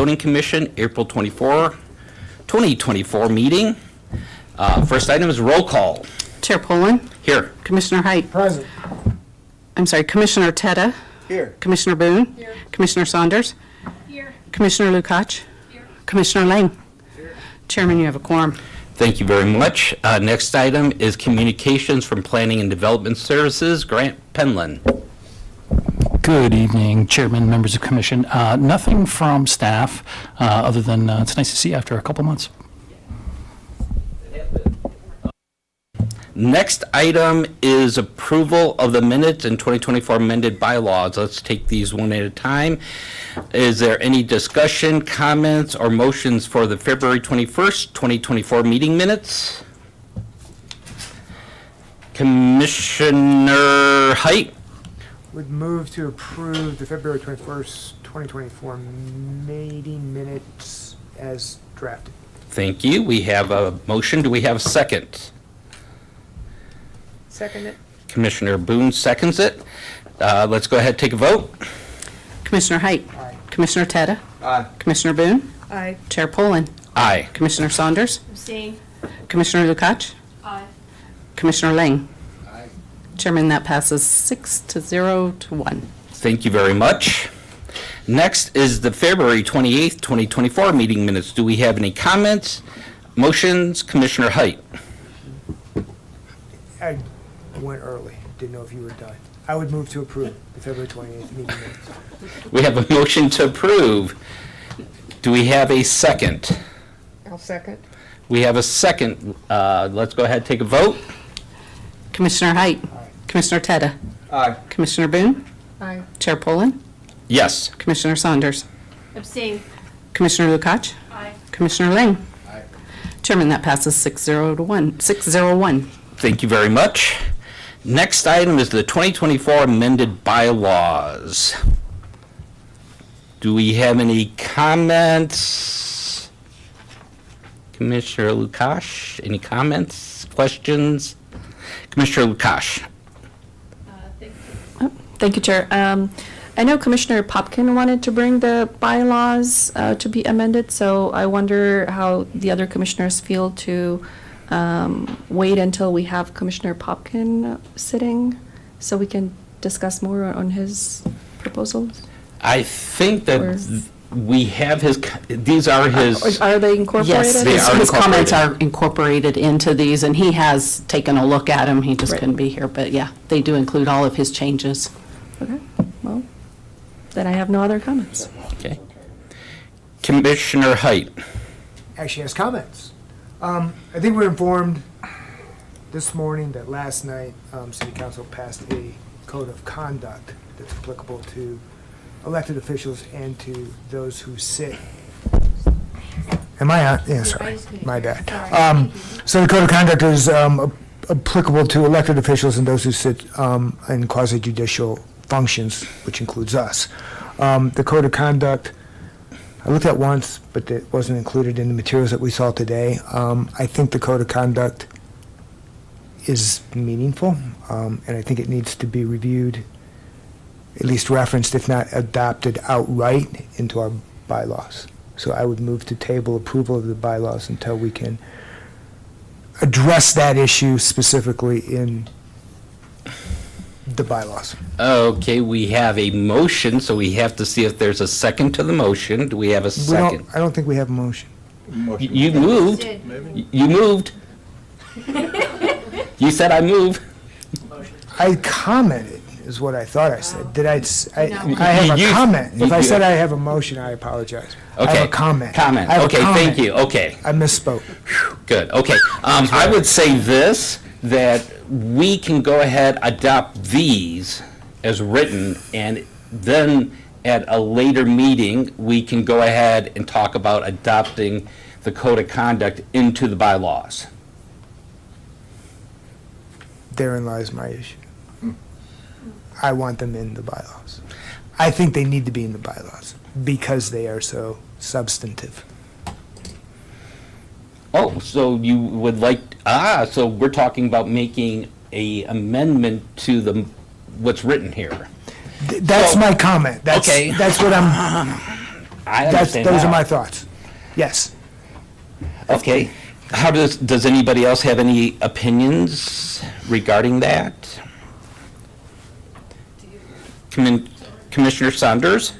Zoning Commission, April 24, 2024 meeting. First item is roll call. Chair Poland. Here. Commissioner Height. Present. I'm sorry, Commissioner Teta. Here. Commissioner Boone. Here. Commissioner Saunders. Here. Commissioner Lukacs. Here. Commissioner Lang. Chairman, you have a quorum. Thank you very much. Next item is communications from Planning and Development Services, Grant Penland. Good evening, Chairman, members of Commission. Nothing from staff, other than it's nice to see you after a couple months. Next item is approval of the minutes and 2024 amended bylaws. Let's take these one at a time. Is there any discussion, comments, or motions for the February 21st, 2024 meeting minutes? Commissioner Height? Would move to approve the February 21st, 2024 meeting minutes as drafted. Thank you. We have a motion. Do we have a second? Second it. Commissioner Boone seconds it. Let's go ahead and take a vote. Commissioner Height. Aye. Commissioner Teta. Aye. Commissioner Boone. Aye. Chair Poland. Aye. Commissioner Saunders. Abstain. Commissioner Lukacs. Aye. Commissioner Lang. Aye. Chairman, that passes 6-0 to 1. Thank you very much. Next is the February 28th, 2024 meeting minutes. Do we have any comments, motions? Commissioner Height? I went early. Didn't know if you were done. I would move to approve the February 28th meeting minutes. We have a motion to approve. Do we have a second? I'll second. We have a second. Let's go ahead and take a vote. Commissioner Height. Aye. Commissioner Teta. Aye. Commissioner Boone. Aye. Chair Poland. Yes. Commissioner Saunders. Abstain. Commissioner Lukacs. Aye. Commissioner Lang. Aye. Chairman, that passes 6-0 to 1. 6-0-1. Thank you very much. Next item is the 2024 amended bylaws. Do we have any comments? Commissioner Lukacs, any comments, questions? Commissioner Lukacs. Thank you, Chair. I know Commissioner Popkin wanted to bring the bylaws to be amended, so I wonder how the other commissioners feel to wait until we have Commissioner Popkin sitting so we can discuss more on his proposals? I think that Or- we have his, these are his, Are they incorporated? Yes, They are his comments incorporated. are incorporated into these, and he has taken a look at them. He just Right. couldn't be here, but yeah, they do include all of his changes. Okay, well, then I have no other comments. okay. Commissioner Height. Actually has comments. I think we're informed this morning that last night, City Council passed a code of conduct that's applicable to elected officials and to those who sit. Am I on? Yeah, sorry, my bad. So the code of conduct is applicable to elected officials and those who sit in quasi-judicial functions, which includes us. The code of conduct, I looked at once, but it wasn't included in the materials that we saw today. I think the code of conduct is meaningful, and I think it needs to be reviewed, at least referenced, if not adopted outright into our bylaws. So I would move to table approval of the bylaws until we can address that issue specifically in the bylaws. Okay, we have a motion, so we have to see if there's a second to the motion. Do we have a second? I don't think we have a motion. You moved. You moved. You said I move. I commented, is what I thought I said. Did I, I No. have You- a comment. If I you- said I have a motion, I apologize. I Okay. have a comment. Comment. I have a Okay, thank comment. you. Okay, I misspoke. good. Okay. I would say this, that we can go ahead, adopt these as written, and then at a later meeting, we can go ahead and talk about adopting the code of conduct into the bylaws. Therein lies my issue. I want them in the bylaws. I think they need to be in the bylaws because they are so substantive. Oh, so you would like, so we're talking about making a amendment to the, what's written here. That's So- my comment. That's, Okay. That's what I'm, understand Those are now. my thoughts. Yes. Okay. Does anybody else have any opinions regarding that? Commissioner Saunders?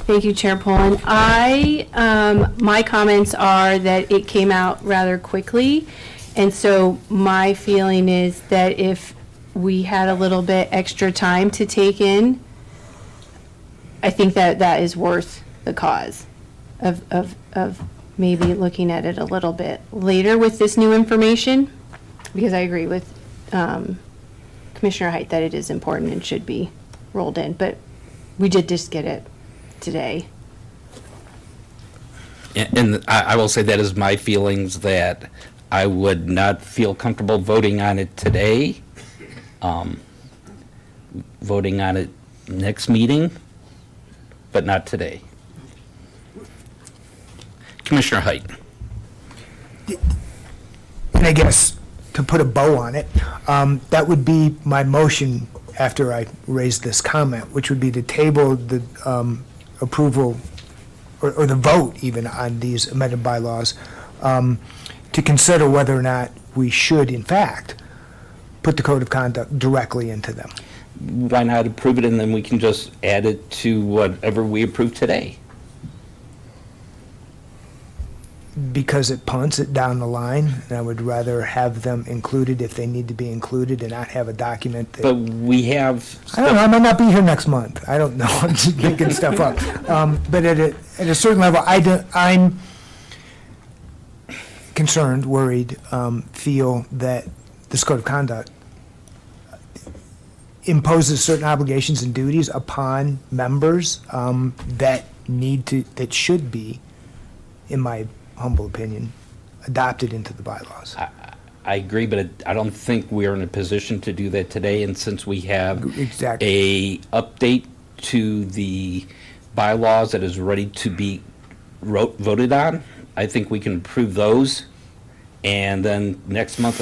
Thank you, Chair Pullen. My comments are that it came out rather quickly, and so my feeling is that if we had a little bit extra time to take in, I think that that is worth the cause of maybe looking at it a little bit later with this new information, because I agree with Commissioner Height that it is important and should be rolled in, but we did just get it today. And I will say that is my feelings, that I would not feel comfortable voting on it today. Voting on it next meeting, but not today. Commissioner Height. And I guess to put a bow on it, that would be my motion after I raise this comment, which would be to table the approval or the vote even on these amended bylaws to consider whether or not we should, in fact, put the code of conduct directly into them. Why not approve it and then we can just add it to whatever we approve today? Because it punts it down the line, and I would rather have them included if they need to be included and not have a document that. But we have. I don't know, I might not be here next month. I don't know, I'm just making stuff up. But at a certain level, I'm concerned, worried, feel that this code of conduct imposes certain obligations and duties upon members that should be, in my humble opinion, adopted into the bylaws. I agree, but I don't think we're in a position to do that today, and since we have Exactly. a update to the bylaws that is ready to be voted on, I think we can approve those, and then next month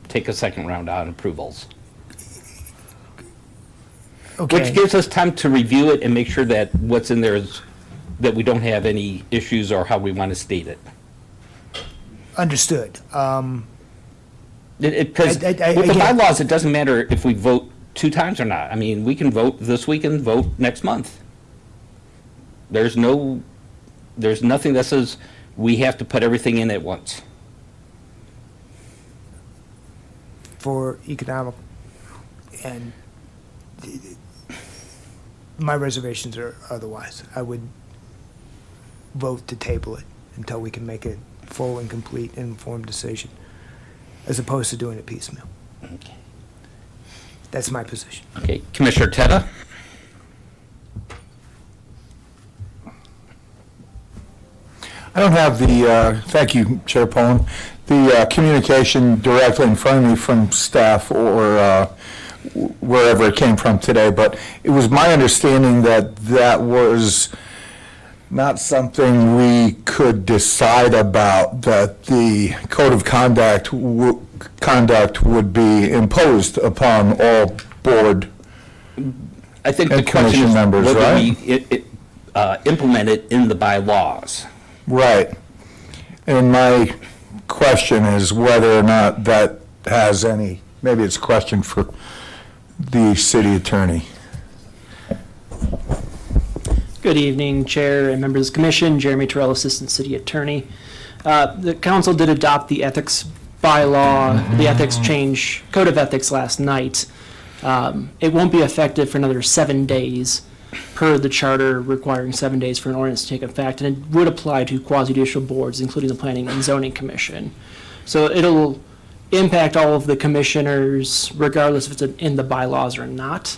take a second round on approvals. Okay. Which gives us time to review it and make sure that what's in there is, that we don't have any issues or how we want to state it. Understood. Because with the again- bylaws, it doesn't matter if we vote 2 times or not. I mean, we can vote this week and vote next month. There's nothing that says we have to put everything in at once. For economic, and my reservations are otherwise. I would vote to table it until we can make a full and complete and informed decision, as opposed to doing it piecemeal. Okay. That's my position. Okay, Commissioner Teta? I don't have thank you, Chair Pullen, the communication directly in front of me from staff or wherever it came from today, but it was my understanding that that was not something we could decide about, that the code of conduct would be imposed upon all board I think the and question commission is members, whether right? we implement it in the bylaws. Right. And my question is whether or not that has any, maybe it's a question for the city attorney. Good evening, Chair and members of the Commission. Jeremy Terrell, Assistant City Attorney. The council did adopt the ethics bylaw, the ethics change, code of ethics last night. It won't be effective for another 7 days, per the charter requiring 7 days for an ordinance to take effect, and it would apply to quasi-judicial boards, including the Planning and Zoning Commission. So it'll impact all of the commissioners, regardless if it's in the bylaws or not.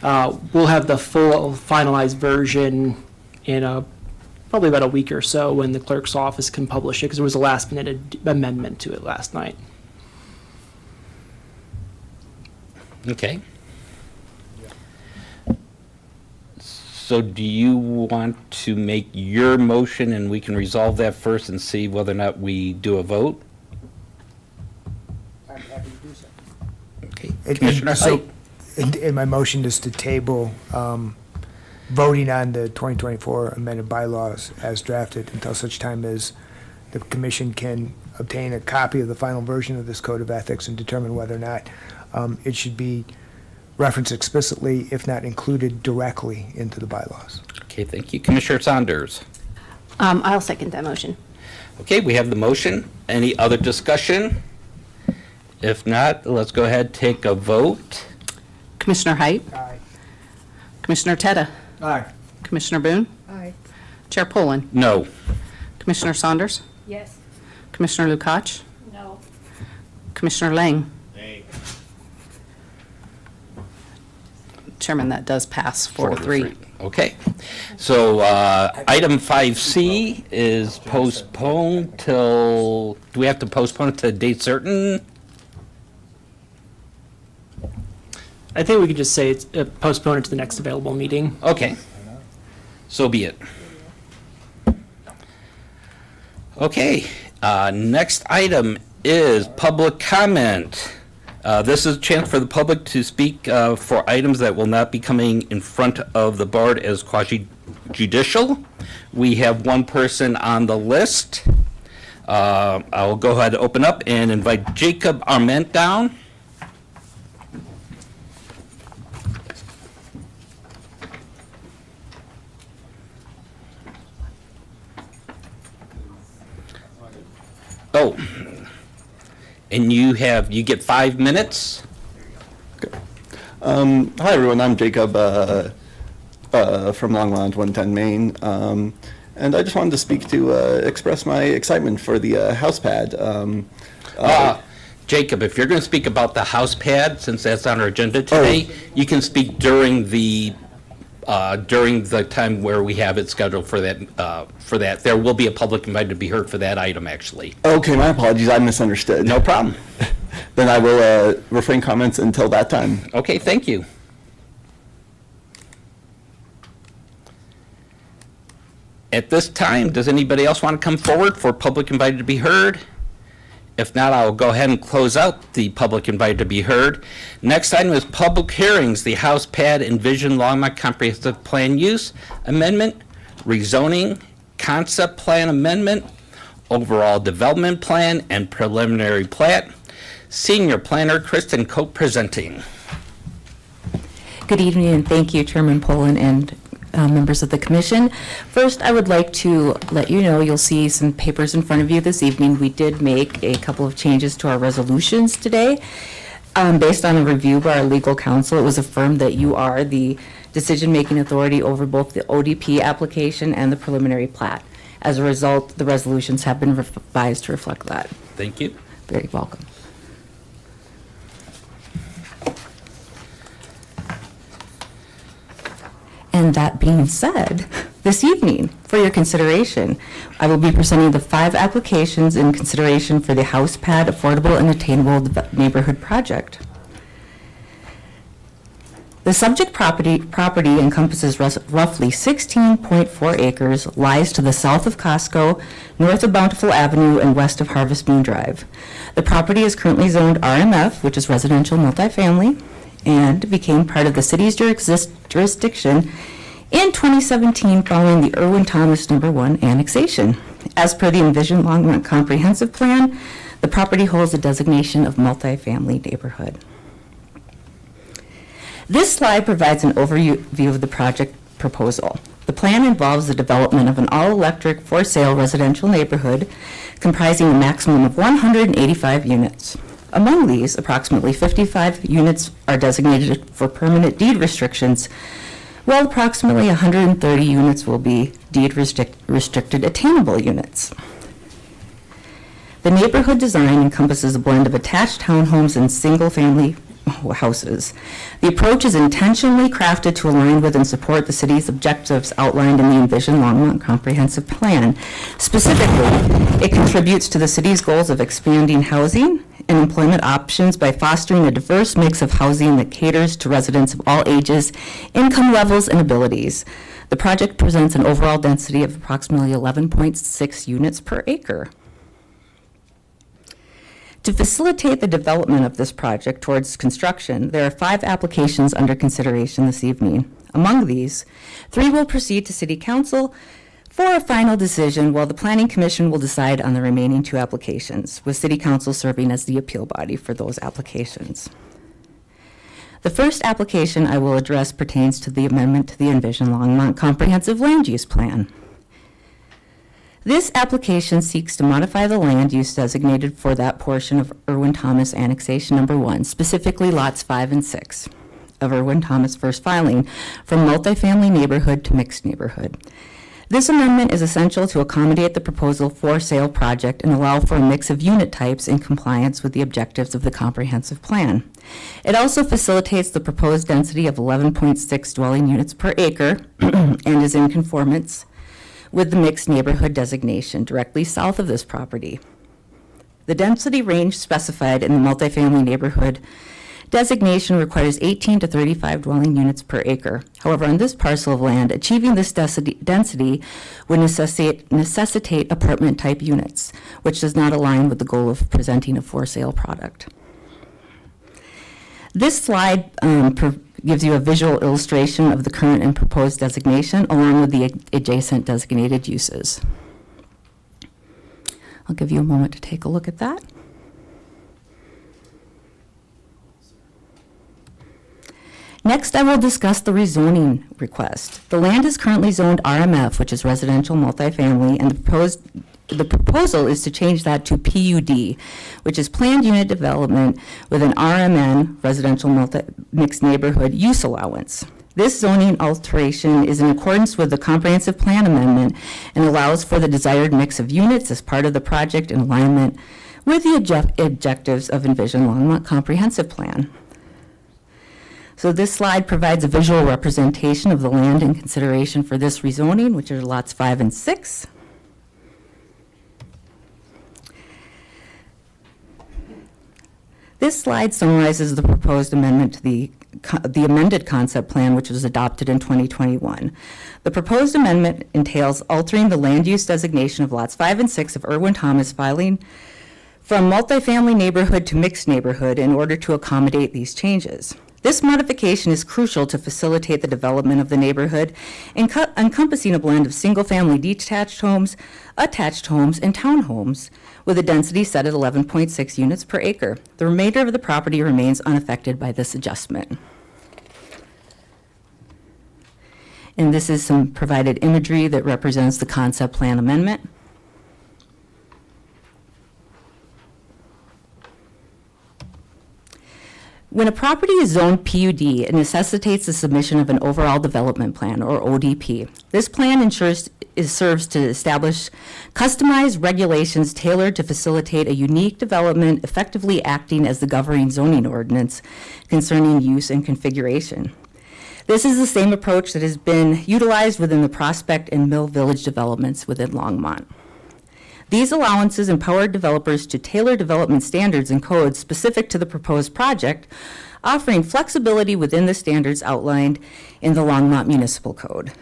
We'll have the full finalized version in probably about a week or so when the clerk's office can publish it, because there was a last-minute amendment to it last night. Okay. So do you want to make your motion and we can resolve that first and see whether or not we do a vote? I'm happy to do so. Okay. Commissioner So, Height? and my motion is to table voting on the 2024 amended bylaws as drafted until such time as the commission can obtain a copy of the final version of this code of ethics and determine whether or not it should be referenced explicitly, if not included directly into the bylaws. Okay, thank you. Commissioner Saunders. I'll second that motion. Okay, we have the motion. Any other discussion? If not, let's go ahead and take a vote. Commissioner Height, Aye. Commissioner Tetta, Aye. Commissioner Boone, Aye. Chair Poland, No. Commissioner Saunders, Yes. Commissioner Lukacs, No. Commissioner Lang. Chairman, that does pass 4-3. Okay. So item 5C is postponed till, do we have to postpone it to a date certain? I think we could just say it's postpone it to the next available meeting. Okay. So be it. Okay, next item is public comment. This is a chance for the public to speak for items that will not be coming in front of the board as quasi-judicial. We have one person on the list. I'll go ahead and open up and invite Jacob Arment down. Oh, and you get 5 minutes? Hi, everyone. I'm Jacob from Longmont, 110 Main. And I just wanted to speak to express my excitement for the house pad. Jacob, if you're going to speak about the house pad, since that's on our agenda today, you can speak during the time where we have it scheduled for that. There will be a public invited to be heard for that item, actually. Okay, my apologies. I misunderstood. No problem. Then I will refrain comments until that time. Okay, thank you. At this time, does anybody else want to come forward for public invited to be heard? If not, I'll go ahead and close out the public invited to be heard. Next item is public hearings, the House Pad Envision Longmont Comprehensive Plan Use Amendment, rezoning, concept plan amendment, overall development plan, and preliminary plat. Senior Planner Kristen Cope presenting. Good evening, and thank you, Chairman Poland and members of the commission. First, I would like to let you know, you'll see some papers in front of you this evening. We did make a couple of changes to our resolutions today. Based on a review by our legal counsel, it was affirmed that you are the decision-making authority over both the ODP application and the preliminary plat. As a result, the resolutions have been revised to reflect that. Thank you. Very welcome. And that being said, this evening, for your consideration, I will be presenting the 5 applications in consideration for the House Pad Affordable and Attainable Neighborhood Project. The subject property encompasses roughly 16.4 acres, lies to the south of Costco, north of Bountiful Avenue, and west of Harvest Moon Drive. The property is currently zoned RMF, which is residential multifamily, and became part of the city's jurisdiction in 2017 following the Irwin Thomas No. 1 annexation. As per the Envision Longmont Comprehensive Plan, the property holds a designation of multifamily neighborhood. This slide provides an overview of the project proposal. The plan involves the development of an all-electric for-sale residential neighborhood comprising a maximum of 185 units. Among these, approximately 55 units are designated for permanent deed restrictions, while approximately 130 units will be deed restricted attainable units. The neighborhood design encompasses a blend of attached townhomes and single-family houses. The approach is intentionally crafted to align with and support the city's objectives outlined in the Envision Longmont Comprehensive Plan. Specifically, it contributes to the city's goals of expanding housing and employment options by fostering a diverse mix of housing that caters to residents of all ages, income levels, and abilities. The project presents an overall density of approximately 11.6 units per acre. To facilitate the development of this project towards construction, there are 5 applications under consideration this evening. Among these, 3 will proceed to City Council for a final decision, while the Planning Commission will decide on the remaining 2 applications, with City Council serving as the appeal body for those applications. The first application I will address pertains to the amendment to the Envision Longmont Comprehensive Land Use Plan. This application seeks to modify the land use designated for that portion of Irwin Thomas Annexation Number 1, specifically lots 5 and 6 of Irwin Thomas first filing, from multifamily neighborhood to mixed neighborhood. This amendment is essential to accommodate the proposal for sale project and allow for a mix of unit types in compliance with the objectives of the comprehensive plan. It also facilitates the proposed density of 11.6 dwelling units per acre and is in conformance with the mixed neighborhood designation directly south of this property. The density range specified in the multifamily neighborhood designation requires 18 to 35 dwelling units per acre. However, on this parcel of land, achieving this density would necessitate apartment-type units, which does not align with the goal of presenting a for-sale product. This slide gives you a visual illustration of the current and proposed designation, along with the adjacent designated uses. I'll give you a moment to take a look at that. Next, I will discuss the rezoning request. The land is currently zoned RMF, which is residential multifamily, and the proposal is to change that to PUD, which is planned unit development with an RMN, residential mixed neighborhood use allowance. This zoning alteration is in accordance with the comprehensive plan amendment and allows for the desired mix of units as part of the project in alignment with the objectives of Envision Longmont Comprehensive Plan. So this slide provides a visual representation of the land in consideration for this rezoning, which are lots 5 and 6. This slide summarizes the proposed amendment to the amended concept plan, which was adopted in 2021. The proposed amendment entails altering the land use designation of lots 5 and 6 of Irwin Thomas filing from multifamily neighborhood to mixed neighborhood in order to accommodate these changes. This modification is crucial to facilitate the development of the neighborhood, encompassing a blend of single-family detached homes, attached homes, and townhomes, with a density set at 11.6 units per acre. The remainder of the property remains unaffected by this adjustment. And this is some provided imagery that represents the concept plan amendment. When a property is zoned PUD, it necessitates the submission of an overall development plan, or ODP. This plan serves to establish customized regulations tailored to facilitate a unique development, effectively acting as the governing zoning ordinance concerning use and configuration. This is the same approach that has been utilized within the Prospect and Mill Village developments within Longmont. These allowances empower developers to tailor development standards and codes specific to the proposed project, offering flexibility within the standards outlined in the Longmont Municipal Code.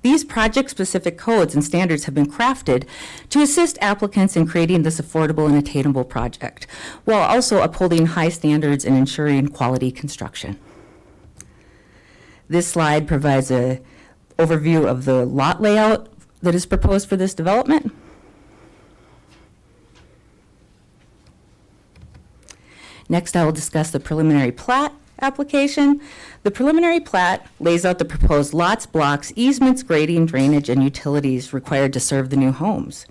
These project-specific codes and standards have been crafted to assist applicants in creating this affordable and attainable project, while also upholding high standards and ensuring quality construction. This slide provides an overview of the lot layout that is proposed for this development. Next, I will discuss the preliminary plat application. The preliminary plat lays out the proposed lots, blocks, easements, grading, drainage, and utilities required to serve the new homes.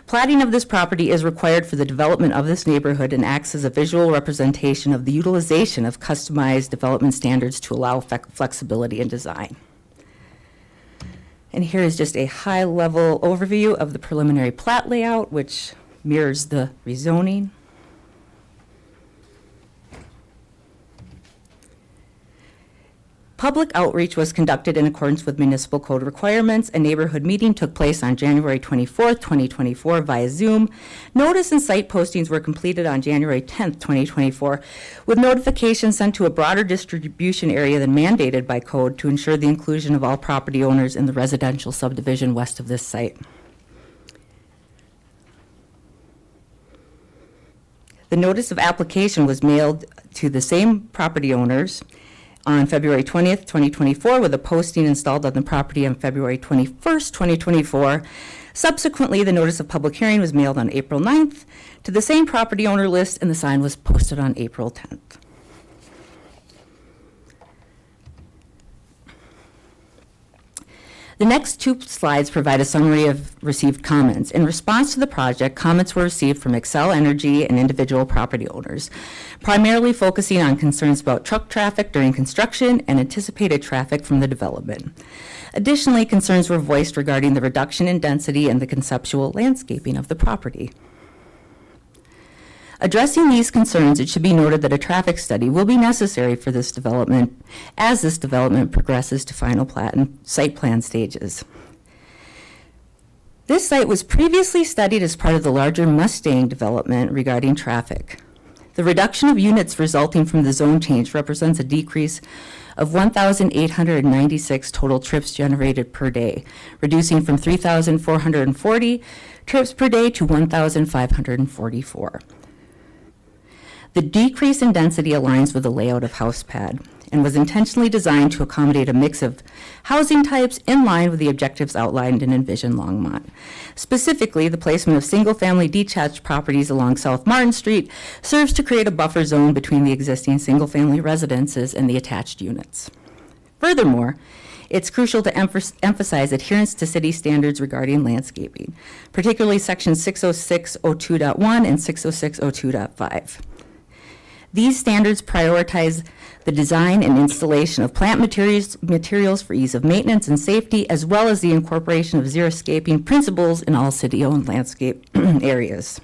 Platting of this property is required for the development of this neighborhood and acts as a visual representation of the utilization of customized development standards to allow flexibility in design. And here is just a high-level overview of the preliminary plat layout, which mirrors the rezoning. Public outreach was conducted in accordance with municipal code requirements. A neighborhood meeting took place on January 24th, 2024 via Zoom. Notice and site postings were completed on January 10th, 2024, with notifications sent to a broader distribution area than mandated by code to ensure the inclusion of all property owners in the residential subdivision west of this site. The notice of application was mailed to the same property owners on February 20th, 2024, with a posting installed on the property on February 21st, 2024. Subsequently, the notice of public hearing was mailed on April 9th to the same property owner list, and the sign was posted on April 10th. The next two slides provide a summary of received comments. In response to the project, comments were received from Excel Energy and individual property owners, primarily focusing on concerns about truck traffic during construction and anticipated traffic from the development. Additionally, concerns were voiced regarding the reduction in density and the conceptual landscaping of the property. Addressing these concerns, it should be noted that a traffic study will be necessary for this development as this development progresses to final plat and site plan stages. This site was previously studied as part of the larger Mustang development regarding traffic. The reduction of units resulting from the zone change represents a decrease of 1,896 total trips generated per day, reducing from 3,440 trips per day to 1,544. The decrease in density aligns with the layout of house pad and was intentionally designed to accommodate a mix of housing types in line with the objectives outlined in Envision Longmont. Specifically, the placement of single-family detached properties along South Martin Street serves to create a buffer zone between the existing single-family residences and the attached units. Furthermore, it's crucial to emphasize adherence to city standards regarding landscaping, particularly Section 60602.1 and 60602.5. These standards prioritize the design and installation of plant materials for ease of maintenance and safety, as well as the incorporation of xeriscaping principles in all city-owned landscape areas.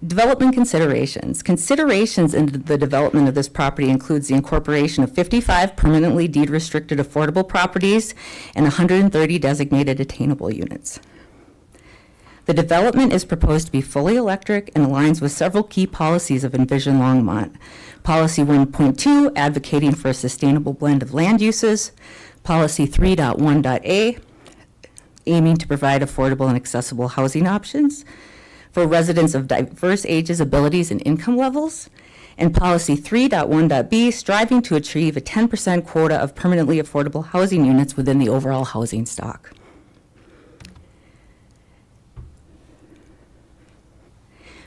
Development considerations. Considerations in the development of this property includes the incorporation of 55 permanently deed-restricted affordable properties and 130 designated attainable units. The development is proposed to be fully electric and aligns with several key policies of Envision Longmont. Policy 1.2, advocating for a sustainable blend of land uses. Policy 3.1.a, aiming to provide affordable and accessible housing options for residents of diverse ages, abilities, and income levels. And Policy 3.1.b, striving to achieve a 10% quota of permanently affordable housing units within the overall housing stock.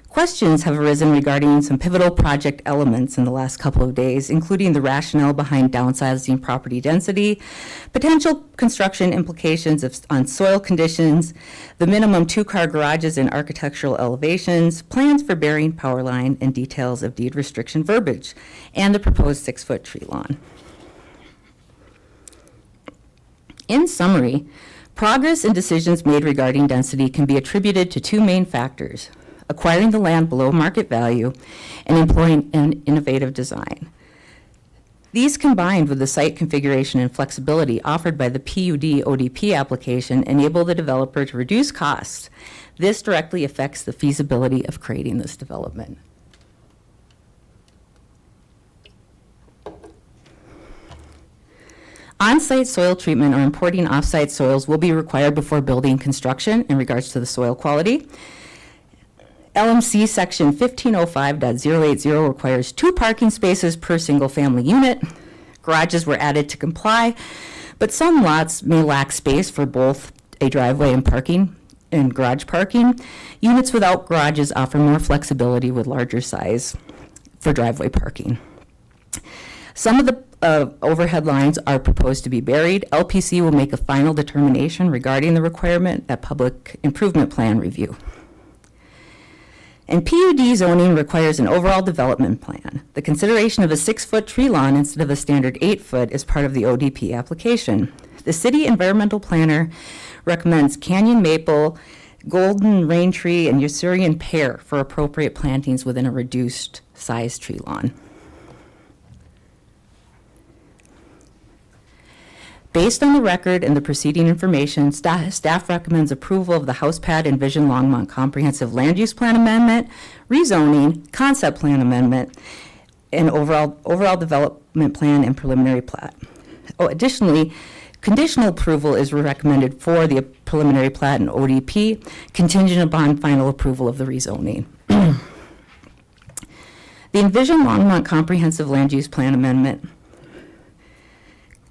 Questions have arisen regarding some pivotal project elements in the last couple of days, including the rationale behind downsizing property density, potential construction implications on soil conditions, the minimum two-car garages and architectural elevations, plans for burying power line, and details of deed restriction verbiage, and the proposed 6-foot tree lawn. In summary, progress in decisions made regarding density can be attributed to two main factors: acquiring the land below market value, and employing an innovative design. These, combined with the site configuration and flexibility offered by the PUD ODP application, enable the developer to reduce costs. This directly affects the feasibility of creating this development. On-site soil treatment or importing off-site soils will be required before building construction in regards to the soil quality. LMC Section 1505.080 requires 2 parking spaces per single-family unit. Garages were added to comply, but some lots may lack space for both a driveway and parking and garage parking. Units without garages offer more flexibility with larger size for driveway parking. Some of the overhead lines are proposed to be buried. LPC will make a final determination regarding the requirement at public improvement plan review. And PUD zoning requires an overall development plan. The consideration of a 6-foot tree lawn instead of a standard 8-foot is part of the ODP application. The city environmental planner recommends canyon maple, golden rain tree, and Usurian pear for appropriate plantings within a reduced size tree lawn. Based on the record and the preceding information, staff recommends approval of the house pad Envision Longmont Comprehensive Land Use Plan Amendment, rezoning, concept plan amendment, and overall development plan and preliminary plat. Additionally, conditional approval is recommended for the preliminary plat and ODP, contingent upon final approval of the rezoning. The envisioned Longmont Comprehensive Land Use Plan Amendment,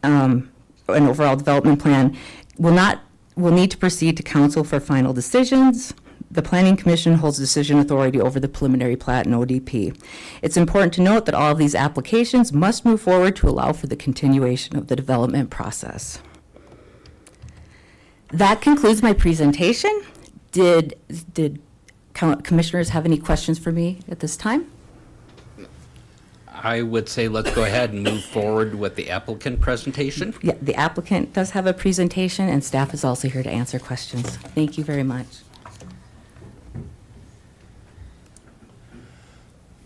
an overall development plan, will need to proceed to council for final decisions. The Planning Commission holds decision authority over the preliminary plat and ODP. It's important to note that all of these applications must move forward to allow for the continuation of the development process. That concludes my presentation. Did commissioners have any questions for me at this time? I would say let's go ahead and move forward with the applicant presentation. Yeah, the applicant does have a presentation, and staff is also here to answer questions. Thank you very much.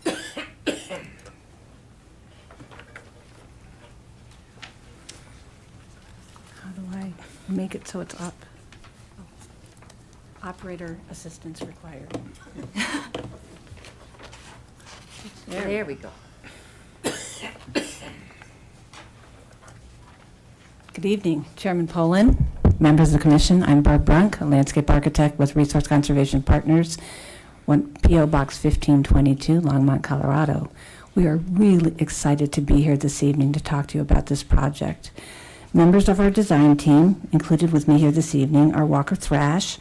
How do I make it so it's up? Operator assistance required. There we go. Good evening, Chairman Poland, members of the commission. I'm Barb Brunk, a landscape architect with Resource Conservation Partners, P.O. Box 1522, Longmont, Colorado. We are really excited to be here this evening to talk to you about this project. Members of our design team, included with me here this evening, are Walker Thrash,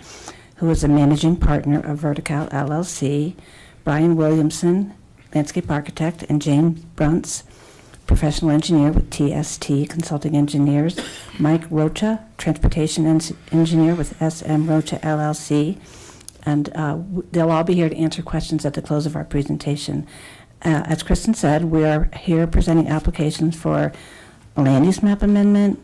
who is a managing partner of Vertical LLC, Brian Williamson, landscape architect, and Jane Bruntz, professional engineer with TST Consulting Engineers, Mike Rocha, transportation engineer with SM Rocha LLC, and they'll all be here to answer questions at the close of our presentation. As Kristen said, we are here presenting applications for a land use map amendment,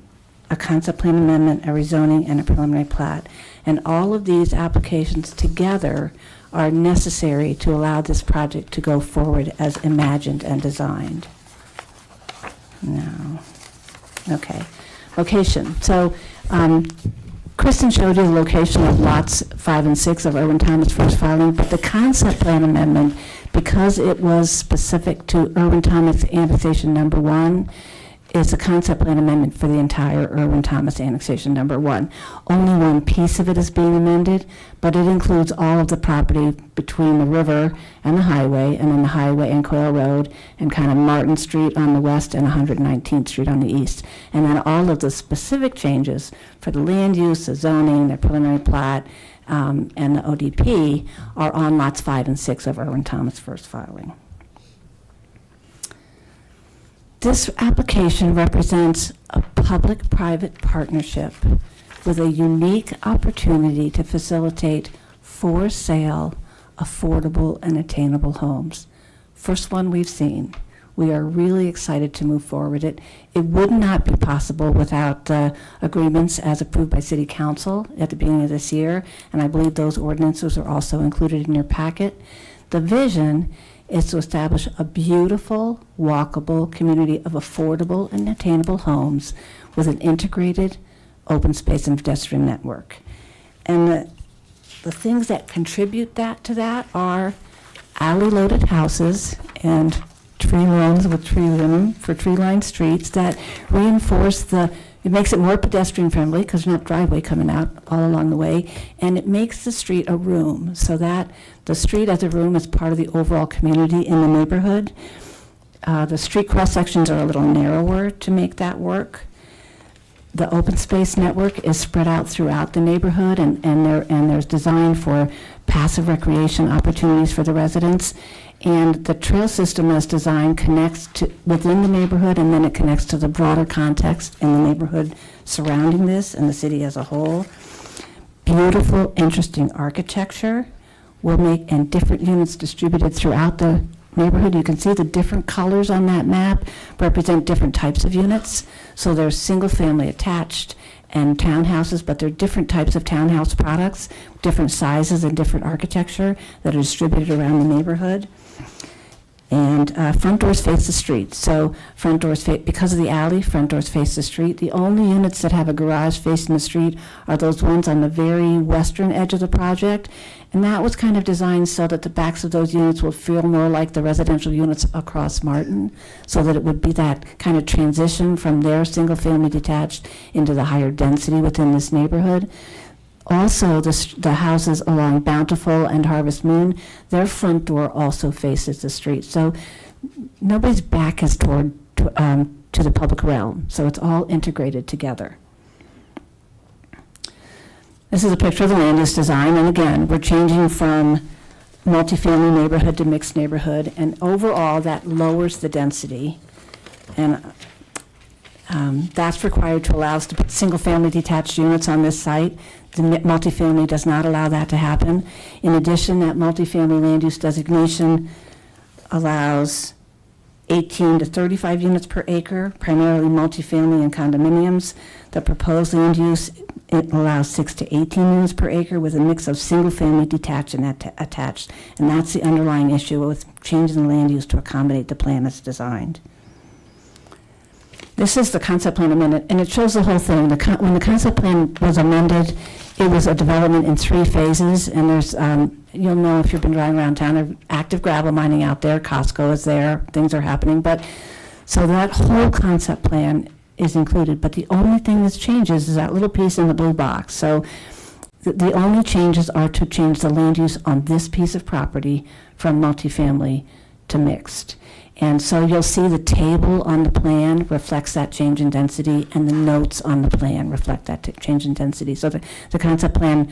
a concept plan amendment, a rezoning, and a preliminary plat. And all of these applications together are necessary to allow this project to go forward as imagined and designed. No. Okay. Location. So Kristen showed you the location of lots 5 and 6 of Irwin Thomas first filing, but the concept plan amendment, because it was specific to Irwin Thomas annexation number 1, is a concept plan amendment for the entire Irwin Thomas annexation number 1. Only one piece of it is being amended, but it includes all of the property between the river and the highway, and then the highway and Quail Road, and kind of Martin Street on the west and 119th Street on the east. And then all of the specific changes for the land use, the zoning, the preliminary plat, and the ODP are on lots 5 and 6 of Irwin Thomas first filing. This application represents a public-private partnership with a unique opportunity to facilitate for sale, affordable, and attainable homes. First one we've seen. We are really excited to move forward. It would not be possible without the agreements as approved by City Council at the beginning of this year, and I believe those ordinances are also included in your packet. The vision is to establish a beautiful, walkable community of affordable and attainable homes with an integrated open space and pedestrian network. And the things that contribute to that are alley-loaded houses and tree lawns with tree limb for tree-lined streets that reinforce it makes it more pedestrian friendly because there's not driveway coming out all along the way, and it makes the street a room so that the street as a room is part of the overall community in the neighborhood. The street cross sections are a little narrower to make that work. The open space network is spread out throughout the neighborhood, and there's design for passive recreation opportunities for the residents. And the trail system as designed connects to within the neighborhood, and then it connects to the broader context in the neighborhood surrounding this and the city as a whole. Beautiful, interesting architecture will make, and different units distributed throughout the neighborhood. You can see the different colors on that map represent different types of units. So there's single family attached and townhouses, but they're different types of townhouse products, different sizes and different architecture that are distributed around the neighborhood. And front doors face the street. So front doors because of the alley, front doors face the street. The only units that have a garage facing the street are those ones on the very western edge of the project. And that was kind of designed so that the backs of those units will feel more like the residential units across Martin, so that it would be that kind of transition from their single-family detached into the higher density within this neighborhood. Also, the houses along Bountiful and Harvest Moon, their front door also faces the street. So nobody's back is toward to the public realm, so it's all integrated together. This is a picture of the land use design, and again, we're changing from multifamily neighborhood to mixed neighborhood, and overall, that lowers the density, and that's required to allow us to put single-family detached units on this site. The multifamily does not allow that to happen. In addition, that multifamily land use designation allows 18 to 35 units per acre, primarily multifamily and condominiums. The proposed land use, it allows 6 to 18 units per acre with a mix of single-family detached and attached. And that's the underlying issue with changing the land use to accommodate the plan that's designed. This is the concept plan amendment, and it shows the whole thing. When the concept plan was amended, it was a development in 3 phases, and there's, you'll know if you've been driving around town, there's active gravel mining out there, Costco is there, things are happening, so that whole concept plan is included, but the only thing that changes is that little piece in the blue box. So the only changes are to change the land use on this piece of property from multifamily to mixed. And so you'll see the table on the plan reflects that change in density, and the notes on the plan reflect that change in density. So the concept plan,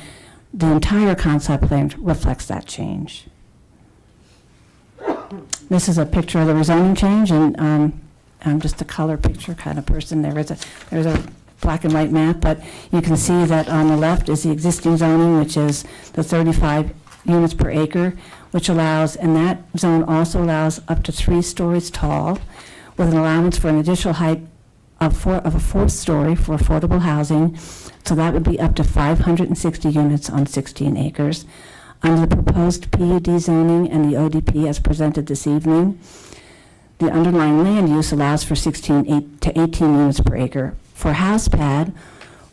the entire concept plan reflects that change. This is a picture of the rezoning change, and I'm just a color picture kind of person. There's a black and white map, but you can see that on the left is the existing zoning, which is the 35 units per acre, which allows, and that zone also allows up to 3 stories tall, with an allowance for an additional height of a 4th story for affordable housing. So that would be up to 560 units on 16 acres. Under the proposed PUD zoning and the ODP as presented this evening, the underlying land use allows for 16 to 18 units per acre. For house pad,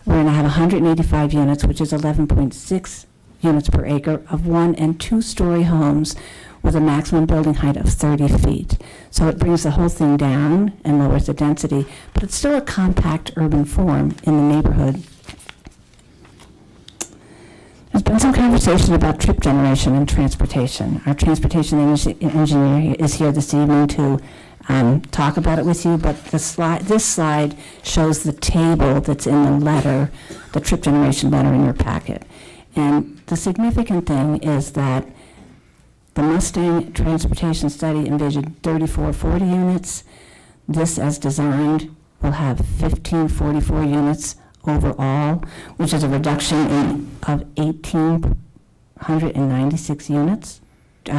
we're going to have 185 units, which is 11.6 units per acre of 1- and 2-story homes with a maximum building height of 30 feet. So it brings the whole thing down and lowers the density, but it's still a compact urban form in the neighborhood. There's been some conversation about trip generation and transportation. Our transportation engineer is here this evening to talk about it with you, but this slide shows the table that's in the letter, the trip generation letter in your packet. And the significant thing is that the Mustang transportation study envisioned 3440 units. This, as designed, will have 1544 units overall, which is a reduction of 1,896 units,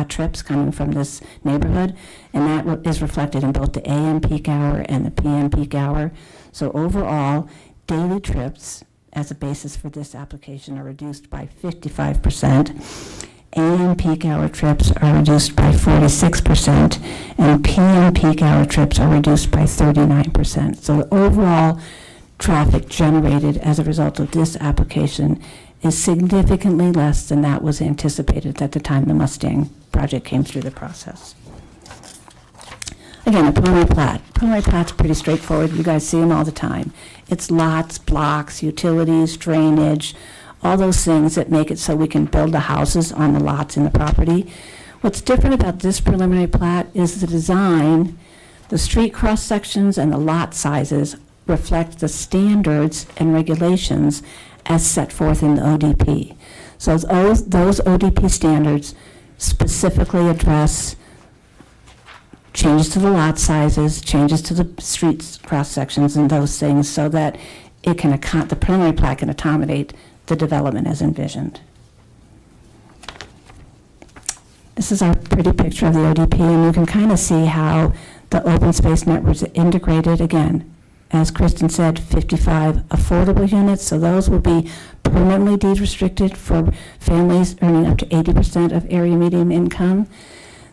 trips coming from this neighborhood, and that is reflected in both the AM peak hour and the PM peak hour. So overall, daily trips as a basis for this application are reduced by 55%. AM peak hour trips are reduced by 46%, and PM peak hour trips are reduced by 39%. So the overall traffic generated as a result of this application is significantly less than that was anticipated at the time the Mustang project came through the process. Again, a preliminary plat. Preliminary plat's pretty straightforward. You guys see them all the time. It's lots, blocks, utilities, drainage, all those things that make it so we can build the houses on the lots in the property. What's different about this preliminary plat is the design, the street cross sections and the lot sizes reflect the standards and regulations as set forth in the ODP. So those ODP standards specifically address changes to the lot sizes, changes to the streets cross sections and those things so that it can the preliminary plat can accommodate the development as envisioned. This is our pretty picture of the ODP, and you can kind of see how the open space networks are integrated. Again, as Kristen said, 55 affordable units, so those will be permanently deed restricted for families earning up to 80% of area median income.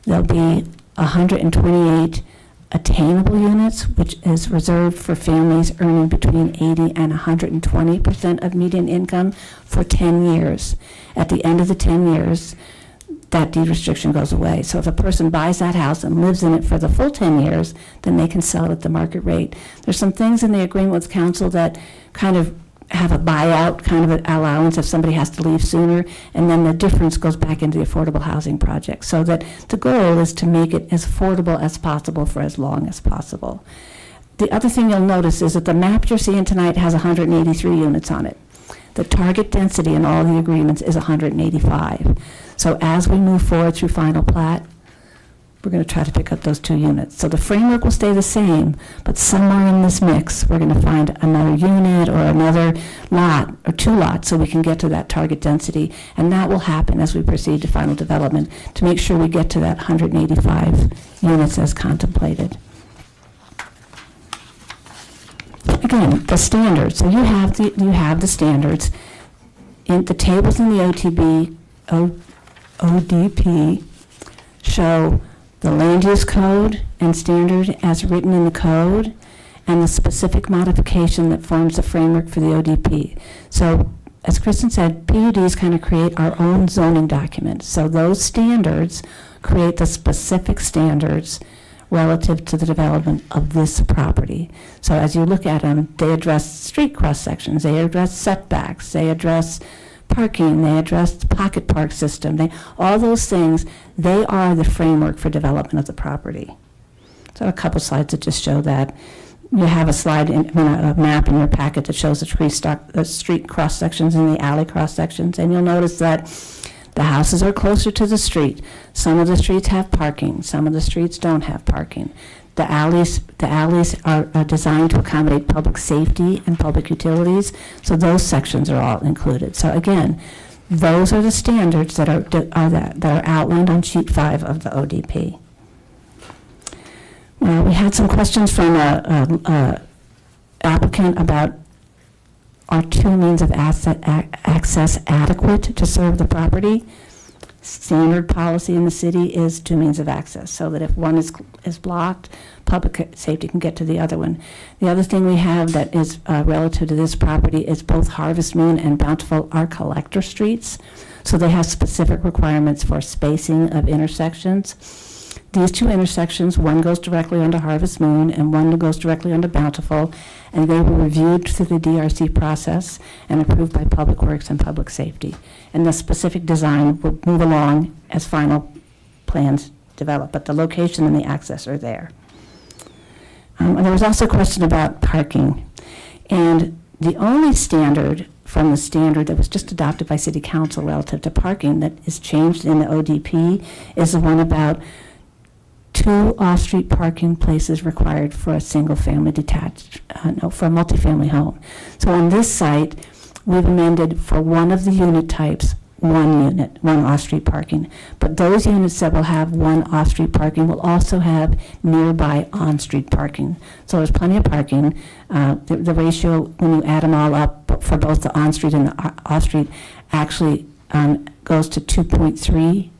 There'll be 128 attainable units, which is reserved for families earning between 80 and 120% of median income for 10 years. At the end of the 10 years, that deed restriction goes away. So if a person buys that house and lives in it for the full 10 years, then they can sell it at the market rate. There's some things in the agreement with council that kind of have a buyout kind of an allowance if somebody has to leave sooner, and then the difference goes back into the affordable housing project. So that the goal is to make it as affordable as possible for as long as possible. The other thing you'll notice is that the map you're seeing tonight has 183 units on it. The target density in all the agreements is 185. So as we move forward through final plat, we're going to try to pick up those 2 units. So the framework will stay the same, but somewhere in this mix, we're going to find another unit or another lot or 2 lots so we can get to that target density. And that will happen as we proceed to final development to make sure we get to that 185 units as contemplated. Again, the standards. So you have the standards. In the tables in the ODP show the land use code and standard as written in the code, and the specific modification that forms the framework for the ODP. So, as Kristen said, PUDs kind of create our own zoning document. So those standards create the specific standards relative to the development of this property. So as you look at them, they address street cross sections, they address setbacks, they address parking, they address the pocket park system, all those things, they are the framework for development of the property. So a couple slides that just show that. You have a slide, a map in your packet that shows the street cross sections and the alley cross sections, and you'll notice that the houses are closer to the street. Some of the streets have parking, some of the streets don't have parking. The alleys are designed to accommodate public safety and public utilities, so those sections are all included. So again, those are the standards that are outlined on sheet 5 of the ODP. We had some questions from a applicant about are 2 means of access adequate to serve the property. Standard policy in the city is 2 means of access, so that if one is blocked, public safety can get to the other one. The other thing we have that is relative to this property is both Harvest Moon and Bountiful are collector streets, so they have specific requirements for spacing of intersections. These 2 intersections, one goes directly onto Harvest Moon and one goes directly onto Bountiful, and they were reviewed through the DRC process and approved by Public Works and Public Safety. And the specific design will move along as final plans develop, but the location and the access are there. And there was also a question about parking. And the only standard from the standard that was just adopted by City Council relative to parking that is changed in the ODP is the one about 2 off-street parking places required for a single-family for a multifamily home. So on this site, we've amended for one of the unit types, 1 unit, 1 off-street parking. But those units that will have 1 off-street parking will also have nearby on-street parking. So there's plenty of parking. The ratio, when you add them all up for both the on-street and the off-street, actually goes to 2.3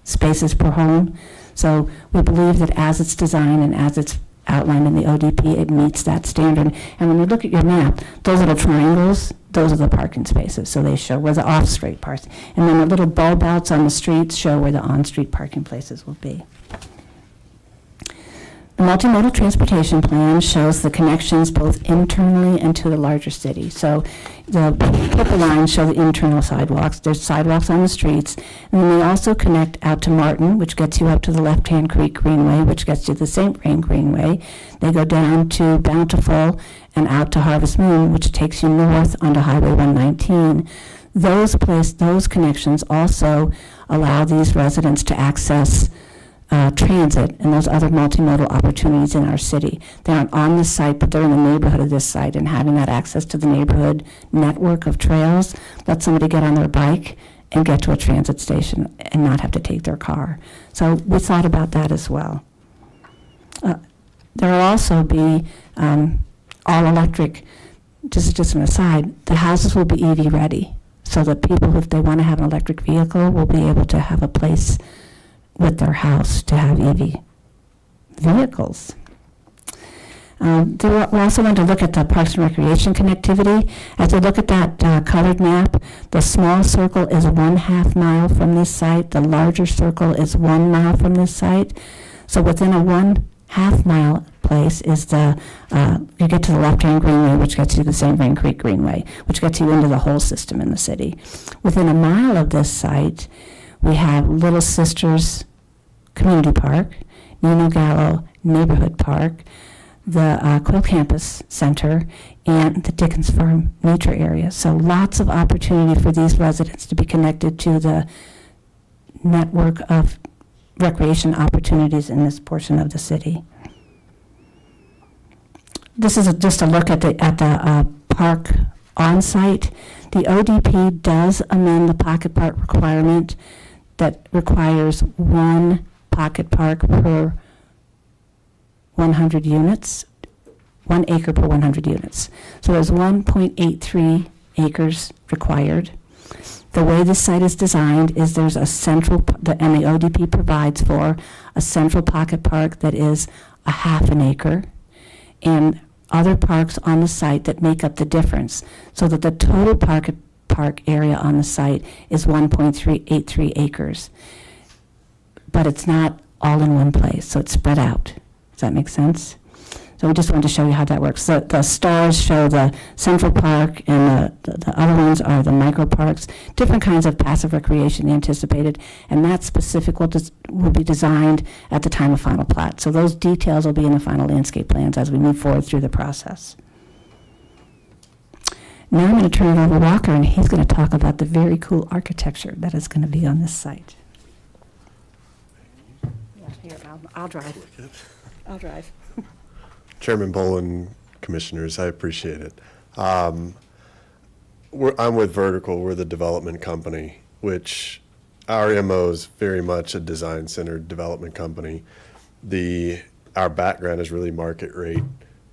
spaces per home. So we believe that as it's designed and as it's outlined in the ODP, it meets that standard. And when you look at your map, those little triangles, those are the parking spaces. So they show where the off-street parks. And then the little bulb outs on the streets show where the on-street parking places will be. The multimodal transportation plan shows the connections both internally and to the larger city. So the purple lines show the internal sidewalks. There's sidewalks on the streets. And then they also connect out to Martin, which gets you up to the Left-Hand Creek Greenway, which gets you to the St. Vrain Greenway. They go down to Bountiful and out to Harvest Moon, which takes you north onto Highway 119. Those connections also allow these residents to access transit and those other multimodal opportunities in our city. They aren't on this site, but they're in the neighborhood of this site, and having that access to the neighborhood network of trails lets somebody get on their bike and get to a transit station and not have to take their car. So we thought about that as well. There will also be all electric, just an aside, the houses will be EV ready, so that people, if they want to have an electric vehicle, will be able to have a place with their house to have EV vehicles. We also want to look at the Parks and Recreation connectivity. As we look at that colored map, the small circle is 1/2 mile from this site. The larger circle is 1 mile from this site. So within a 1/2 mile place is you get to the left-hand Greenway, which gets you to the St. Vrain Creek Greenway, which gets you into the whole system in the city. Within a mile of this site, we have Little Sisters Community Park, Nino Gallo Neighborhood Park, the Quill Campus Center, and the Dickens Farm Nature Area. So lots of opportunity for these residents to be connected to the network of recreation opportunities in this portion of the city. This is just a look at the park on-site. The ODP does amend the pocket park requirement that requires one pocket park per 100 units, 1 acre per 100 units. So there's 1.83 acres required. The way this site is designed is there's a central, and the ODP provides for a central pocket park that is a half an acre, and other parks on the site that make up the difference, so that the total park area on the site is 1.383 acres. But it's not all in one place, so it's spread out. Does that make sense? So we just wanted to show you how that works. The stars show the central park, and the other ones are the micro parks, different kinds of passive recreation anticipated, and that specific will be designed at the time of final plat. So those details will be in the final landscape plans as we move forward through the process. Now I'm going to turn it over to Walker, and he's going to talk about the very cool architecture that is going to be on this site. Yeah, here, I'll drive. I'll drive. Chairman Boland, commissioners, I appreciate it. I'm with Vertical. We're the development company, which our MO is very much a design-centered development company. Our background is really market rate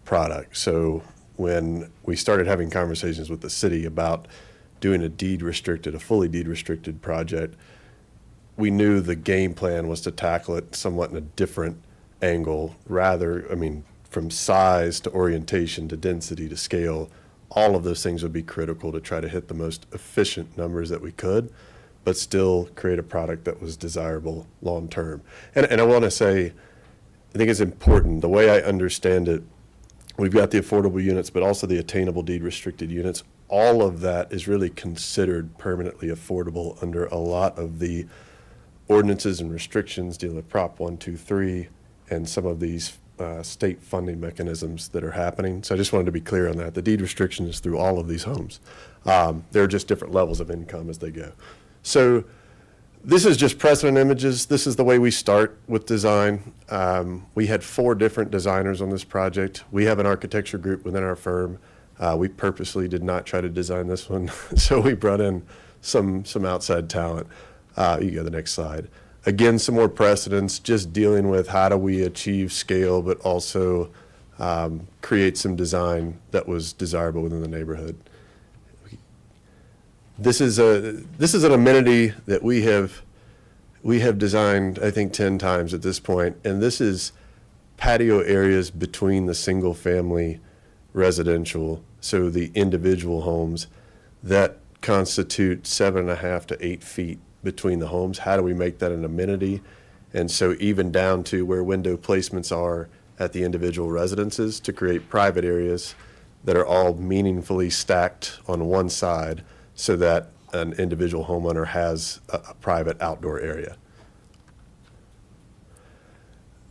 product. So when we started having conversations with the city about doing a fully deed-restricted project, we knew the game plan was to tackle it somewhat in a different angle, from size to orientation to density to scale. All of those things would be critical to try to hit the most efficient numbers that we could, but still create a product that was desirable long term. And I want to say, I think it's important, the way I understand it, we've got the affordable units, but also the attainable deed restricted units. All of that is really considered permanently affordable under a lot of the ordinances and restrictions dealing with Prop 123 and some of these state funding mechanisms that are happening. So I just wanted to be clear on that. The deed restriction is through all of these homes. There are just different levels of income as they go. So this is just precedent images. This is the way we start with design. We had 4 different designers on this project. We have an architecture group within our firm. We purposely did not try to design this one, so we brought in some outside talent. You can go to the next slide. Again, some more precedents, just dealing with how do we achieve scale, but also create some design that was desirable within the neighborhood. This is an amenity that we have designed, I think, 10 times at this point, and this is patio areas between the single-family residential, so the individual homes that constitute 7.5 to 8 feet between the homes. How do we make that an amenity? And so even down to where window placements are at the individual residences to create private areas that are all meaningfully stacked on one side so that an individual homeowner has a private outdoor area.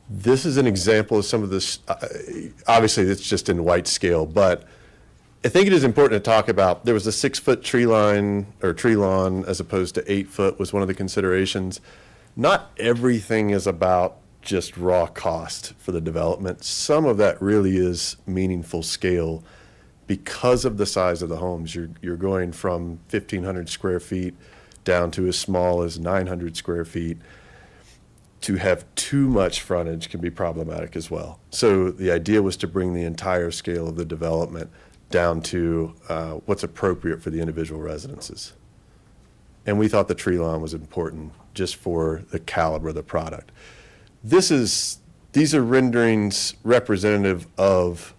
This is an example of some of this, obviously it's just in white scale, but I think it is important to talk about, there was a 6-foot tree line or tree lawn as opposed to 8 foot was one of the considerations. Not everything is about just raw cost for the development. Some of that really is meaningful scale because of the size of the homes. You're going from 1,500 square feet down to as small as 900 square feet. To have too much frontage can be problematic as well. So the idea was to bring the entire scale of the development down to what's appropriate for the individual residences. And we thought the tree lawn was important just for the caliber of the product. These are renderings representative of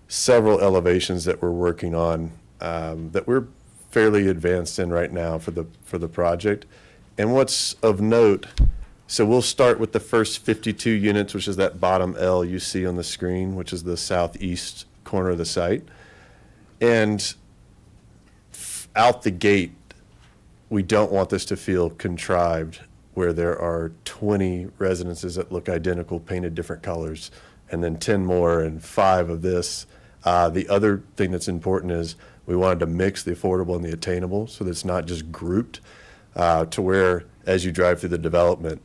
several elevations that we're working on that we're fairly advanced in right now for the project. And what's of note, So we'll start with the first 52 units, which is that bottom L you see on the screen, which is the southeast corner of the site. And out the gate, we don't want this to feel contrived, where there are 20 residences that look identical, painted different colors, and then 10 more and 5 of this. The other thing that's important is we wanted to mix the affordable and the attainable, so that it's not just grouped, to where as you drive through the development,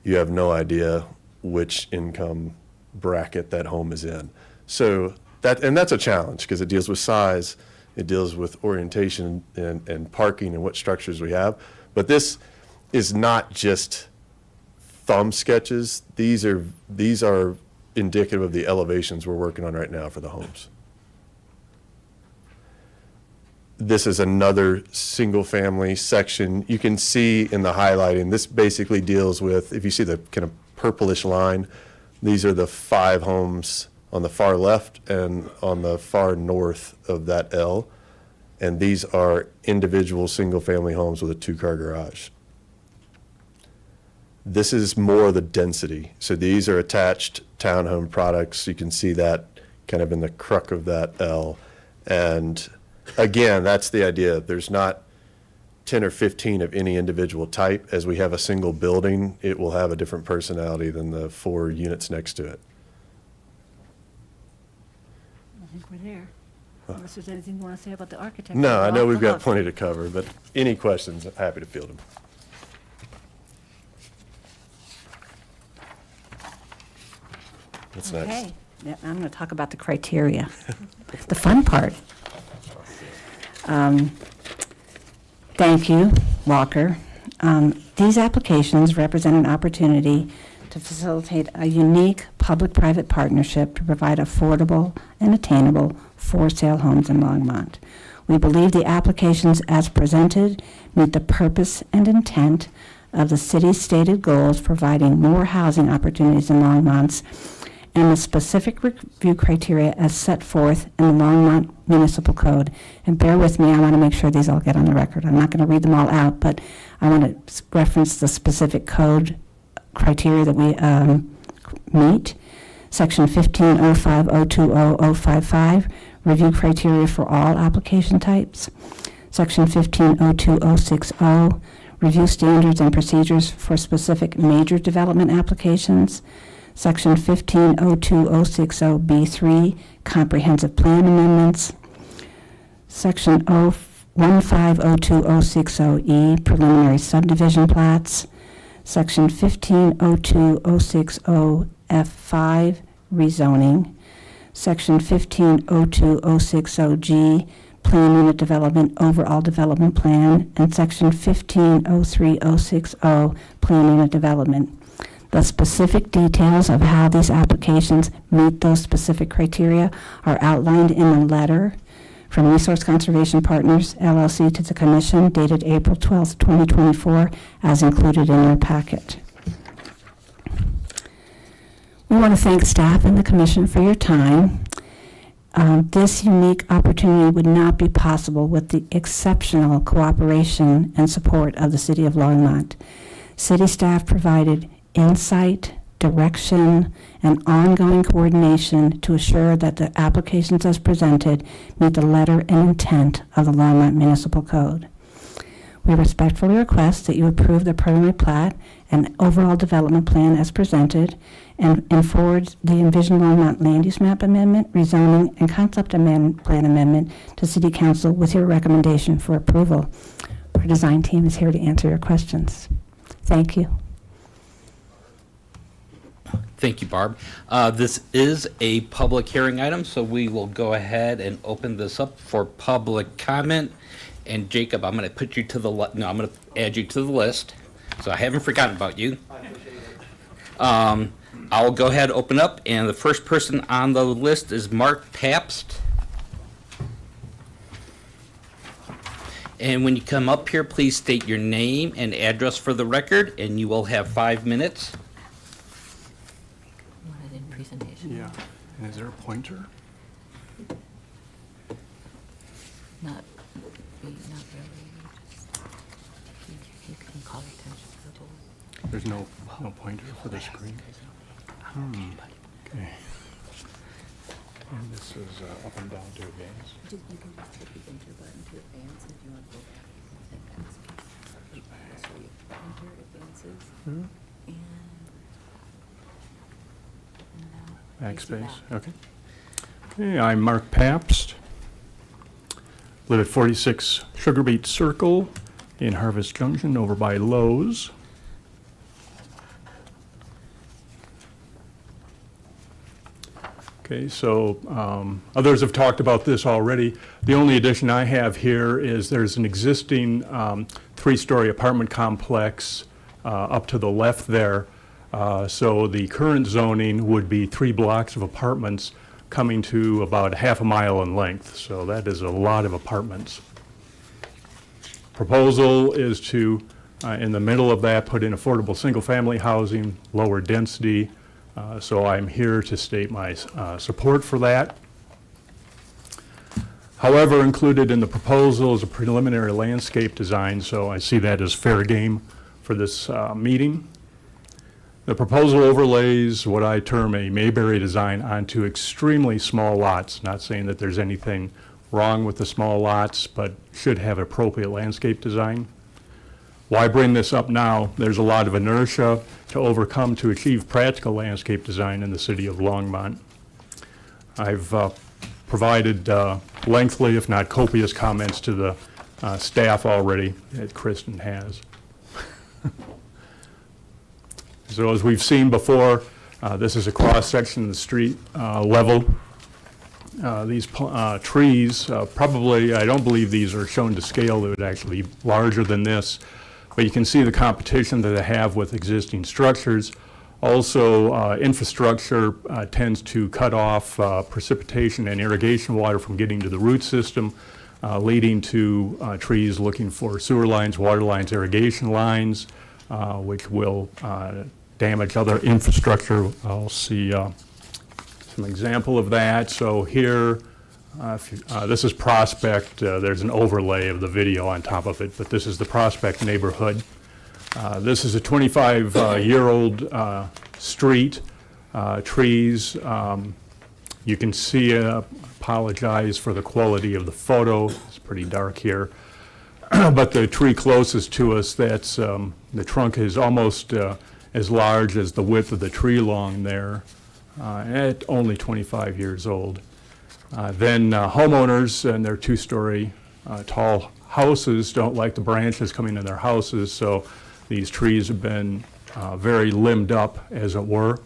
you have no idea which income bracket that home is in. So that's a challenge, because it deals with size, it deals with orientation and parking and what structures we have. But this is not just thumb sketches. These are indicative of the elevations we're working on right now for the homes. This is another single-family section. You can see in the highlighting, this basically deals with, if you see the kind of purplish line, these are the 5 homes on the far left and on the far north of that L. And these are individual single-family homes with a 2-car garage. This is more of the density. So these are attached townhome products. You can see that kind of in the crook of that L. And again, that's the idea. There's not 10 or 15 of any individual type. As we have a single building, it will have a different personality than the 4 units next to it. I think we're there. Unless there's anything you want to say about the architecture. No, I know we've got Off. plenty to cover, but any questions, I'm happy to field them. What's next? Okay, yeah, I'm going to talk about the criteria, the fun part. Thank you, Walker. These applications represent an opportunity to facilitate a unique public-private partnership to provide affordable and attainable for-sale homes in Longmont. We believe the applications as presented meet the purpose and intent of the city's stated goals, providing more housing opportunities in Longmont, and the specific review criteria as set forth in the Longmont Municipal Code. And bear with me, I want to make sure these all get on the record. I'm not going to read them all out, but I want to reference the specific code criteria that we meet. Section 1505020055, review criteria for all application types. Section 1502060, review standards and procedures for specific major development applications. Section 1502060B3, comprehensive plan amendments. Section 1502060E, preliminary subdivision plats. Section 1502060F5, rezoning. Section 1502060G, plan unit development, overall development plan. And Section 1503060, plan unit development. The specific details of how these applications meet those specific criteria are outlined in a letter from Resource Conservation Partners, LLC, to the Commission dated April 12th, 2024, as included in your packet. We want to thank staff and the Commission for your time. This unique opportunity would not be possible with the exceptional cooperation and support of the City of Longmont. City staff provided insight, direction, and ongoing coordination to assure that the applications as presented meet the letter and intent of the Longmont Municipal Code. We respectfully request that you approve the preliminary plat and overall development plan as presented and forward the envisioned Longmont land use map amendment, rezoning, and concept plan amendment to City Council with your recommendation for approval. Our design team is here to answer your questions. Thank you. Thank you, Barb. This is a public hearing item, so we will go ahead and open this up for public comment. And Jacob, I'm going to put you to the I'm going to add you to the list, so I haven't forgotten about you. I'll go ahead and open up, and the first person on the list is Mark Pabst. And when you come up here, please state your name and address for the record, and you will have 5 minutes. Yeah, and is there a pointer? Not really, just, you can call attention to the board. There's no pointer for the screen. Okay. And this is up and down to advance. You can just hit the enter button to advance if you want to go back and backspace. I'll show you. Enter advances and now Backspace, okay. Okay, I'm Mark Pabst. Live at 46 Sugar Beet Circle in Harvest Junction over by Lowe's. Okay, so others have talked about this already. The only addition I have here is there's an existing 3-story apartment complex up to the left there. So the current zoning would be 3 blocks of apartments coming to about half a mile in length. So that is a lot of apartments. Proposal is to, in the middle of that, put in affordable single-family housing, lower density. So I'm here to state my support for that. However, included in the proposal is a preliminary landscape design, so I see that as fair game for this meeting. The proposal overlays what I term a Mayberry design onto extremely small lots. Not saying that there's anything wrong with the small lots, but should have appropriate landscape design. Why bring this up now? There's a lot of inertia to overcome to achieve practical landscape design in the city of Longmont. I've provided lengthy, if not copious, comments to the staff already that Kristen has. So as we've seen before, this is a cross-section of the street level. These trees, probably, I don't believe these are shown to scale. They would actually be larger than this. But you can see the competition that they have with existing structures. Also, infrastructure tends to cut off precipitation and irrigation water from getting to the root system, leading to trees looking for sewer lines, water lines, irrigation lines, which will damage other infrastructure. I'll see some example of that. So here, this is Prospect. There's an overlay of the video on top of it, but this is the Prospect neighborhood. This is a 25-year-old street, trees. You can see, apologize for the quality of the photo. It's pretty dark here. But the tree closest to us, that's the trunk is almost as large as the width of the tree along there, at only 25 years old. Then homeowners and their 2-story tall houses don't like the branches coming in their houses, so these trees have been very limbed up, as it were.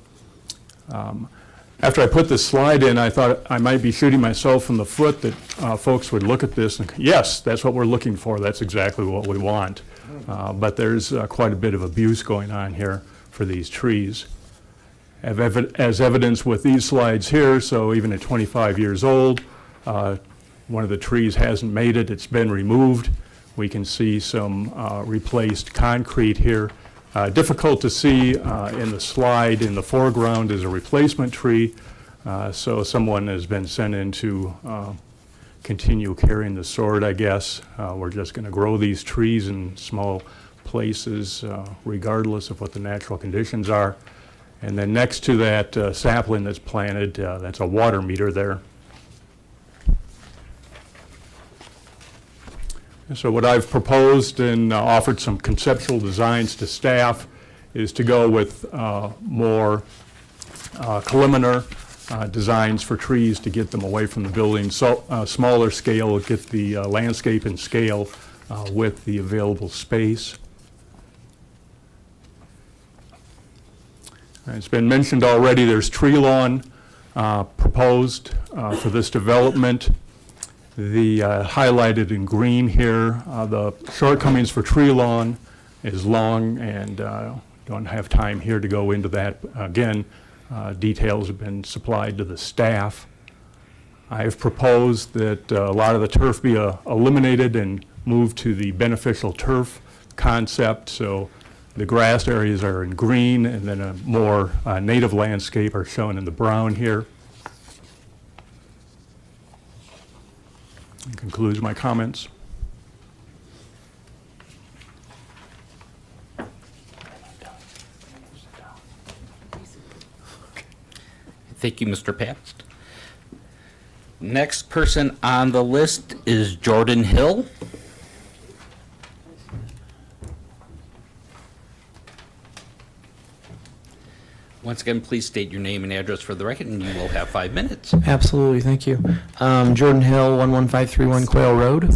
After I put this slide in, I thought I might be shooting myself in the foot that folks would look at this and, yes, that's what we're looking for, that's exactly what we want. But there's quite a bit of abuse going on here for these trees. As evidence with these slides here, so even at 25 years old, one of the trees hasn't made it, it's been removed. We can see some replaced concrete here. Difficult to see in the slide. In the foreground is a replacement tree, so someone has been sent in to continue carrying the sword, I guess. We're just going to grow these trees in small places, regardless of what the natural conditions are. And then next to that sapling that's planted, that's a water meter there. So what I've proposed and offered some conceptual designs to staff is to go with more columnar designs for trees to get them away from the building. So smaller scale, get the landscape and scale with the available space. It's been mentioned already, there's tree lawn proposed for this development. The highlighted in green here, the shortcomings for tree lawn is long, and don't have time here to go into that. Again, details have been supplied to the staff. I've proposed that a lot of the turf be eliminated and moved to the beneficial turf concept. So the grass areas are in green, and then a more native landscape are shown in the brown here. That concludes my comments. Thank you, Mr. Pabst. Next person on the list is Jordan Hill. Once again, please state your name and address for the record, and you will have 5 minutes. Absolutely, thank you. Jordan Hill, 11531 Quail Road.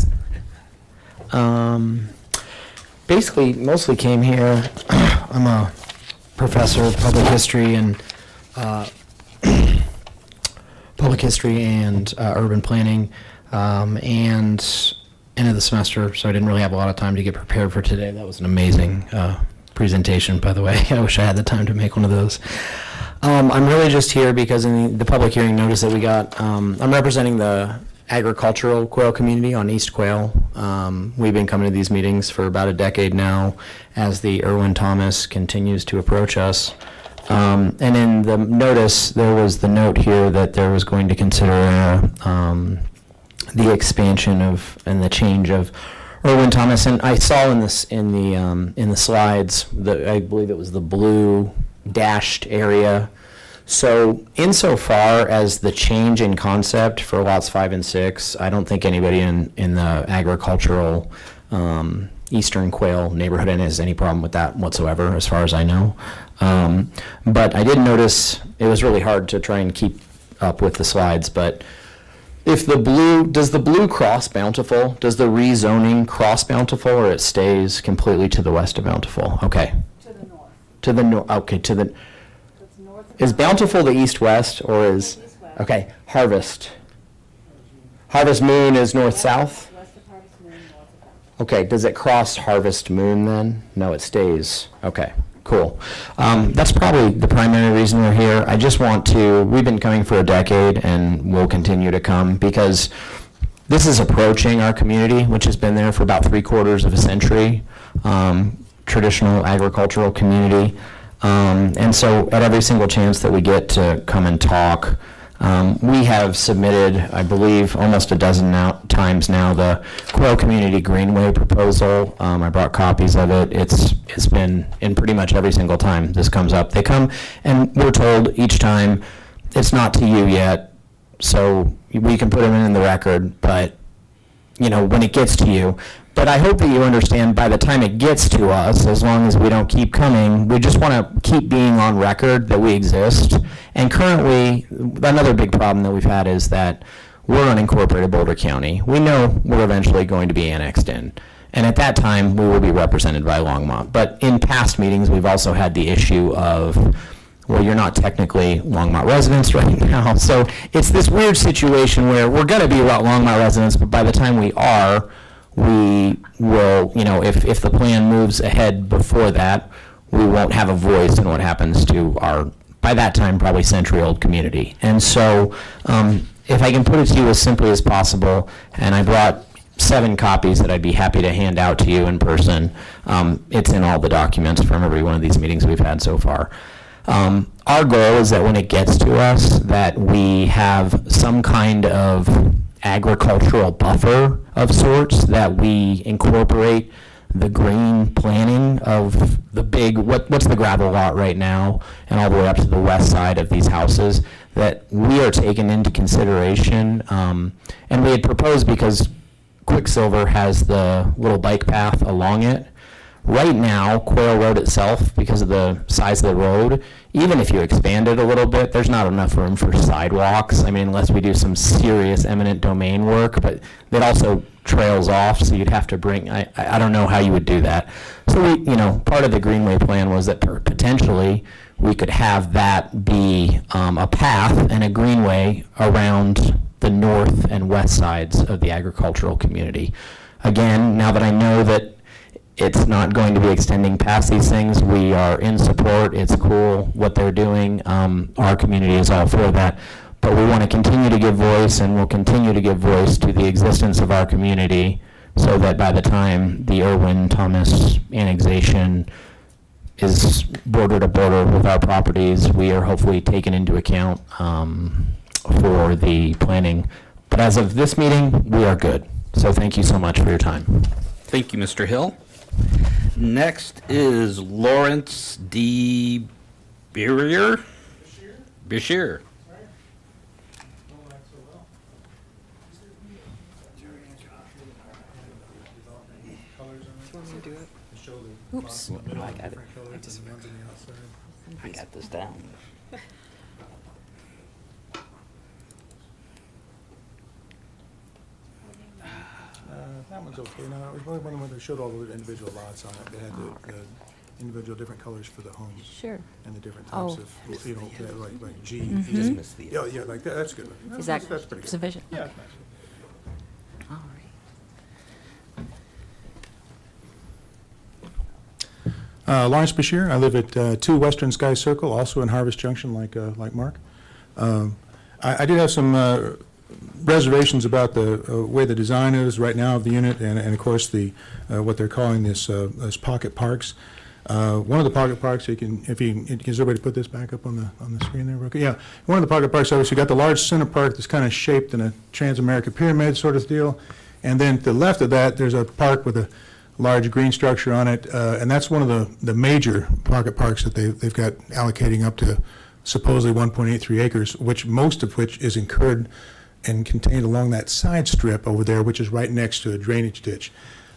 Basically, mostly came here, I'm a professor of public history and urban planning, and end of the semester, so I didn't really have a lot of time to get prepared for today. That was an amazing presentation, by the way. I wish I had the time to make one of those. I'm really just here because in the public hearing notice that we got, I'm representing the agricultural quail community on East Quail. We've been coming to these meetings for about a decade now as the Irwin Thomas continues to approach us. And in the notice, there was the note here that there was going to consider the expansion of and the change of Irwin Thomas. And I saw in the slides that I believe it was the blue dashed area. So insofar as the change in concept for lots 5 and 6, I don't think anybody in the agricultural Eastern Quail neighborhood has any problem with that whatsoever, as far as I know. But I did notice it was really hard to try and keep up with the slides, but if does the blue cross Bountiful? Does the rezoning cross Bountiful, or it stays completely to the west of Bountiful? Okay. To the north. To the north, okay, to the, It's north of is Bountiful the east-west, or is, East-west. okay, Harvest. Harvest Moon is north-south? West of Harvest Moon, north of Bountiful. Okay, does it cross Harvest Moon then? No, it stays. Okay, cool. That's probably the primary reason we're here. I just want to, we've been coming for a decade and we'll continue to come because this is approaching our community, which has been there for about 3/4 of a century, traditional agricultural community. And so at every single chance that we get to come and talk, we have submitted, I believe, almost a dozen times now, the Quail Community Greenway proposal. I brought copies of it. It's been in pretty much every single time this comes up. They come and we're told each time, it's not to you yet, so we can put them in the record, but when it gets to you. But I hope that you understand by the time it gets to us, as long as we don't keep coming, we just want to keep being on record that we exist. And currently, another big problem that we've had is that we're unincorporated Boulder County. We know we're eventually going to be annexed in. And at that time, we will be represented by Longmont. But in past meetings, we've also had the issue of, well, you're not technically Longmont residents right now. So it's this weird situation where we're going to be Longmont residents, but by the time we are, we will, if the plan moves ahead before that, we won't have a voice in what happens to our, by that time, probably century-old community. And so if I can put it to you as simply as possible, and I brought 7 copies that I'd be happy to hand out to you in person. It's in all the documents from every one of these meetings we've had so far. Our goal is that when it gets to us, that we have some kind of agricultural buffer of sorts, that we incorporate the green planning of the big, what's the gravel lot right now, and all the way up to the west side of these houses, that we are taken into consideration. And we had proposed, because Quicksilver has the little bike path along it. Right now, Quail Road itself, because of the size of the road, even if you expand it a little bit, there's not enough room for sidewalks. I mean, unless we do some serious eminent domain work, but that also trails off, so you'd have to bring, I don't know how you would do that. So we, part of the Greenway plan was that potentially we could have that be a path and a greenway around the north and west sides of the agricultural community. Again, now that I know that it's not going to be extending past these things, we are in support. It's cool what they're doing. Our community is all for that. But we want to continue to give voice, and we'll continue to give voice to the existence of our community, so that by the time the Irwin Thomas annexation is border to border with our properties, we are hopefully taken into account for the planning. But as of this meeting, we are good. So thank you so much for your time. Thank you, Mr. Hill. Next is Lawrence D. Bashir. Oops. I got it. I got this down. That one's okay. No, it was really one when they showed all the individual lots on it. They had the individual different colors for the homes. Sure. And the different Oh. types of, you know, like G. Mhm. Just missed the. Yeah, yeah, like that, that's good. Is that That's pretty good. sufficient? Yeah, Okay. that's nice. All right. Lawrence Bashir. I live at 2 Western Sky Circle, also in Harvest Junction, like Mark. I did have some reservations about the way the design is right now of the unit, and of course the what they're calling this as pocket parks. One of the pocket parks, can everybody put this back up on the screen there? Okay, yeah. One of the pocket parks, obviously, got the large center park that's kind of shaped in a Trans-American pyramid sort of deal, and then to the left of that, there's a park with a large green structure on it, and that's one of the major pocket parks that they've got allocating up to supposedly 1.83 acres, which most of which is incurred and contained along that side strip over there, which is right next to a drainage ditch.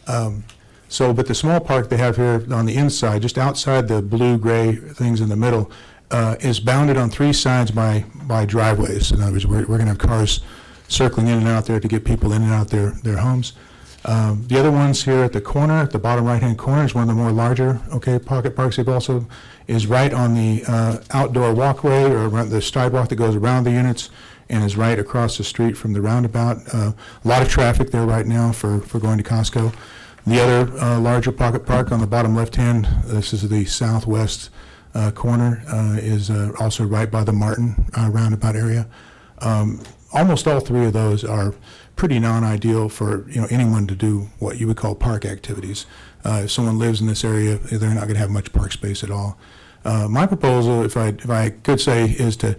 But the small park they have here on the inside, just outside the blue-gray things in the middle, is bounded on 3 sides by driveways. In other words, we're going to have cars circling in and out there to get people in and out their homes. The other ones here at the corner, at the bottom right-hand corner, is one of the more larger, pocket parks. They've also is right on the outdoor walkway or around the sidewalk that goes around the units, and is right across the street from the roundabout. A lot of traffic there right now for going to Costco. The other larger pocket park on the bottom left-hand, this is the southwest corner, is also right by the Martin roundabout area. Almost all 3 of those are pretty non-ideal for anyone to do what you would call park activities. If someone lives in this area, they're not going to have much park space at all. My proposal, if I could say, is to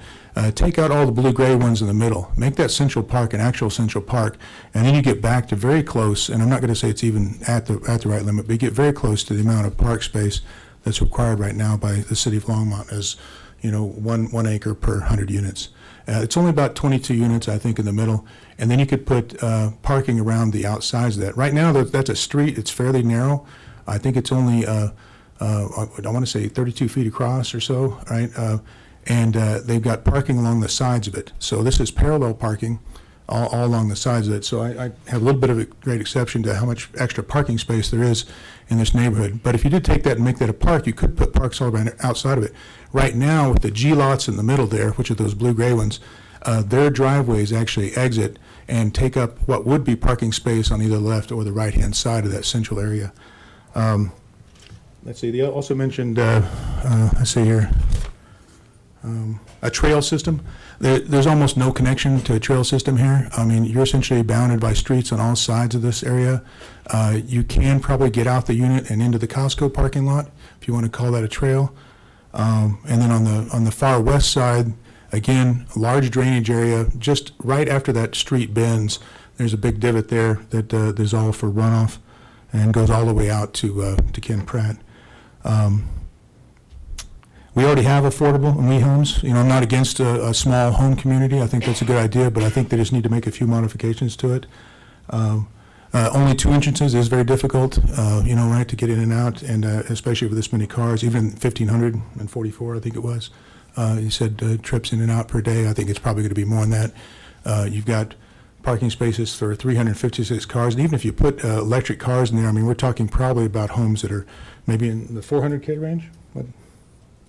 take out all the blue-gray ones in the middle, make that Central Park an actual Central Park, and then you get back to very close, and I'm not going to say it's even at the right limit, but you get very close to the amount of park space that's required right now by the city of Longmont as, 1 acre per 100 units. It's only about 22 units, I think, in the middle, and then you could put parking around the outsides of that. Right now, that's a street. It's fairly narrow. I think it's only I want to say 32 feet across or so, right? And they've got parking along the sides of it. So this is parallel parking all along the sides of it. So I have a little bit of a great exception to how much extra parking space there is in this neighborhood. But if you did take that and make that a park, you could put parks all around outside of it. Right now, with the G lots in the middle there, which are those blue-gray ones, their driveways actually exit and take up what would be parking space on either the left or the right-hand side of that central area. Let's see, they also mentioned, let's see here, a trail system. There's almost no connection to a trail system here. I mean, you're essentially bounded by streets on all sides of this area. You can probably get out the unit and into the Costco parking lot, if you want to call that a trail. And then on the far west side, again, a large drainage area, just right after that street bends, there's a big divot there that is all for runoff and goes all the way out to Ken Pratt. We already have affordable and homes. I'm not against a small home community. I think that's a good idea, but I think they just need to make a few modifications to it. Only 2 entrances is very difficult, right, to get in and out, and especially with this many cars, even 1,544, I think it was. You said trips in and out per day. I think it's probably going to be more than that. You've got parking spaces for 356 cars, and even if you put electric cars in there, I mean, we're talking probably about homes that are maybe in the 400K range? What?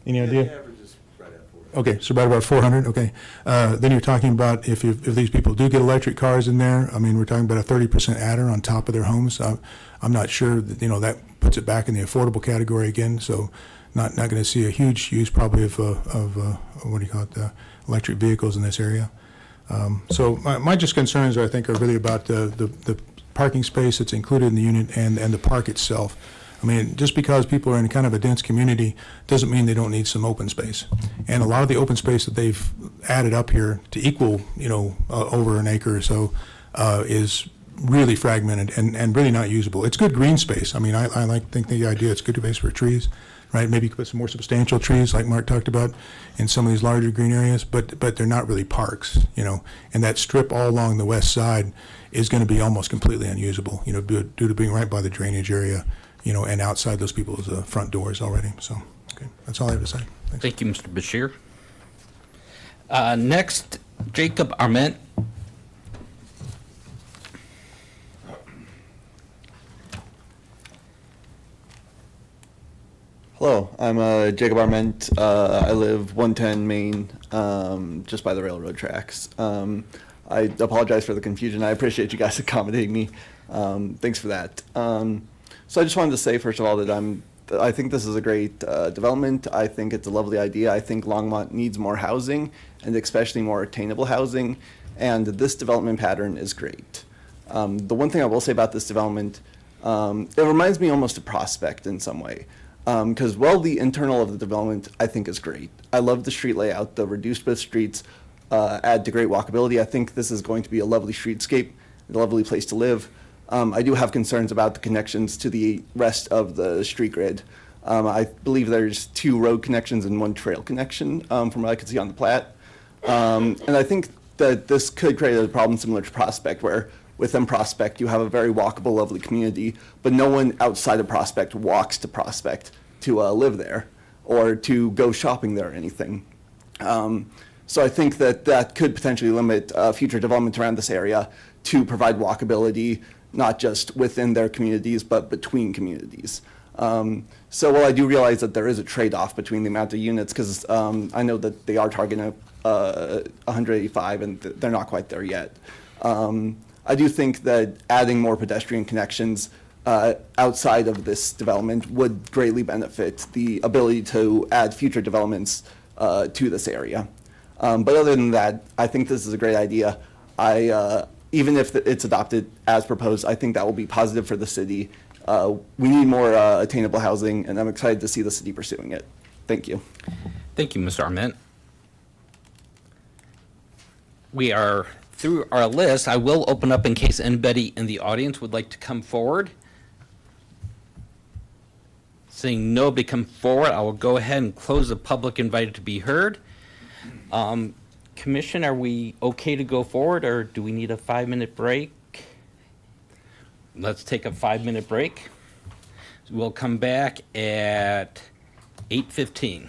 Any idea? The average is right at 400. Okay, so about 400, okay. Then you're talking about if these people do get electric cars in there, I mean, we're talking about a 30% adder on top of their homes. I'm not sure that, that puts it back in the affordable category again, so not going to see a huge use probably of what do you call it, electric vehicles in this area. So my just concerns, I think, are really about the parking space that's included in the unit and the park itself. I mean, just because people are in kind of a dense community doesn't mean they don't need some open space. And a lot of the open space that they've added up here to equal, over an acre or so, is really fragmented and really not usable. It's good green space. I mean, I think the idea it's good space for trees, right? Maybe you could put some more substantial trees like Mark talked about in some of these larger green areas, but they're not really parks, and that strip all along the west side is going to be almost completely unusable, due to being right by the drainage area, and outside those people's front doors already. So, okay, that's all I have to say. Thanks. Thank you, Mr. Bashir. Next, Jacob Arment. Hello, I'm Jacob Arment. I live 110 Main, just by the railroad tracks. I apologize for the confusion. I appreciate you guys accommodating me. Thanks for that. So I just wanted to say, first of all, that I think this is a great development. I think it's a lovely idea. I think Longmont needs more housing, and especially more attainable housing, and this development pattern is great. The one thing I will say about this development, it reminds me almost of Prospect in some way. Because, the internal of the development, I think, is great. I love the street layout. The reduced width streets add to great walkability. I think this is going to be a lovely streetscape, a lovely place to live. I do have concerns about the connections to the rest of the street grid. I believe there's 2 road connections and 1 trail connection, from what I can see on the plat. And I think that this could create a problem similar to Prospect, where within Prospect, you have a very walkable, lovely community, but no one outside of Prospect walks to Prospect to live there or to go shopping there or anything. So I think that could potentially limit future development around this area to provide walkability, not just within their communities, but between communities. So while I do realize that there is a trade-off between the amount of units, because I know that they are targeting 185 and they're not quite there yet. I do think that adding more pedestrian connections outside of this development would greatly benefit the ability to add future developments to this area. But other than that, I think this is a great idea. Even if it's adopted as proposed, I think that will be positive for the city. We need more attainable housing, and I'm excited to see the city pursuing it. Thank you. Thank you, Mr. Arment. We are through our list. I will open up in case anybody in the audience would like to come forward. Seeing nobody come forward, I will go ahead and close the public invited to be heard. Commission, are we okay to go forward, or do we need a 5-minute break? Let's take a 5-minute break. We'll come back at 8:15.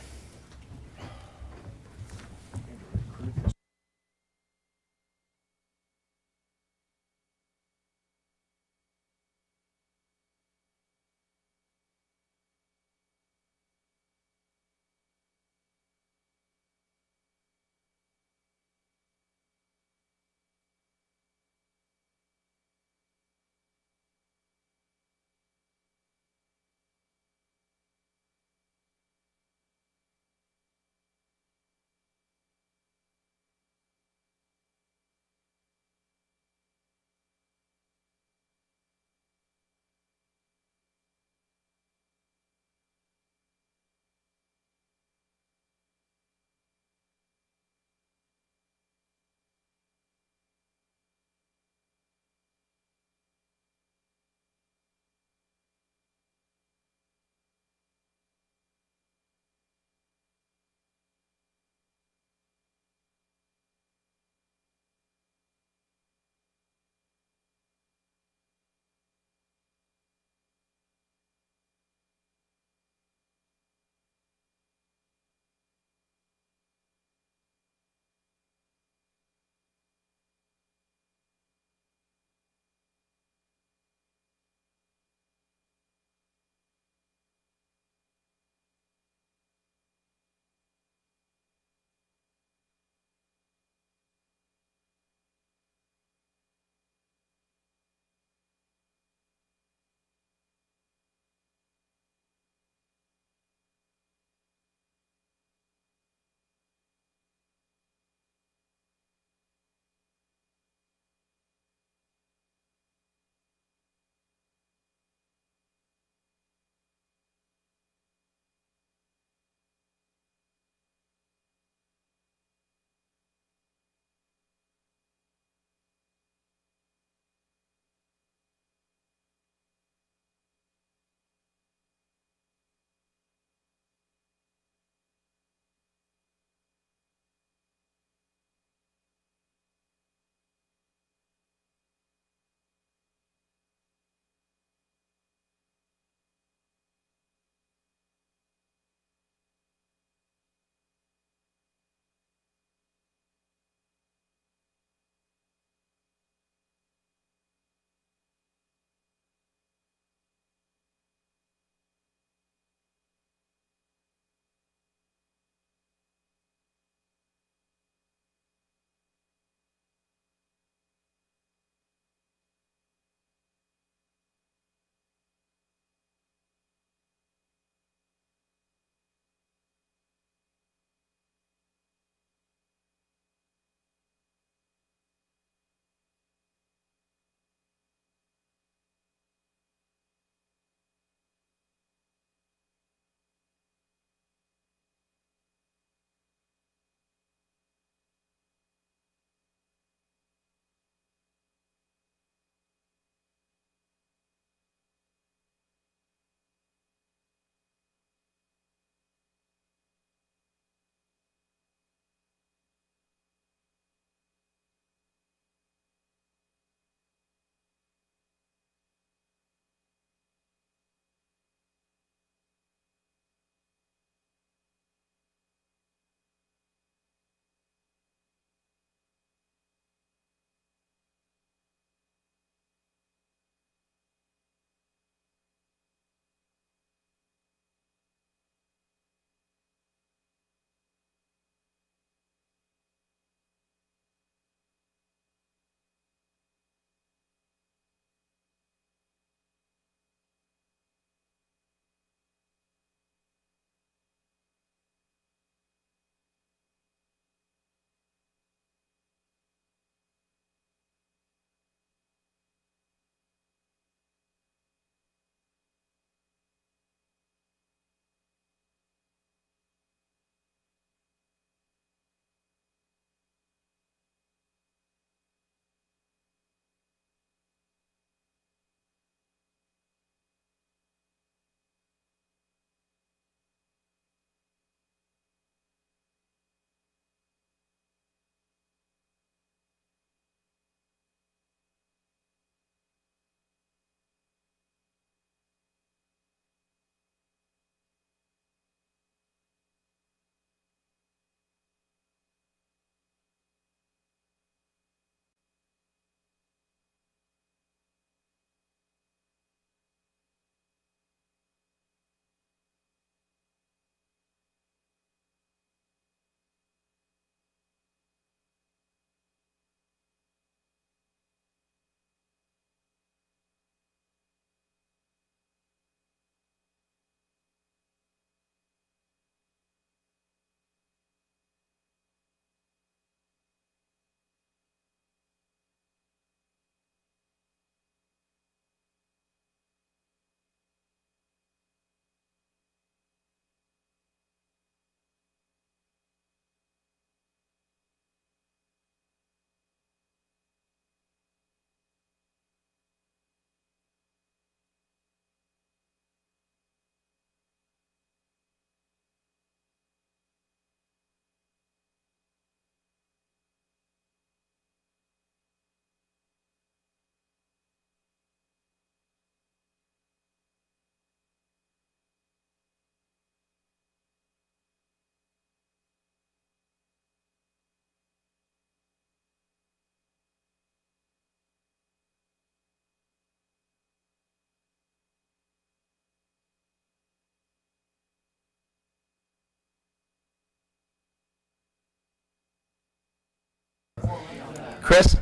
Chris?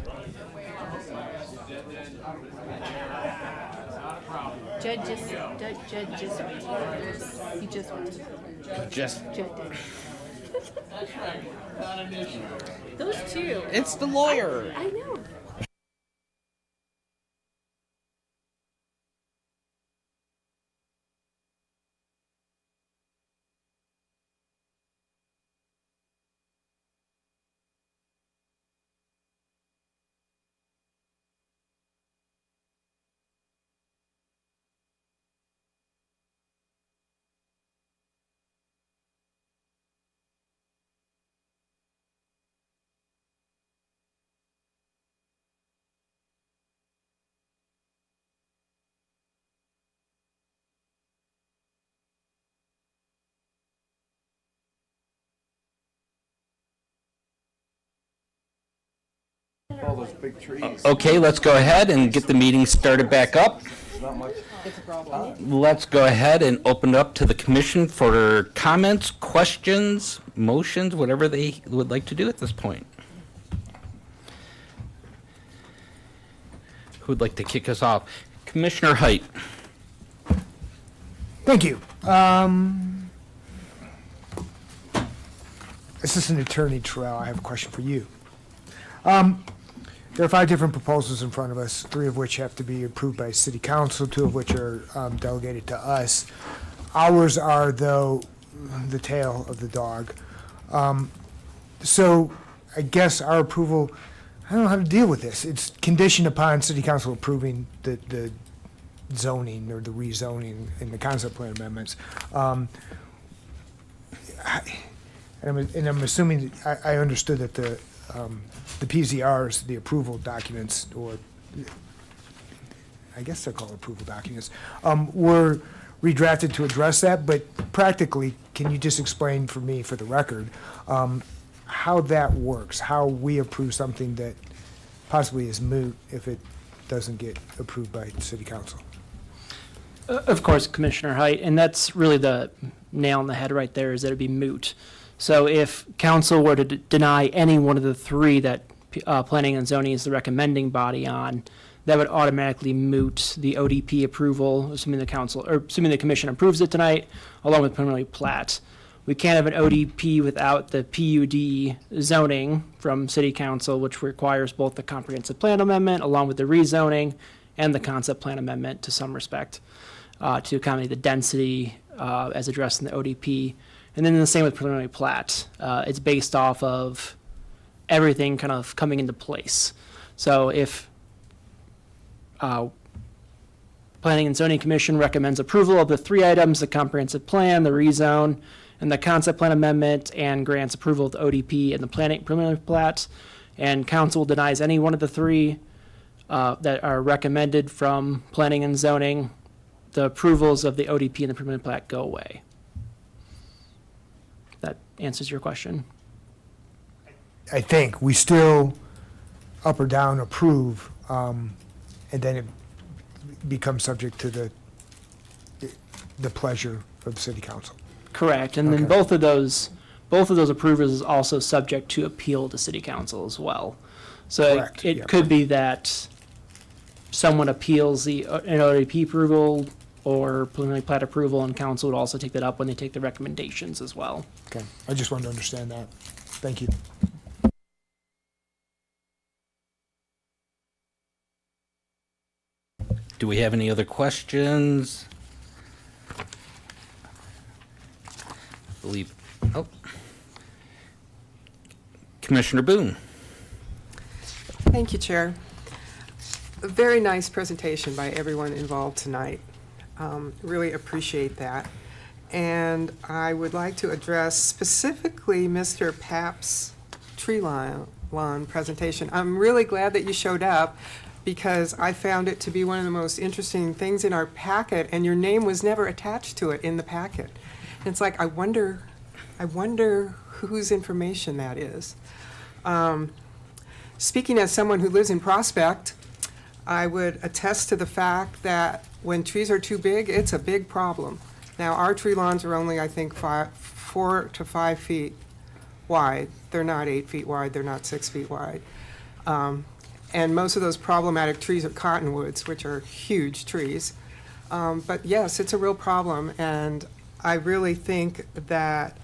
Judd just, he just went to. Just. Judd did. Those two. It's the lawyer. I know. All those big trees. Okay, let's go ahead and get the meeting started back up. Not much. Let's go ahead and open up to the commission for comments, questions, motions, whatever they would like to do at this point. Who'd like to kick us off? Commissioner Height. Thank you. Assistant Attorney Terrell, I have a question for you. There are 5 different proposals in front of us, 3 of which have to be approved by City Council, 2 of which are delegated to us. Ours are, though, the tail of the dog. So I guess our approval, I don't know how to deal with this. It's conditioned upon City Council approving the zoning or the rezoning and the concept plan amendments. And I'm assuming, I understood that the PZRs, the approval documents, or I guess they're called approval documents, were redrafted to address that, but practically, can you just explain for me, for the record, how that works, how we approve something that possibly is moot if it doesn't get approved by City Council? Of course, Commissioner Height, and that's really the nail on the head right there, is that it'd be moot. So if council were to deny any one of the 3 that planning and zoning is the recommending body on, that would automatically moot the ODP approval, assuming the council, or assuming the commission approves it tonight, along with preliminary plat. We can't have an ODP without the PUD zoning from city council, which requires both the comprehensive plan amendment, along with the rezoning, and the concept plan amendment to some respect, to accommodate the density as addressed in the ODP. And then the same with preliminary plat. It's based off of everything kind of coming into place. So if Planning and Zoning Commission recommends approval of the 3 items, the comprehensive plan, the rezone, and the concept plan amendment, and grants approval of the ODP and the planning preliminary plat, and council denies any one of the 3 that are recommended from Planning and Zoning, the approvals of the ODP and the preliminary plat go away. That answers your question. I think we still up or down approve, and then it becomes subject to the pleasure of the City Council. Correct, and then Okay. both of those approvals is also subject to appeal to City Council as well. So Correct, it yep. could be that someone appeals an ODP approval or preliminary plat approval, and council would also take that up when they take the recommendations as well. Okay, I just wanted to understand that. Thank you. Do we have any other questions? I believe, oh. Commissioner Boone. Thank you, Chair. A very nice presentation by everyone involved tonight. Really appreciate that. And I would like to address specifically Mr. Papp's tree lawn presentation. I'm really glad that you showed up because I found it to be one of the most interesting things in our packet, and your name was never attached to it in the packet. And it's like, I wonder whose information that is. Speaking as someone who lives in Prospect, I would attest to the fact that when trees are too big, it's a big problem. Now, our tree lawns are only, I think, 4 to 5 feet wide. They're not 8 feet wide, they're not 6 feet wide. And most of those problematic trees are cottonwoods, which are huge trees. But yes, it's a real problem, and I really think that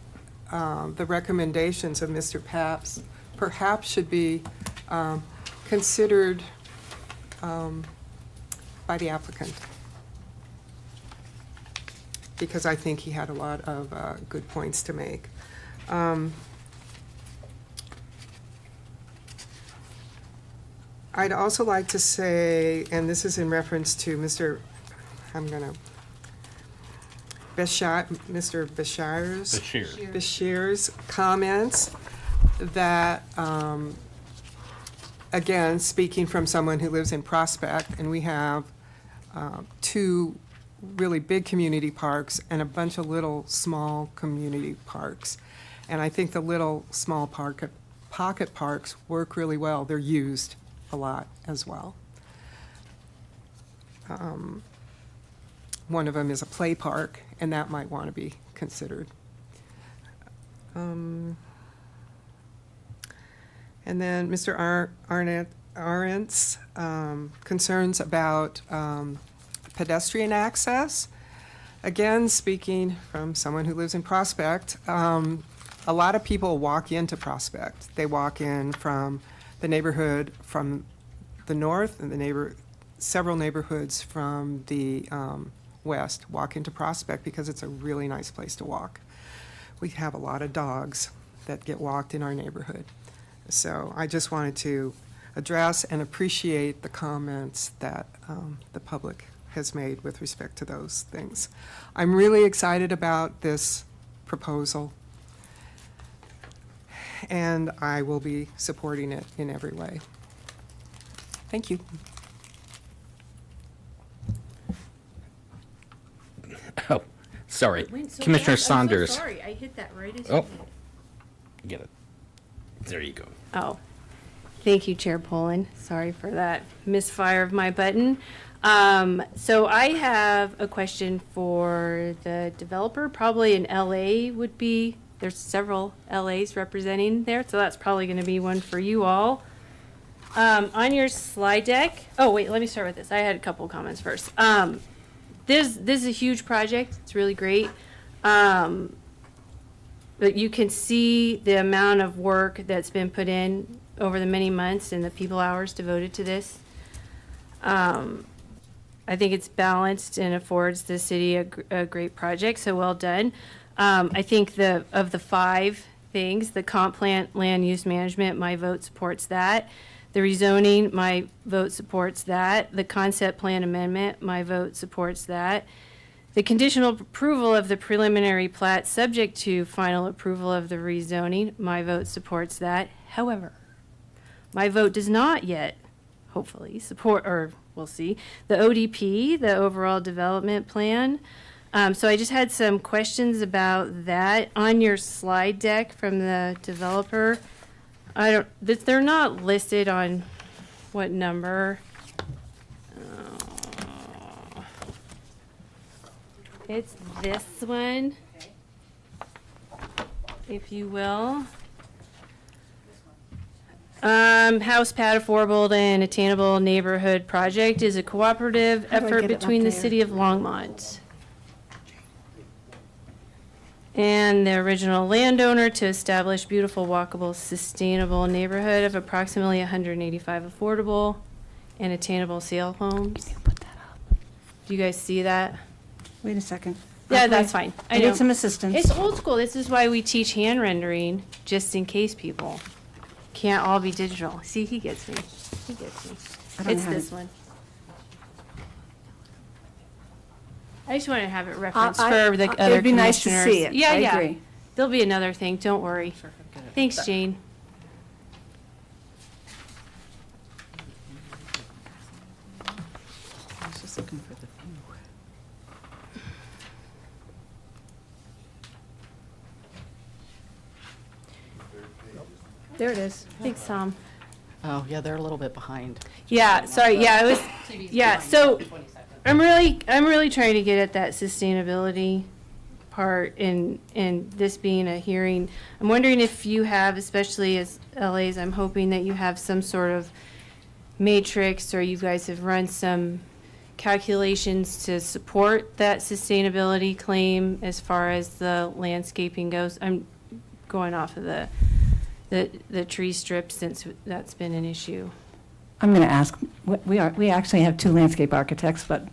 the recommendations of Mr. Papps perhaps should be considered by the applicant, because I think he had a lot of good points to make. I'd also like to say, and this is in reference to Mr. Bashir's comments, that, again, speaking from someone who lives in Prospect, and we have two really big community parks and a bunch of little, small community parks. And I think the little, small pocket parks work really well. They're used a lot as well. One of them is a play park, and that might want to be considered. And then Mr. Arendt's concerns about pedestrian access. Again, speaking from someone who lives in Prospect, a lot of people walk into Prospect. They walk in from the neighborhood from the north, and several neighborhoods from the west walk into Prospect because it's a really nice place to walk. We have a lot of dogs that get walked in our neighborhood. So I just wanted to address and appreciate the comments that the public has made with respect to those things. I'm really excited about this proposal, and I will be supporting it in every way. Thank you. Oh, sorry. Commissioner Saunders. Sorry, I hit that right as Oh, get it. There you go. Oh, thank you, Chair Poland. Sorry for that misfire of my button. So I have a question for the developer. Probably in LA would be, there's several LAs representing there, so that's probably going to be one for you all. On your slide deck, oh wait, let me start with this. I had a couple comments first. This is a huge project. It's really great. But you can see the amount of work that's been put in over the many months and the people hours devoted to this. I think it's balanced and affords the city a great project, so well done. I think of the 5 things, the comp plan, land use management, my vote supports that. The rezoning, my vote supports that. The concept plan amendment, my vote supports that. The conditional approval of the preliminary plat subject to final approval of the rezoning, my vote supports that. However, my vote does not yet, hopefully, support, or we'll see, the ODP, the overall development plan. So I just had some questions about that. On your slide deck from the developer, they're not listed on what number. It's this one, if you will. House Pad Affordable and Attainable Neighborhood Project is a cooperative effort between the city of Longmont and the original landowner to establish beautiful, walkable, sustainable neighborhood of approximately 185 affordable and attainable sale homes. Do you guys see that? Wait a second. Yeah, Okay. that's fine. I I know. need some assistance. It's old school. This is why we teach hand rendering, just in case people can't all be digital. See, he gets me. He gets me. I don't It's have this it. one. I just want to have it referenced for the other commissioners. It'd be nice to see it. Yeah, I yeah. agree. There'll be another thing. Don't worry. Thanks, Jane. I was just looking for the view. There it is. Thanks, Tom. Oh, yeah, they're a little bit behind. Yeah, sorry, yeah, it was, yeah, so I'm really trying to get at that sustainability part, in this being a hearing, I'm wondering if you have, especially as LAs, I'm hoping that you have some sort of matrix, or you guys have run some calculations to support that sustainability claim as far as the landscaping goes. I'm going off of the tree strip, since that's been an issue. I'm going to ask, we actually have two landscape architects, but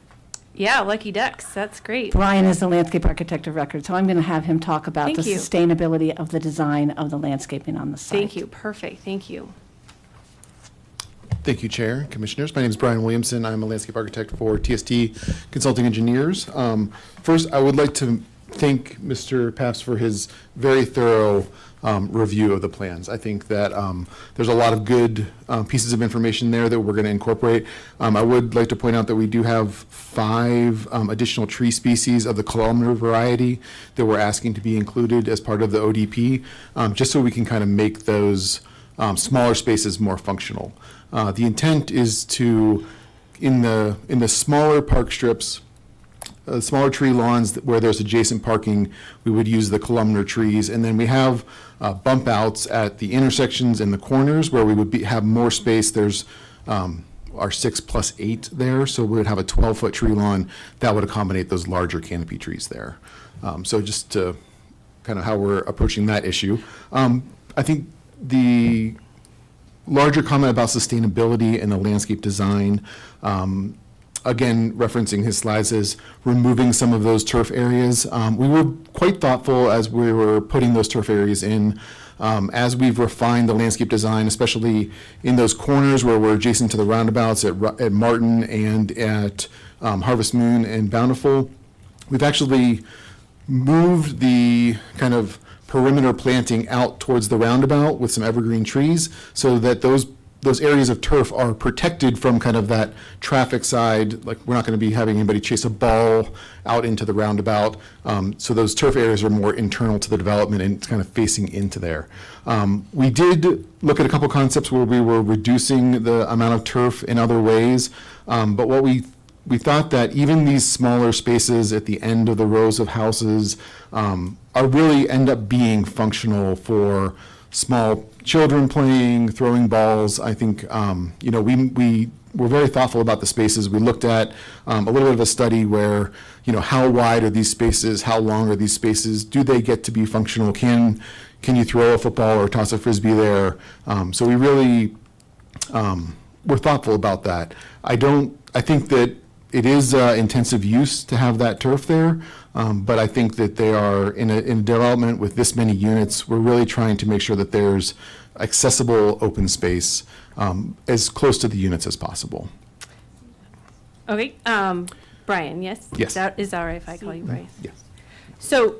Yeah, lucky ducks, that's great. Brian is the landscape architect of record, so I'm going to have him talk about the Thank you. sustainability of the design of the landscaping on the site. Thank you, perfect, thank you. Thank you, Chair, Commissioners. My name is Brian Williamson. I'm a landscape architect for TST Consulting Engineers. First, I would like to thank Mr. Paps for his very thorough review of the plans. I think that there's a lot of good pieces of information there that we're going to incorporate. I would like to point out that we do have 5 additional tree species of the columnar variety that we're asking to be included as part of the ODP, just so we can kind of make those smaller spaces more functional. The intent is to, in the smaller park strips, smaller tree lawns where there's adjacent parking, we would use the columnar trees. And then we have bump outs at the intersections and the corners where we would have more space. There's our 6+8 there, so we would have a 12-foot tree lawn that would accommodate those larger canopy trees there. So just to kind of how we're approaching that issue. I think the larger comment about sustainability and the landscape design, again, referencing his slides, is removing some of those turf areas. We were quite thoughtful as we were putting those turf areas in. As we've refined the landscape design, especially in those corners where we're adjacent to the roundabouts at Martin and at Harvest Moon and Bountiful, we've actually moved the kind of perimeter planting out towards the roundabout with some evergreen trees, so that those areas of turf are protected from kind of that traffic side. Like, we're not going to be having anybody chase a ball out into the roundabout. So those turf areas are more internal to the development and it's kind of facing into there. We did look at a couple concepts where we were reducing the amount of turf in other ways, but what we thought that even these smaller spaces at the end of the rows of houses are really end up being functional for small children playing, throwing balls. I think, we were very thoughtful about the spaces. We looked at a little bit of a study where, how wide are these spaces? How long are these spaces? Do they get to be functional? Can you throw a football or toss a Frisbee there? So we really were thoughtful about that. I think that it is intensive use to have that turf there, but I think that they are in a development with this many units. We're really trying to make sure that there's accessible open space as close to the units as possible. Okay, Brian, yes? Yes. Is that all right if I call you Brian? Yes. So,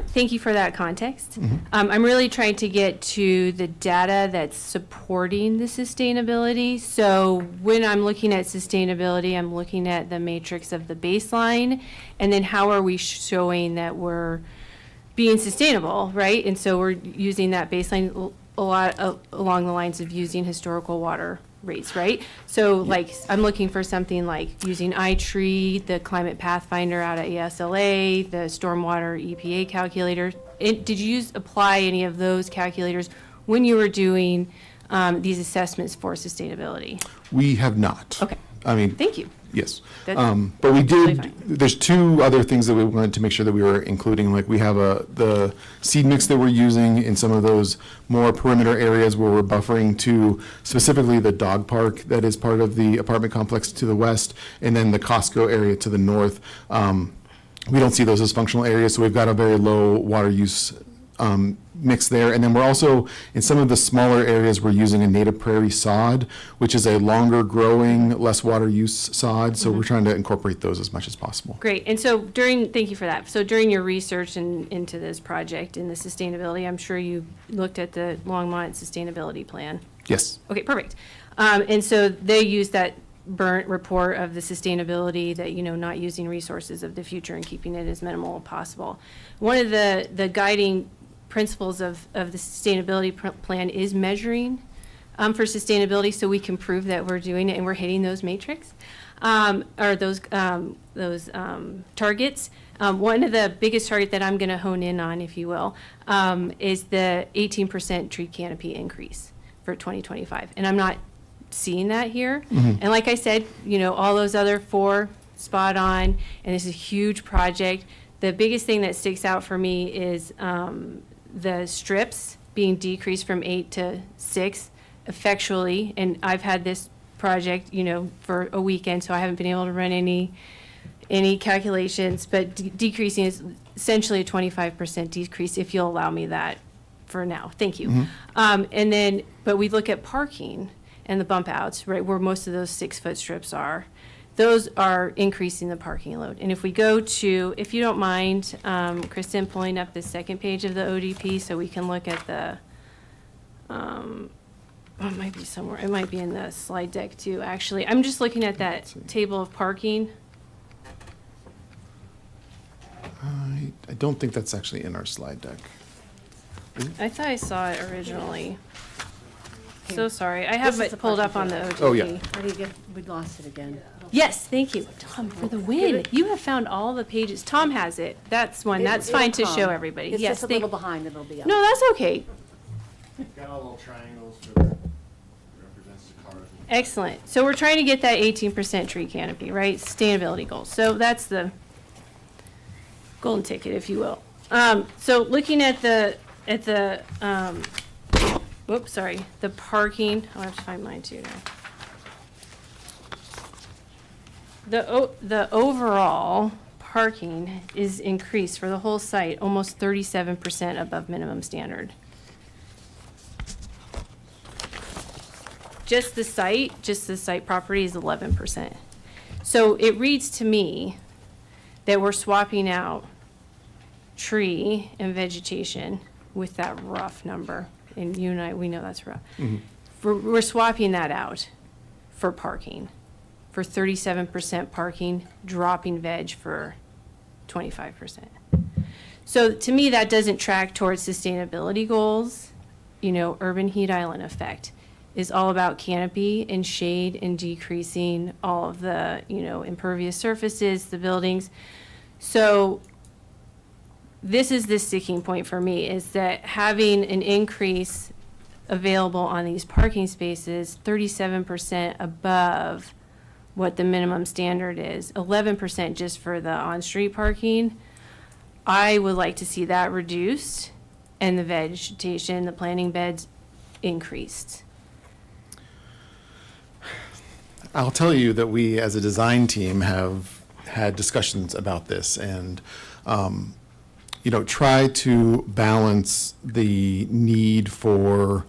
thank you for that context. I'm really trying to get to the data that's supporting the sustainability. So when I'm looking at sustainability, I'm looking at the matrix of the baseline, and then how are we showing that we're being sustainable, right? And so we're using that baseline a lot along the lines of using historical water rates, right? So like, I'm looking for something like using iTree, the Climate Pathfinder out of ASLA, the Stormwater EPA calculator. Did you apply any of those calculators when you were doing these assessments for sustainability? We have not. Okay. Thank you. Yes. That's But we totally did, fine. there's 2 other things that we wanted to make sure that we were including. Like, we have the seed mix that we're using in some of those more perimeter areas where we're buffering to specifically the dog park that is part of the apartment complex to the west, and then the Costco area to the north. We don't see those as functional areas, so we've got a very low water use mix there. And then we're also, in some of the smaller areas, we're using a native prairie sod, which is a longer growing, less water use sod. So we're trying to incorporate those as much as possible. Great. And so thank you for that. So during your research into this project and the sustainability, I'm sure you looked at the Longmont sustainability plan. Yes. Okay, perfect. And so they use that burnt report of the sustainability, that, not using resources of the future and keeping it as minimal as possible. One of the guiding principles of the sustainability plan is measuring for sustainability, so we can prove that we're doing it and we're hitting those matrix or those targets. One of the biggest target that I'm going to hone in on, if you will, is the 18% tree canopy increase for 2025. And I'm not seeing that here. And like I said, all those other 4 spot on, and this is a huge project. The biggest thing that sticks out for me is the strips being decreased from 8 to 6 effectually. And I've had this project, for a weekend, so I haven't been able to run any calculations, but decreasing is essentially a 25% decrease, if you'll allow me that for now. Thank you. And then, but we look at parking and the bump outs, right, where most of those 6-foot strips are. Those are increasing the parking load. And if we go to, if you don't mind, Kristen, pulling up the second page of the ODP so we can look at the, it might be somewhere, it might be in the slide deck too, actually. I'm just looking at that table of parking. I don't think that's actually in our slide deck. I thought I saw it originally. So sorry. I have it pulled up on the ODP. Oh, yeah. How do you get, we lost it again. Yes, thank you. Tom, for the win. You have found all the pages. Tom has it. That's one. That's fine to show everybody. It's Yes, just a little behind, it'll be up. No, that's okay. Got all little triangles that represents the cars. Excellent. So we're trying to get that 18% tree canopy, right? Sustainability goals. So that's the golden ticket, if you will. So looking at the whoops, sorry, the parking. I'll have to find mine too now. The overall parking is increased for the whole site, almost 37% above minimum standard. Just the site property is 11%. So it reads to me that we're swapping out tree and vegetation with that rough number. And you and I, we know that's rough. We're swapping that out for parking, for 37% parking, dropping veg for 25%. So to me, that doesn't track towards sustainability goals. Urban heat island effect is all about canopy and shade and decreasing all of the, impervious surfaces, the buildings. So this is the sticking point for me, is that having an increase available on these parking spaces, 37% above what the minimum standard is, 11% just for the on-street parking. I would like to see that reduced and the vegetation, the planting beds increased. I'll tell you that we, as a design team, have had discussions about this and, try to balance the need for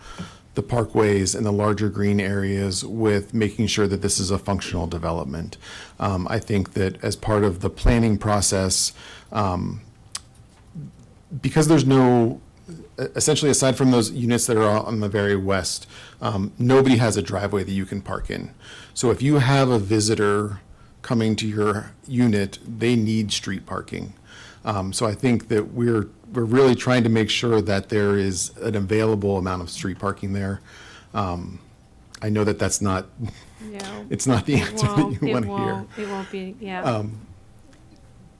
the parkways and the larger green areas with making sure that this is a functional development. I think that as part of the planning process, because there's no, essentially aside from those units that are on the very west, nobody has a driveway that you can park in. So if you have a visitor coming to your unit, they need street parking. So I think that we're really trying to make sure that there is an available amount of street parking there. I know that that's not, it's not the answer that you want to hear. It won't be, yeah.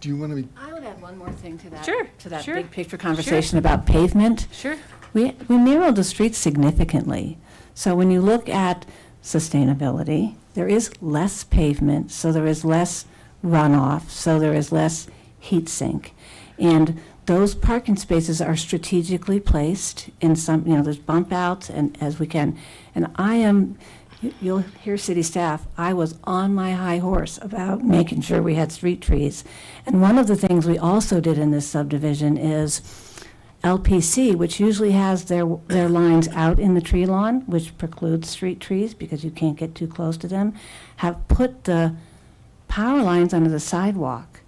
Do you want to be? I would add one more thing to that. Sure, To that sure, big picture conversation about pavement. Sure. We narrowed the streets significantly. So when you look at sustainability, there is less pavement, so there is less runoff, so there is less heat sink. And those parking spaces are strategically placed in some, there's bump outs and as we can. And you'll hear city staff, I was on my high horse about making sure we had street trees. And one of the things we also did in this subdivision is LPC, which usually has their lines out in the tree lawn, which precludes street trees because you can't get too close to them, have put the power lines under the sidewalk.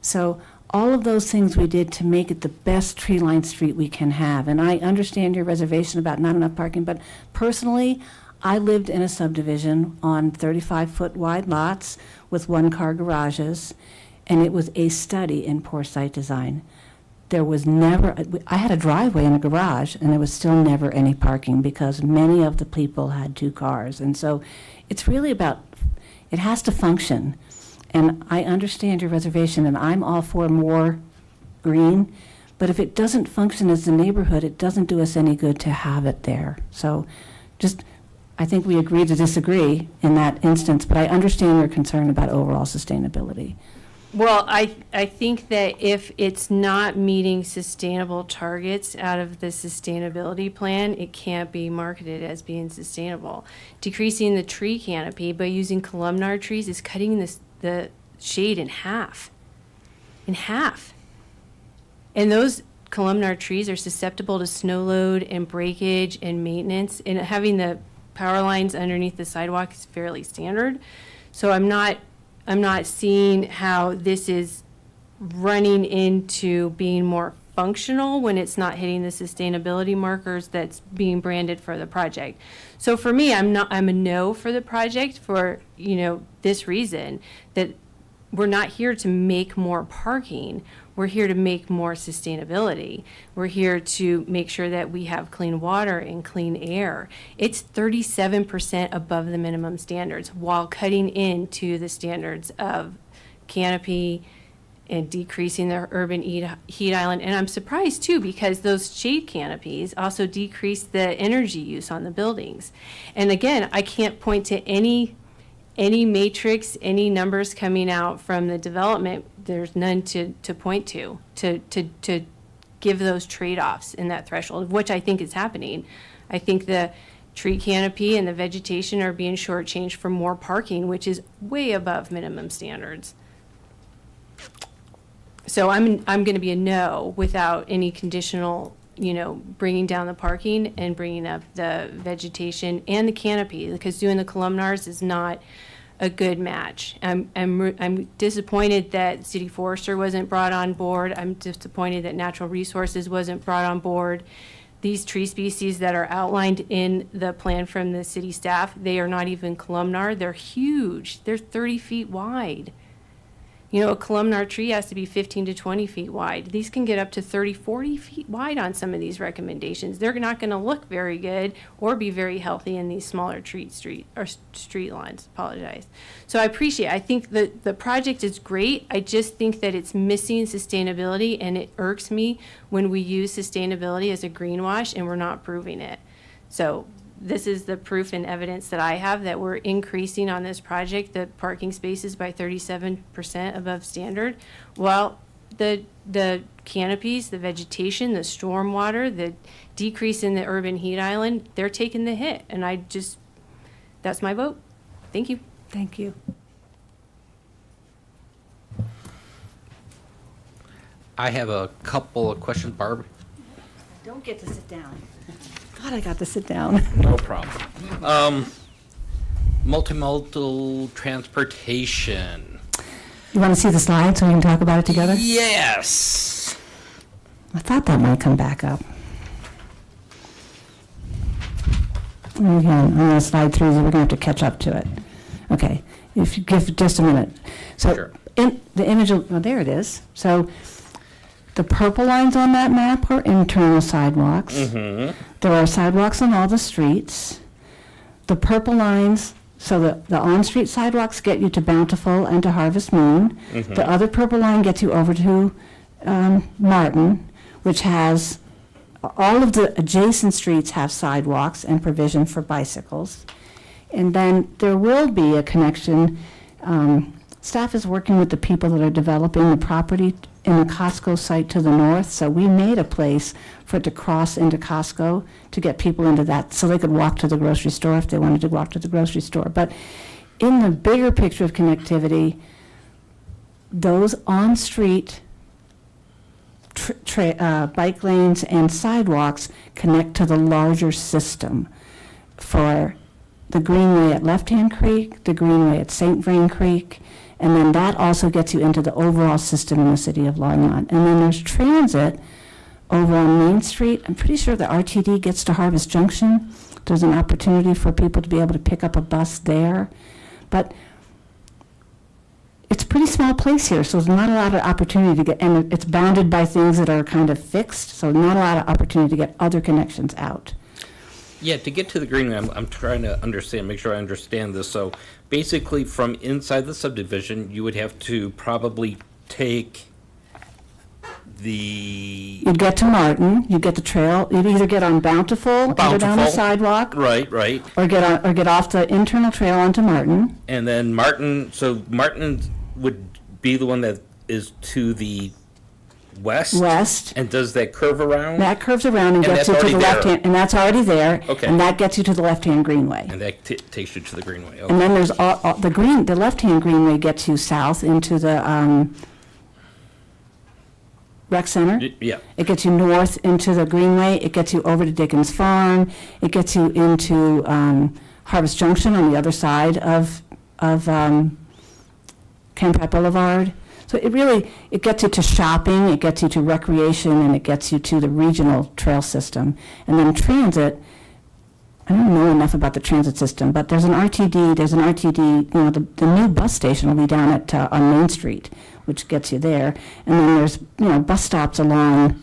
So all of those things we did to make it the best tree-lined street we can have. And I understand your reservation about not enough parking, but personally, I lived in a subdivision on 35-foot wide lots with one-car garages, and it was a study in poor site design. There was never, I had a driveway and a garage, and there was still never any parking because many of the people had 2 cars. And so it's really about, it has to function. And I understand your reservation, and I'm all for more green, but if it doesn't function as a neighborhood, it doesn't do us any good to have it there. So just, I think we agree to disagree in that instance, but I understand your concern about overall sustainability. Well, I think that if it's not meeting sustainable targets out of the sustainability plan, it can't be marketed as being sustainable. Decreasing the tree canopy by using columnar trees is cutting the shade in half. In half. And those columnar trees are susceptible to snow load and breakage and maintenance, and having the power lines underneath the sidewalk is fairly standard. So I'm not seeing how this is running into being more functional when it's not hitting the sustainability markers that's being branded for the project. So for me, I'm a no for the project for, this reason, that we're not here to make more parking. We're here to make more sustainability. We're here to make sure that we have clean water and clean air. It's 37% above the minimum standards while cutting into the standards of canopy and decreasing the urban heat island. And I'm surprised too, because those shade canopies also decrease the energy use on the buildings. And again, I can't point to any matrix, any numbers coming out from the development. There's none to point to give those trade-offs in that threshold, which I think is happening. I think the tree canopy and the vegetation are being shortchanged for more parking, which is way above minimum standards. So I'm going to be a no without any conditional, bringing down the parking and bringing up the vegetation and the canopy, because doing the columnars is not a good match. I'm disappointed that City Forester wasn't brought on board. I'm disappointed that Natural Resources wasn't brought on board. These tree species that are outlined in the plan from the city staff, they are not even columnar. They're huge. They're 30 feet wide. A columnar tree has to be 15 to 20 feet wide. These can get up to 30, 40 feet wide on some of these recommendations. They're not going to look very good or be very healthy in these smaller street lines. Apologize. So I think that the project is great. I just think that it's missing sustainability, and it irks me when we use sustainability as a greenwash and we're not proving it. So this is the proof and evidence that I have that we're increasing on this project the parking spaces by 37% above standard. Well, the canopies, the vegetation, the stormwater, the decrease in the urban heat island, they're taking the hit. And that's my vote. Thank you. Thank you. I have a couple of questions, Barb. Don't get to sit down. God, I got to sit down. No problem. Multimodal transportation. You want to see the slide so we can talk about it together? Yes. I thought that might come back up. Again, I'm going to slide through, so we're going to have to catch up to it. Okay, if you give just a minute. So, Sure. in the image, there it is. So, the purple lines on that map are internal sidewalks. Mm-hmm. There are sidewalks on all the streets. The purple lines, so the on-street sidewalks get you to Bountiful and to Harvest Moon. Mm-hmm. The other purple line gets you over to Martin, which has, all of the adjacent streets have sidewalks and provision for bicycles. And then there will be a connection. Staff is working with the people that are developing the property in the Costco site to the north, so we made a place for it to cross into Costco to get people into that, so they could walk to the grocery store if they wanted to walk to the grocery store. But in the bigger picture of connectivity, those on-street bike lanes and sidewalks connect to the larger system for the Greenway at Left Hand Creek, the Greenway at St. Vrain Creek, and then that also gets you into the overall system in the city of Longmont. And then there's transit over on Main Street. I'm pretty sure the RTD gets to Harvest Junction. There's an opportunity for people to be able to pick up a bus there. But it's a pretty small place here, so there's not a lot of opportunity to get, and it's bounded by things that are kind of fixed, so not a lot of opportunity to get other connections out. Yeah, to get to the greenway, I'm trying to understand, make sure I understand this. So basically, from inside the subdivision, you would have to probably take the... You'd get to Martin, you'd get the trail, you'd either get on Bountiful, and go down the Bountiful. sidewalk, Right, right. or get off the internal trail onto Martin. And then Martin would be the one that is to the west? West. And does that curve around? That curves around and And gets that's you to already the there. left-hand, and that's already there. Okay. And that gets you to the left-hand greenway. And that takes you to the greenway, okay. And then there's the left-hand greenway gets you south into the rec center. Yeah, It gets you north into the greenway, it gets you over to Dickens Farm, it gets you into Harvest Junction on the other side of Campsite Boulevard. So it gets you to shopping, it gets you to recreation, and it gets you to the regional trail system. And then transit, I don't know enough about the transit system, but there's an RTD, the new bus station will be down on Main Street, which gets you there. And then there's, bus stops along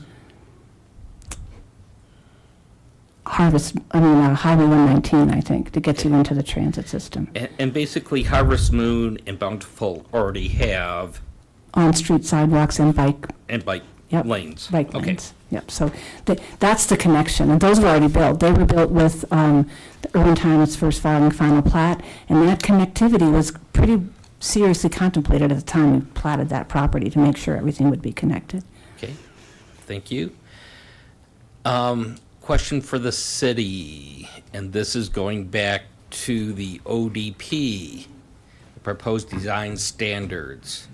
Highway 119, I think, to get you into the transit system. and basically Harvest Moon and Bountiful already have... On-street sidewalks and bike Yep. lanes. Bike Okay. lanes. Yep, so that's the connection, and those were already built. They were built with the Irwin Times first filing final plat, and that connectivity was pretty seriously contemplated at the time we platted that property to make sure everything would be connected. Okay, thank you. Question for the city, and this is going back to the ODP, the Proposed Design Standards.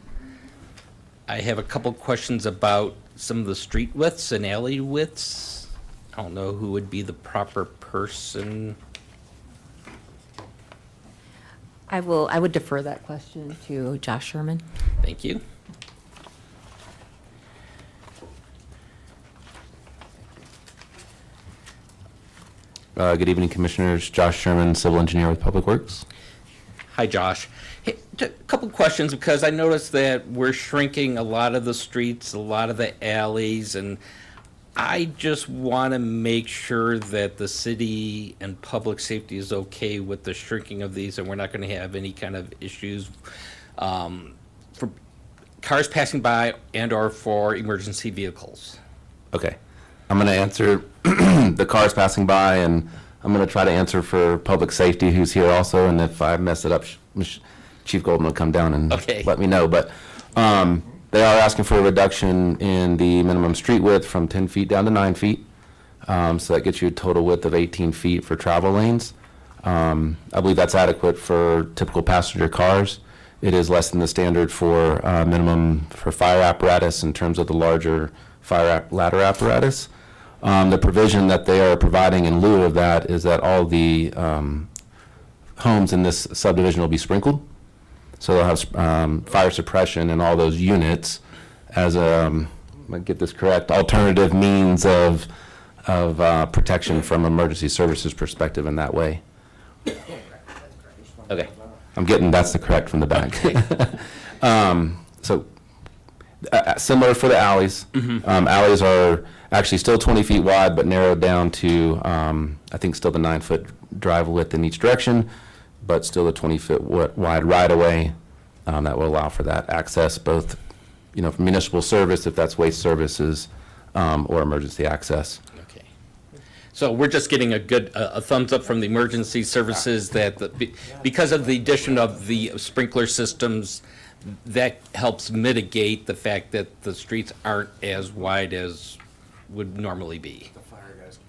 I have a couple questions about some of the street widths and alley widths. I don't know who would be the proper person. I would defer that question to Josh Sherman. Thank you. Good evening, Commissioners. Josh Sherman, Civil Engineer with Public Works. Hi, Josh. Hey, a couple questions, because I noticed that we're shrinking a lot of the streets, a lot of the alleys, and I just want to make sure that the city and public safety is okay with the shrinking of these, and we're not going to have any kind of issues for cars passing by and/or for emergency vehicles. Okay. I'm going to answer the cars passing by, and I'm going to try to answer for public safety, who's here also, and if I mess it up, Chief Golden will come down and let me know. But they are asking for a reduction in the minimum street width from 10 feet down to 9 feet. So that gets you a total width of 18 feet for travel lanes. I believe that's adequate for typical passenger cars. It is less than the standard for minimum for fire apparatus in terms of the larger fire ladder apparatus. The provision that they are providing in lieu of that is that all the homes in this subdivision will be sprinkled. So they'll have fire suppression in all those units as a, I get this correct, alternative means of protection from emergency services perspective in that way. Okay. I'm getting that's the correct from the back. So similar for the alleys. Alleys are actually still 20 feet wide, but narrowed down to, I think, still the 9-foot drive width in each direction, but still the 20-foot wide right-of-way that will allow for that access, both, for municipal service, if that's waste services, or emergency access. Okay. So we're just getting a thumbs up from the emergency services that because of the addition of the sprinkler systems, that helps mitigate the fact that the streets aren't as wide as would normally be.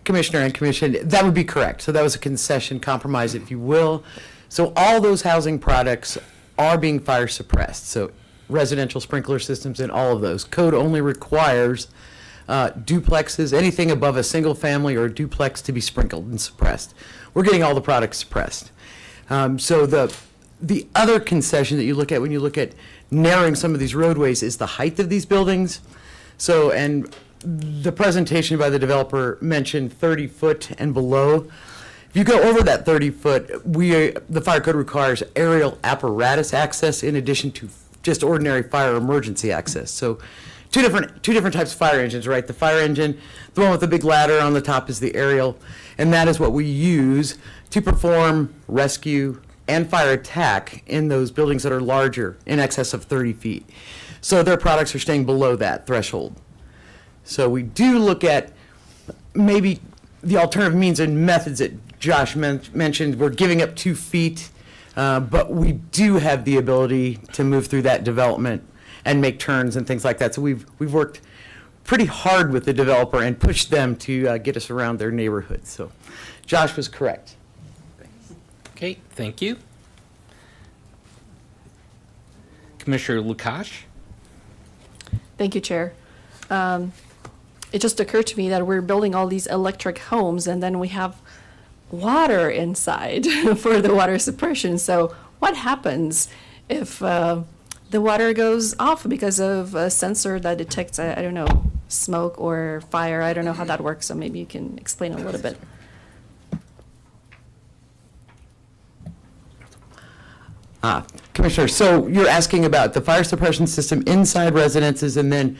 Commissioner and Commission, that would be correct. So that was a concession compromise, if you will. So all those housing products are being fire suppressed. So residential sprinkler systems and all of those. Code only requires duplexes, anything above a single family or a duplex to be sprinkled and suppressed. We're getting all the products suppressed. So the other concession that you look at when you look at narrowing some of these roadways is the height of these buildings. So, and the presentation by the developer mentioned 30 foot and below. If you go over that 30 foot, the fire code requires aerial apparatus access in addition to just ordinary fire emergency access. So two different types of fire engines, right? The fire engine, the one with the big ladder on the top is the aerial, and that is what we use to perform rescue and fire attack in those buildings that are larger, in excess of 30 feet. So their products are staying below that threshold. So we do look at maybe the alternative means and methods that Josh mentioned. We're giving up 2 feet, but we do have the ability to move through that development and make turns and things like that. So we've worked pretty hard with the developer and pushed them to get us around their neighborhood. So Josh was correct. Okay, thank you. Commissioner Lukash? Thank you, Chair. It just occurred to me that we're building all these electric homes and then we have water inside for the water suppression. So what happens if the water goes off because of a sensor that detects, I don't know, smoke or fire? I don't know how that works, so maybe you can explain a little bit. Commissioner, so you're asking about the fire suppression system inside residences and then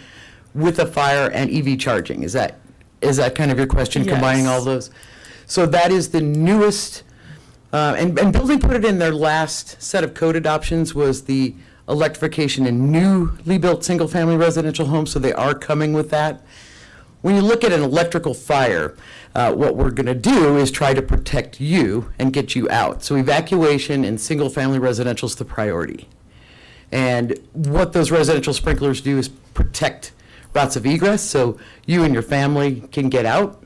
with a fire and EV charging. Is that kind of your question, combining all those? So that is the newest, and building put it in their last set of code adoptions was the electrification in newly built single-family residential homes, so they are coming with that. When you look at an electrical fire, what we're going to do is try to protect you and get you out. So evacuation in single-family residential is the priority. And what those residential sprinklers do is protect routes of egress, so you and your family can get out.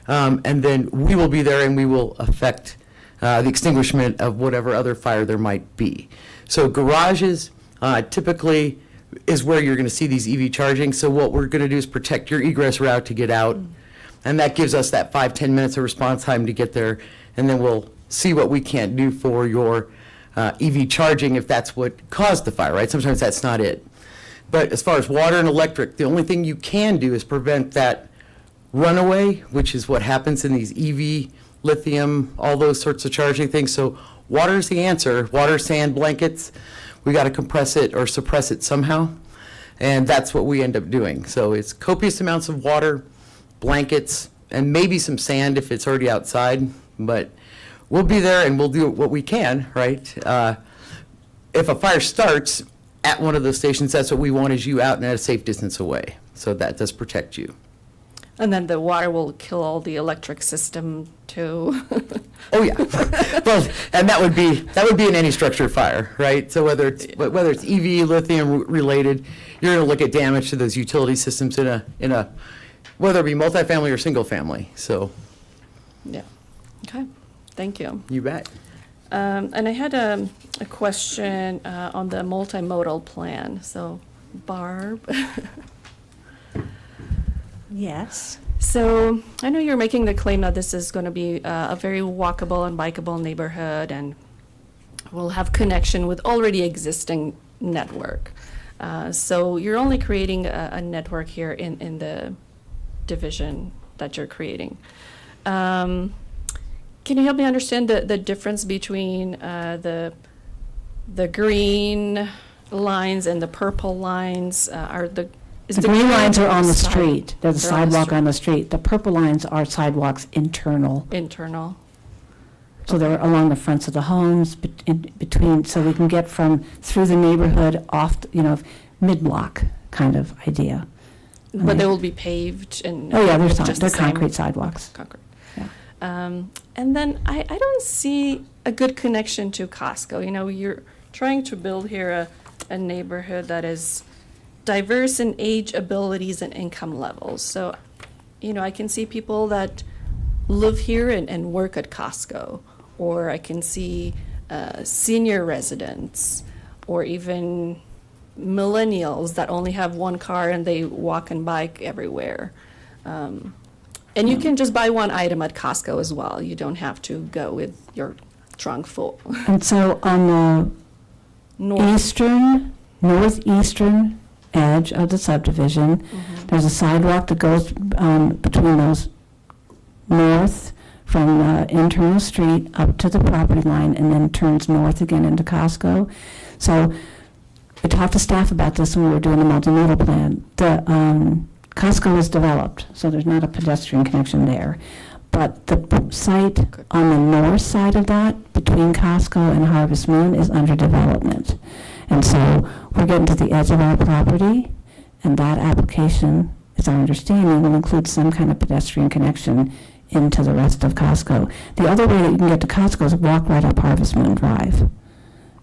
And then we will be there and we will affect the extinguishment of whatever other fire there might be. So garages typically is where you're going to see these EV charging. So what we're going to do is protect your egress route to get out. And that gives us that 5-10 minutes of response time to get there. And then we'll see what we can't do for your EV charging if that's what caused the fire, right? Sometimes that's not it. But as far as water and electric, the only thing you can do is prevent that runaway, which is what happens in these EV, lithium, all those sorts of charging things. So water is the answer. Water, sand, blankets. We got to compress it or suppress it somehow. And that's what we end up doing. So it's copious amounts of water, blankets, and maybe some sand if it's already outside. But we'll be there and we'll do what we can, right? If a fire starts at one of those stations, that's what we want, is you out and at a safe distance away. So that does protect you. And then the water will kill all the electric system too. Oh yeah, well, and that would be in any structured fire, right? So whether it's EV, lithium related, you're going to look at damage to those utility systems in a whether it be multifamily or single family. So yeah, okay, thank you. You bet. And I had a question on the multimodal plan. So Barb. Yes. So I know you're making the claim that this is going to be a very walkable and bikeable neighborhood and will have connection with already existing network. So you're only creating a network here in the division that you're creating. Can you help me understand the difference between the green lines and the purple lines? The green lines are on the side? street. There's a They're on the sidewalk on the street. The purple lines are sidewalks internal. Internal. So they're along the fronts of the homes, in between, so we can get through the neighborhood off, mid-block kind of idea. But they will be paved and. Oh, yeah, just they're the same- concrete sidewalks. Concrete. Yeah. And then I don't see a good connection to Costco. You're trying to build here a neighborhood that is diverse in age, abilities, and income levels. So, I can see people that live here and work at Costco, or I can see senior residents, or even millennials that only have one car and they walk and bike everywhere. And you can just buy one item at Costco as well. You don't have to go with your trunk full. And so on the northeastern edge of the subdivision, there's a sidewalk that goes between those north from the internal street up to the property line and then turns north again into Costco. So we talked to staff about this when we were doing the multimodal plan. The Costco is developed, so there's not a pedestrian connection there. But the site on the north side of that, between Costco and Harvest Moon, is under development. And so we're getting to the edge of our property, and that application, it's our understanding, will include some kind of pedestrian connection into the rest of Costco. The other way that you can get to Costco is walk right up Harvest Moon Drive.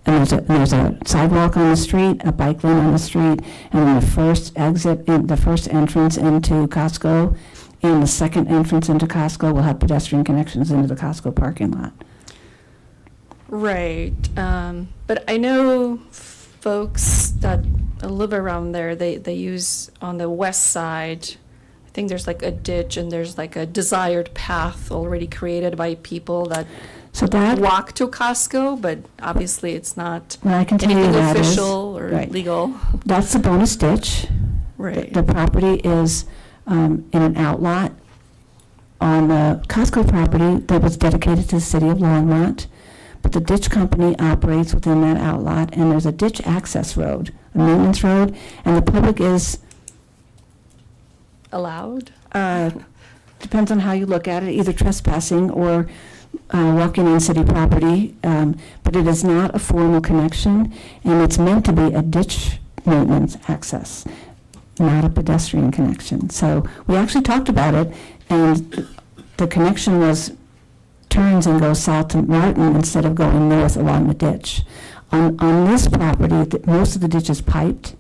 And there's a sidewalk on the street, a bike lane on the street, and then the first entrance into Costco and the second entrance into Costco will have pedestrian connections into the Costco parking lot. Right. But I know folks that live around there, they use on the west side, I think there's like a ditch and there's like a desired path already created by people that walk to Costco, but obviously it's not Well, I can tell you anything that is- official or right. legal. That's the bonus ditch. Right. The property is in an outlot on the Costco property that was dedicated to the city of Longmont. But the ditch company operates within that outlot, and there's a ditch access road, a maintenance road, and the public is, Allowed? depends on how you look at it, either trespassing or walking on city property. But it is not a formal connection, and it's meant to be a ditch maintenance access, not a pedestrian connection. So we actually talked about it, and the connection was turns and goes south to Martin instead of going north along the ditch. On this property, most of the ditch is piped,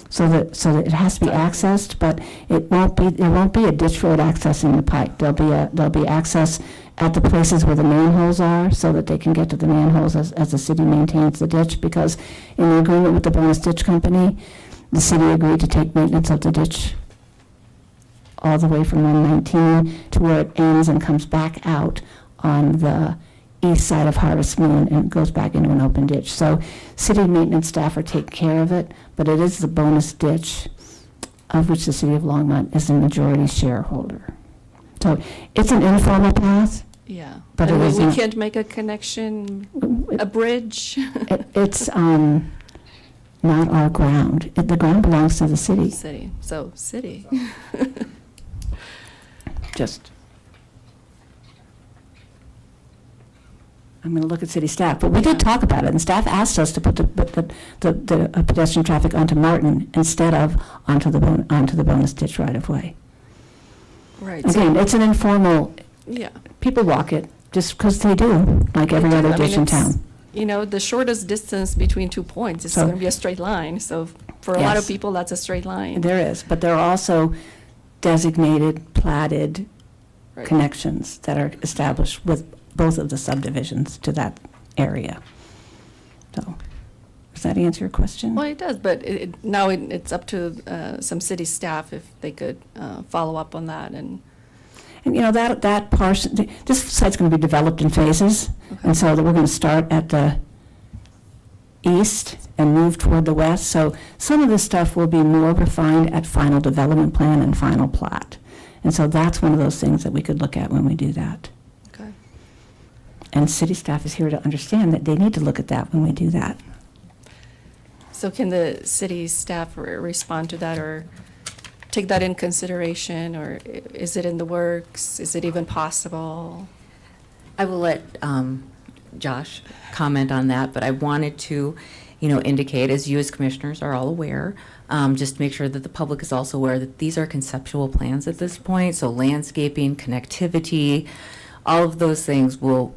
so that it has to be accessed, but it won't be a ditch road accessing the pipe. There'll be access at the places where the manholes are, so that they can get to the manholes as the city maintains the ditch. Because in the agreement with the bonus ditch company, the city agreed to take maintenance of the ditch all the way from 119 to where it ends and comes back out on the east side of Harvest Moon and goes back into an open ditch. So city maintenance staff are taking care of it, but it is the bonus ditch of which the city of Longmont is the majority shareholder. So it's an informal path. Yeah. But And it is we not- can't make a connection, a bridge? It's not our ground. The ground belongs to the city. City, so city. Just, I'm going to look at city staff, but we did talk about it, and staff asked us to put the pedestrian traffic onto Martin instead of onto the bonus ditch right of way. Right. Again, it's an informal, Yeah. people walk it just because they do, like every other I mean, ditch in it's, town. You know, the shortest distance between 2 points is So- going to be a straight line. So for a lot of Yes. people, that's a straight line. There is, but there are also designated, platted Right. connections that are established with both of the subdivisions to that area. So, does that answer your question? Well, it does, but now it's up to some city staff if they could follow up on that and. And you know, that portion, this site's going to be developed in phases, and so that we're going to start at the east and move toward the west. So some of this stuff will be more refined at final development plan and final plat. And so that's one of those things that we could look at when we do that. Okay. And city staff is here to understand that they need to look at that when we do that. So can the city staff respond to that or take that in consideration, or is it in the works? Is it even possible? I will let Josh comment on that, but I wanted to, indicate, as you as commissioners are all aware, just to make sure that the public is also aware that these are conceptual plans at this point. So landscaping, connectivity, all of those things will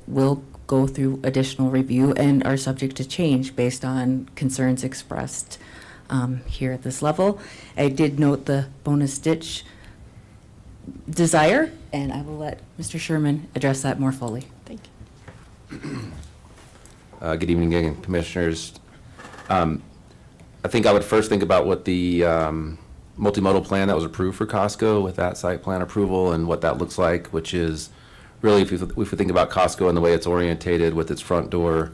go through additional review and are subject to change based on concerns expressed here at this level. I did note the bonus ditch desire, and I will let Mr. Sherman address that more fully. Thank you. Good evening again, Commissioners. I think I would first think about what the multimodal plan that was approved for Costco with that site plan approval and what that looks like, which is really, if we think about Costco and the way it's orientated with its front door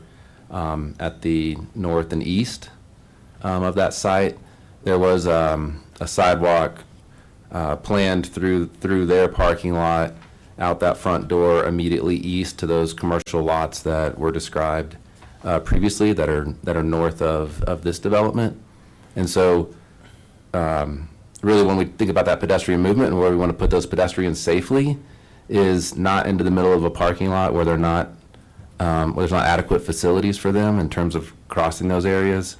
at the north and east of that site, there was a sidewalk planned through their parking lot out that front door immediately east to those commercial lots that were described previously that are north of this development. And so really when we think about that pedestrian movement and where we want to put those pedestrians safely is not into the middle of a parking lot where there's not adequate facilities for them in terms of crossing those areas.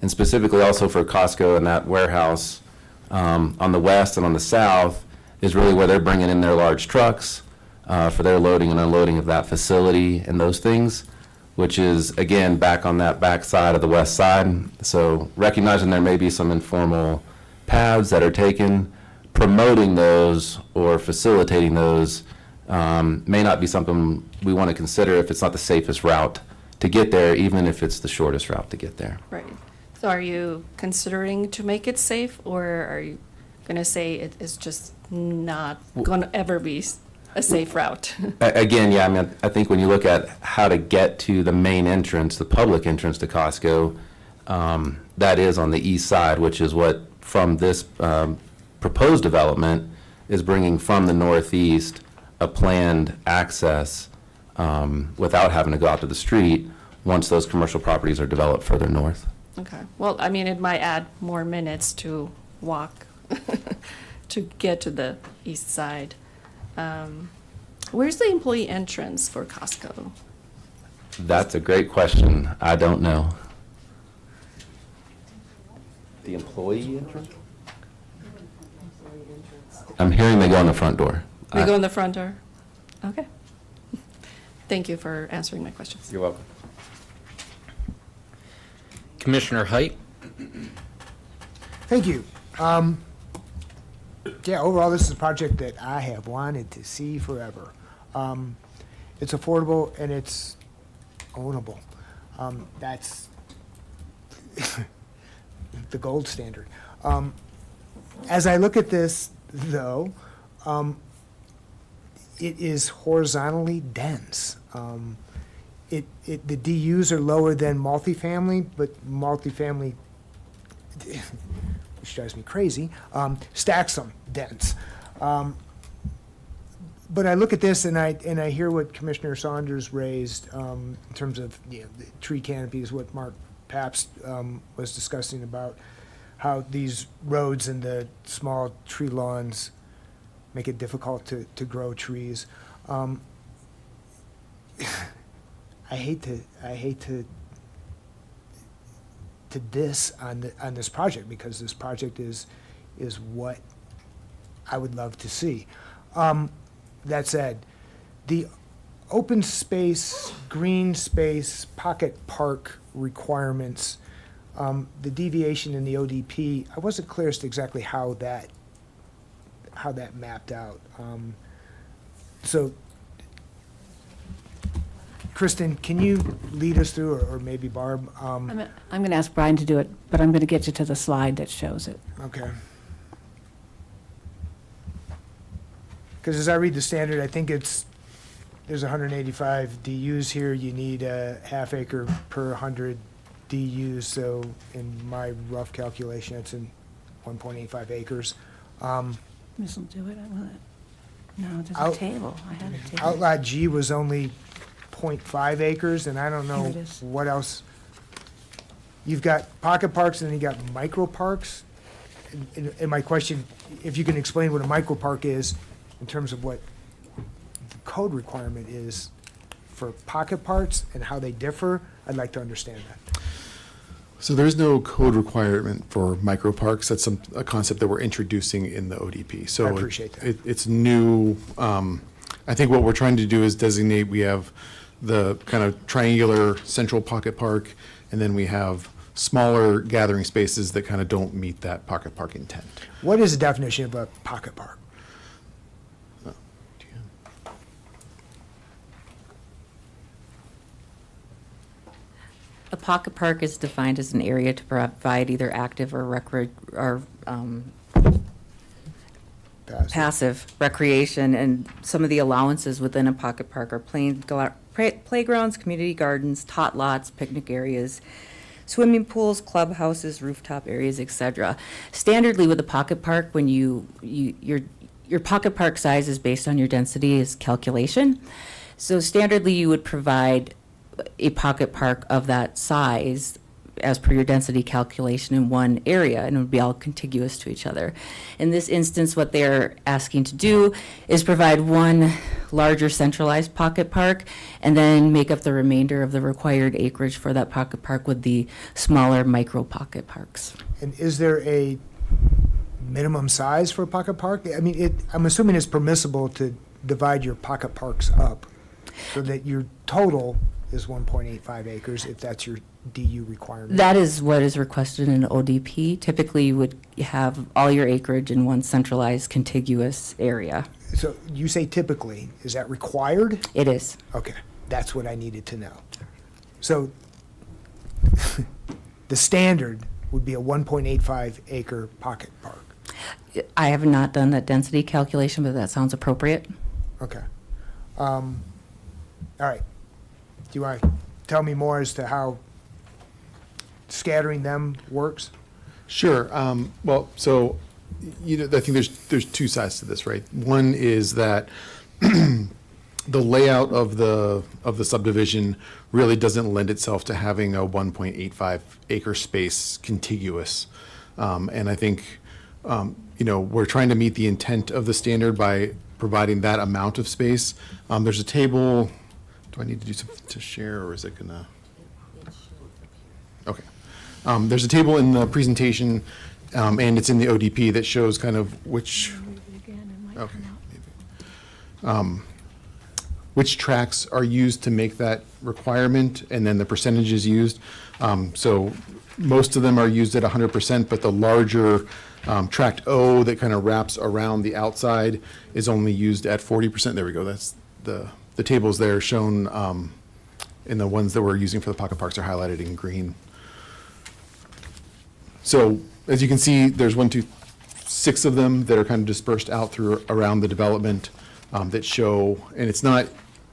And specifically also for Costco and that warehouse on the west and on the south is really where they're bringing in their large trucks for their loading and unloading of that facility and those things, which is, again, back on that back side of the west side. So recognizing there may be some informal paths that are taken, promoting those or facilitating those may not be something we want to consider if it's not the safest route to get there, even if it's the shortest route to get there. Right. So are you considering to make it safe, or are you going to say it is just not going to ever be a safe route? Again, yeah, I mean, I think when you look at how to get to the main entrance, the public entrance to Costco, that is on the east side, which is what from this proposed development is bringing from the northeast a planned access without having to go out to the street once those commercial properties are developed further north. Okay. Well, I mean, it might add more minutes to walk to get to the east side. Where's the employee entrance for Costco? That's a great question. I don't know. The employee entrance? I'm hearing they go in the front door. They go in the front door? Okay. Thank you for answering my questions. You're welcome. Commissioner Height? Thank you. Yeah, overall, this is a project that I have wanted to see forever. It's affordable and it's ownable. That's the gold standard. As I look at this, though, it is horizontally dense. The DUs are lower than multifamily, but multifamily, which drives me crazy, stacks them dense. But I look at this and I hear what Commissioner Saunders raised in terms of the tree canopies, what Mark Pabst was discussing about how these roads and the small tree lawns make it difficult to grow trees. I hate to diss on this project, because this project is what I would love to see. That said, the open space, green space, pocket park requirements, the deviation in the ODP, I wasn't clear as to exactly how that mapped out. So, Kristen, can you lead us through, or maybe Barb? I'm going to ask Brian to do it, but I'm going to get you to the slide that shows it. Okay. Because as I read the standard, I think there's 185 DUs here. You need a half acre per 100 DUs. So in my rough calculation, it's in 1.85 acres. This will do it. I want it. No, there's a table. I had a table. Outlot G was only 0.5 acres, and I don't know Here it is. what else. You've got pocket parks, and then you got micro parks. And my question, if you can explain what a micro park is in terms of what the code requirement is for pocket parks and how they differ, I'd like to understand that. So there's no code requirement for microparks. That's a concept that we're introducing in the ODP. So I appreciate that. It's new. I think what we're trying to do is designate, we have the kind of triangular central pocket park, and then we have smaller gathering spaces that kind of don't meet that pocket park intent. What is the definition of a pocket park? A pocket park is defined as an area to provide either active or passive recreation, and some of the allowances within a pocket park are playgrounds, community gardens, tot lots, picnic areas, swimming pools, clubhouses, rooftop areas, etc. Standardly with a pocket park, when your pocket park size is based on your density is calculation. So standardly you would provide a pocket park of that size as per your density calculation in one area, and it would be all contiguous to each other. In this instance, what they're asking to do is provide one larger centralized pocket park and then make up the remainder of the required acreage for that pocket park with the smaller micro pocket parks. And is there a minimum size for a pocket park? I mean, I'm assuming it's permissible to divide your pocket parks up so that your total is 1.85 acres if that's your DU requirement. That is what is requested in ODP. Typically, you would have all your acreage in one centralized contiguous area. So you say typically, is that required? It is. Okay, that's what I needed to know. So the standard would be a 1.85 acre pocket park. I have not done that density calculation, but that sounds appropriate. Okay. All right. Do you want to tell me more as to how scattering them works? Sure. Well, so, I think there's two sides to this, right? One is that the layout of the subdivision really doesn't lend itself to having a 1.85 acre space contiguous. And I think, we're trying to meet the intent of the standard by providing that amount of space. There's a table. Do I need to do something to share, or is it gonna? Okay. There's a table in the presentation, and it's in the ODP that shows kind of which. Okay. Maybe. Which tracks are used to make that requirement, and then the percentages used. So most of them are used at 100%, but the larger tract O that kind of wraps around the outside is only used at 40%. There we go. That's the tables there shown, and the ones that we're using for the pocket parks are highlighted in green. So as you can see, there's 6 of them that are kind of dispersed out through around the development that show, and it's not,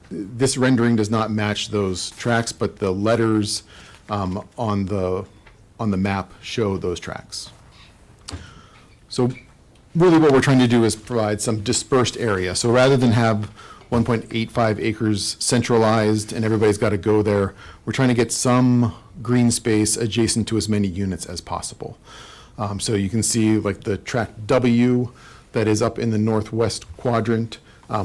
this rendering does not match those tracks, but the letters on the map show those tracks. So really what we're trying to do is provide some dispersed area. So rather than have 1.85 acres centralized and everybody's got to go there, we're trying to get some green space adjacent to as many units as possible. So you can see like the tract W that is up in the northwest quadrant.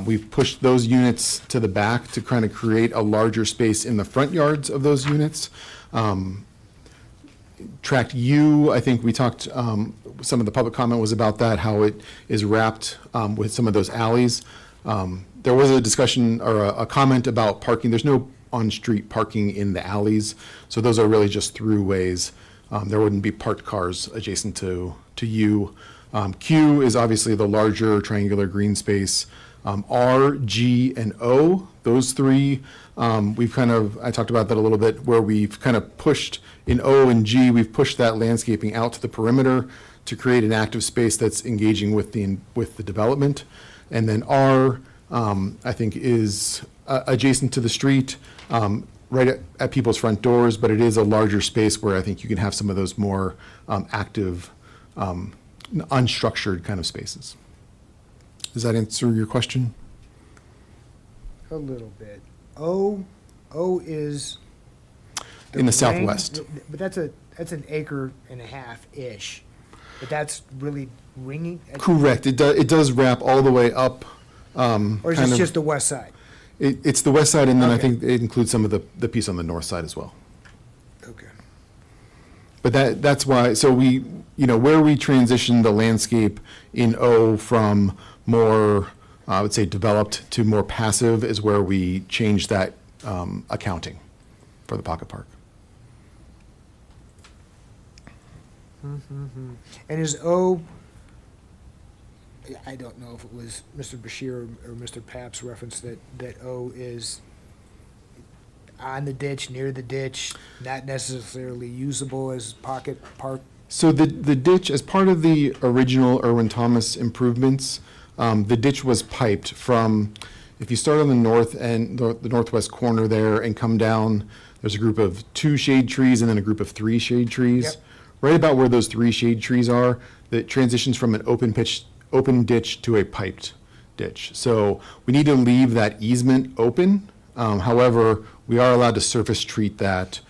We've pushed those units to the back to kind of create a larger space in the front yards of those units. Tract U, I think we talked, some of the public comment was about that, how it is wrapped with some of those alleys. There was a discussion or a comment about parking. There's no on-street parking in the alleys, so those are really just throughways. There wouldn't be parked cars adjacent to U. Q is obviously the larger triangular green space. R, G, and O, those 3, I talked about that a little bit, where we've kind of pushed, in O and G, we've pushed that landscaping out to the perimeter to create an active space that's engaging with the development. And then R, I think, is adjacent to the street, right at people's front doors, but it is a larger space where I think you can have some of those more active, unstructured kind of spaces. Does that answer your question? A little bit. O is In the southwest. But that's an acre and a half-ish. But that's really ringing? Correct. It does wrap all the way up. Or is it just the west side? It's the west side, and then I Okay. think it includes some of the piece on the north side as well. Okay. But that's why, so we, where we transition the landscape in O from more, I would say, developed to more passive is where we change that accounting for the pocket park. Mm-hmm. And is O, I don't know if it was Mr. Bashir or Mr. Papps referenced that O is on the ditch, near the ditch, not necessarily usable as pocket park? So the ditch, as part of the original Irwin Thomas improvements, the ditch was piped from, if you start on the north and the northwest corner there and come down, there's a group of 2 shade trees and then a group of 3 shade trees. Yep. Right about where those 3 shade trees are, that transitions from an open ditch to a piped ditch. So we need to leave that easement open However, we are allowed to surface treat that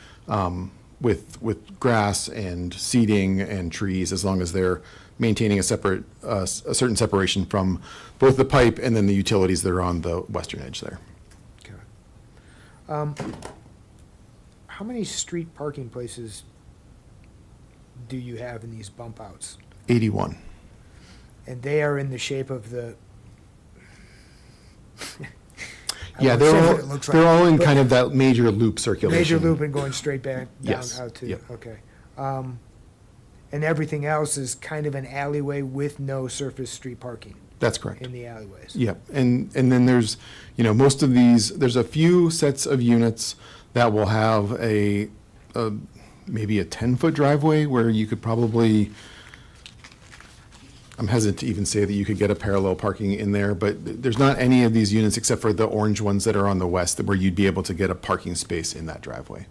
with grass and seeding and trees, as long as they're maintaining a certain separation from both the pipe and then the utilities that are on the western edge there. How many street parking places do you have in these bump outs? 81. And they are in the shape of the. Yeah, they're all in kind of that major loop circulation. Major loop and going straight back down Yes, out to, yep. okay. And everything else is kind of an alleyway with no surface street parking That's correct. in the alleyways. Yep, and then there's, most of these, there's a few sets of units that will have maybe a 10-foot driveway where you could probably, I'm hesitant to even say that you could get a parallel parking in there, but there's not any of these units except for the orange ones that are on the west where you'd be able to get a parking space in that driveway.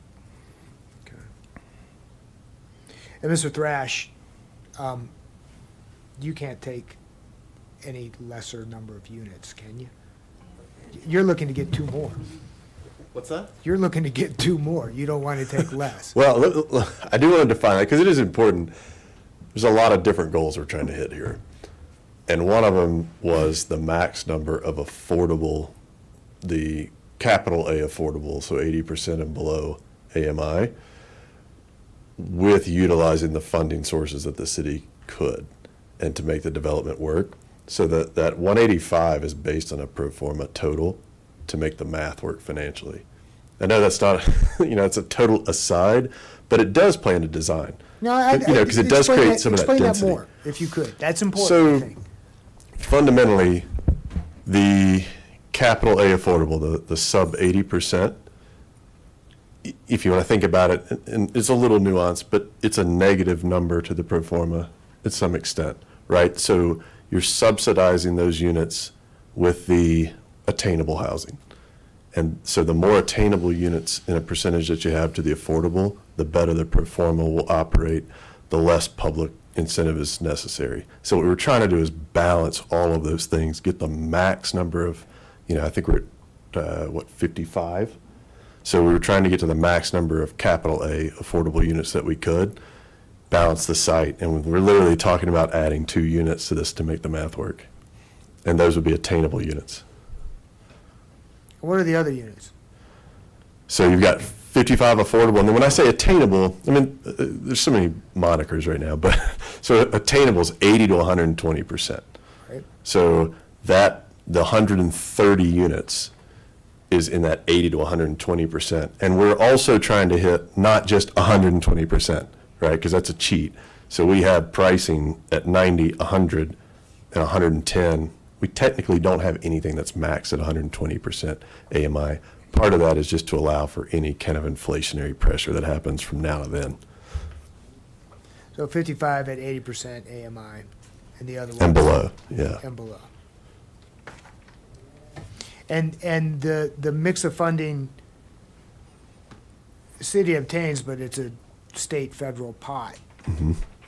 And Mr. Thrash, you can't take any lesser number of units, can you? You're looking to get 2 more. What's that? You're looking to get 2 more. You don't want to take less. Well, I do want to define that because it is important. There's a lot of different goals we're trying to hit here. And one of them was the max number of affordable, the capital A affordable, so 80% and below AMI, with utilizing the funding sources that the city could and to make the development work. So that 185 is based on a pro forma total to make the math work financially. I know that's not, it's a total aside, but it does play into design. No, because it does create some of that explain density. that more, if you could. That's important, So, I think. fundamentally, the capital A affordable, the sub 80%, if you want to think about it, and it's a little nuanced, but it's a negative number to the pro forma to some extent, right? So you're subsidizing those units with the attainable housing. And so the more attainable units in a percentage that you have to the affordable, the better the pro forma will operate, the less public incentive is necessary. So what we're trying to do is balance all of those things, get the max number of, I think we're at, 55? So we were trying to get to the max number of capital A affordable units that we could, balance the site, and we're literally talking about adding 2 units to this to make the math work. And those would be attainable units. What are the other units? So you've got 55 affordable, and then when I say attainable, there's so many monikers right now, but so attainable is 80 to 120%. Right. So the 130 units is in that 80 to 120%. And we're also trying to hit not just 120%, right? Because that's a cheat. So we have pricing at 90, 100, and 110. We technically don't have anything that's maxed at 120% AMI. Part of that is just to allow for any kind of inflationary pressure that happens from now to then. So 55 at 80% AMI, and the other ones? And below, yeah. And below. And the mix of funding, the city obtains, but it's a state, federal pot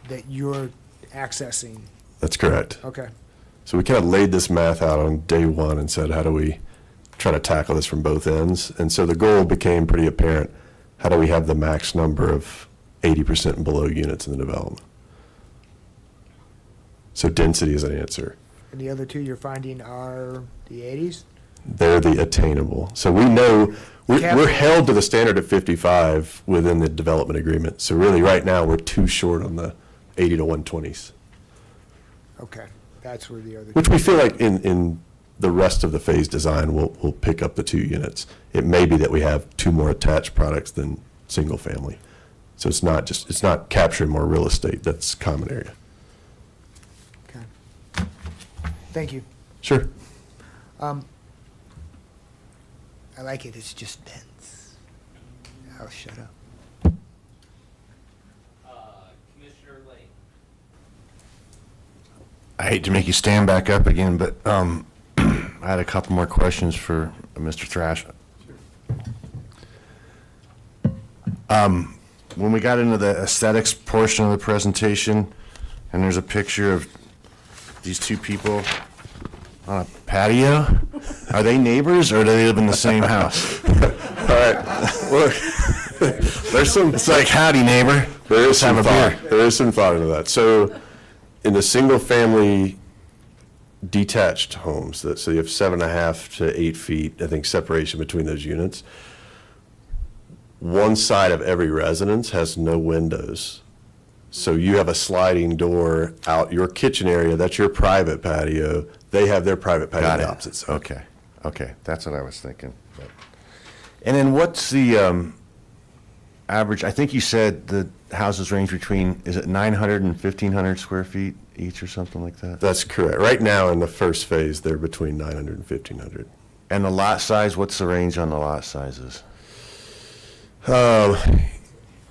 that you're accessing. That's correct. Okay. So we kind of laid this math out on day one and said, how do we try to tackle this from both ends? And so the goal became pretty apparent. How do we have the max number of 80% and below units in the development? So density is an answer. And the other 2 you're finding are the 80s? They're the attainable. So we know we're held to the standard of 55 within the development agreement. So really right now we're too short on the 80 to 120s. Okay, that's where the other. Which we feel like in the rest of the phase design we'll pick up the 2 units. It may be that we have 2 more attached products than single family. So it's not capturing more real estate, that's common area. Okay. Thank you. Sure. I like it, it's just dense. I'll shut up. Commissioner Lane. I hate to make you stand back up again, but I had a couple more questions for Mr. Thrash. When we got into the aesthetics portion of the presentation, and there's a picture of these 2 people on a patio, Are they neighbors or do they live in the same house? All right, look, there's some, It's like, howdy, neighbor. there is Let's have some a thought, beer. there is some thought into that. So in the single-family detached homes, so you have 7.5 to 8 feet, I think, separation between those units. One side of every residence has no windows. So you have a sliding door out your kitchen area, that's your private patio. They have their private patio on Got the it. opposite side. Okay, that's what I was thinking. But- And then what's the average, I think you said the houses range between, is it 900 and 1,500 square feet each or something like that? That's correct. Right now, in the first phase, they're between 900 and 1,500. And the lot size, what's the range on the lot sizes?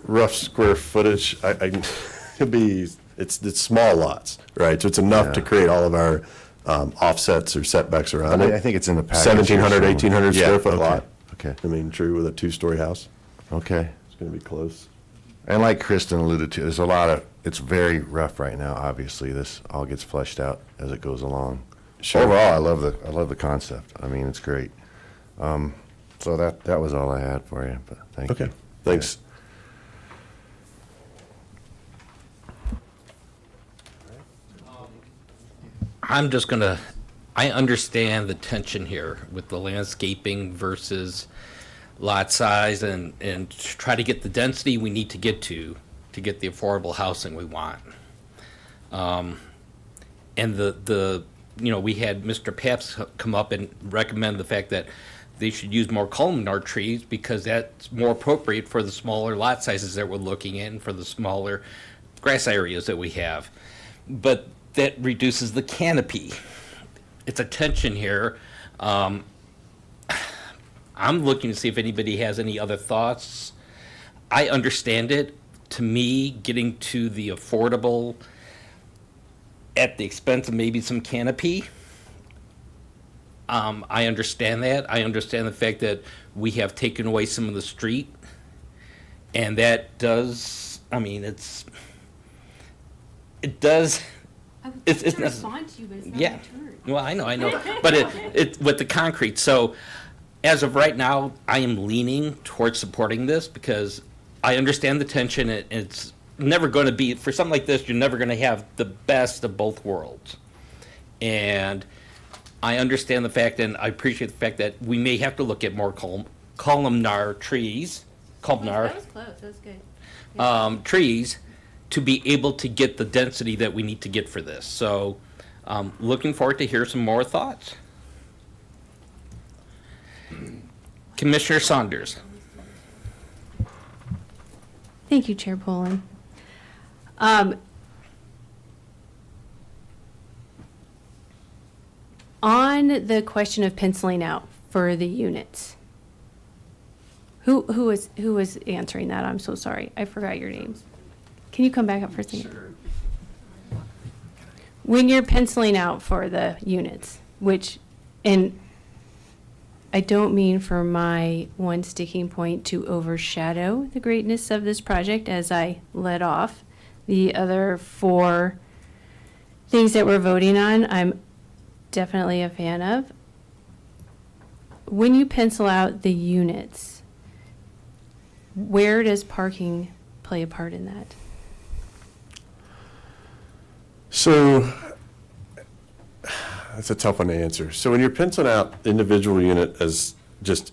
Rough square footage, it's small lots, right? So it's enough to Yeah. create all of our offsets or setbacks around it. I think it's in the package. 1,700, here, so- 1,800 Yeah, square foot okay, lot. Okay, I mean, true with a two-story house. okay. It's going to be close. And like Kristen alluded to, there's a lot of, it's very rough right now, obviously. This all gets fleshed out as it goes along. Sure. Overall, I love the concept. I mean, it's great. So that was all I had for you, but thank you. Okay, thanks. I'm just gonna, I understand the tension here with the landscaping versus lot size and try to get the density we need to get to get the affordable housing we want. And we had Mr. Paps come up and recommend the fact that they should use more columnar trees because that's more appropriate for the smaller lot sizes that we're looking at and for the smaller grass areas that we have. But that reduces the canopy. It's a tension here. I'm looking to see if anybody has any other thoughts. I understand it. To me, getting to the affordable at the expense of maybe some canopy, I understand that. I understand the fact that we have taken away some of the street, and that does, I mean, it does. It's to necessary. respond to you, but it's not Yeah. my turn. Well, I know, but it with the concrete. So, as of right now, I am leaning towards supporting this because I understand the tension. It's never going to be, for something like this, you're never going to have the best of both worlds. And I understand the fact, and I appreciate the fact that we may have to look at more columnar trees, That was close, that was good. trees, to be able to get the density that we need to get for this. So, looking forward to hear some more thoughts. Commissioner Saunders. Thank you, Chair Poland. On the question of penciling out for the units, who was answering that? I'm so sorry. I forgot your name. Can you come back up for a second? When you're penciling out for the units, and I don't mean for my one sticking point to overshadow the greatness of this project as I led off. The other 4 things that we're voting on, I'm definitely a fan of. When you pencil out the units, where does parking play a part in that? So that's a tough one to answer. So when you're penciling out individual unit as just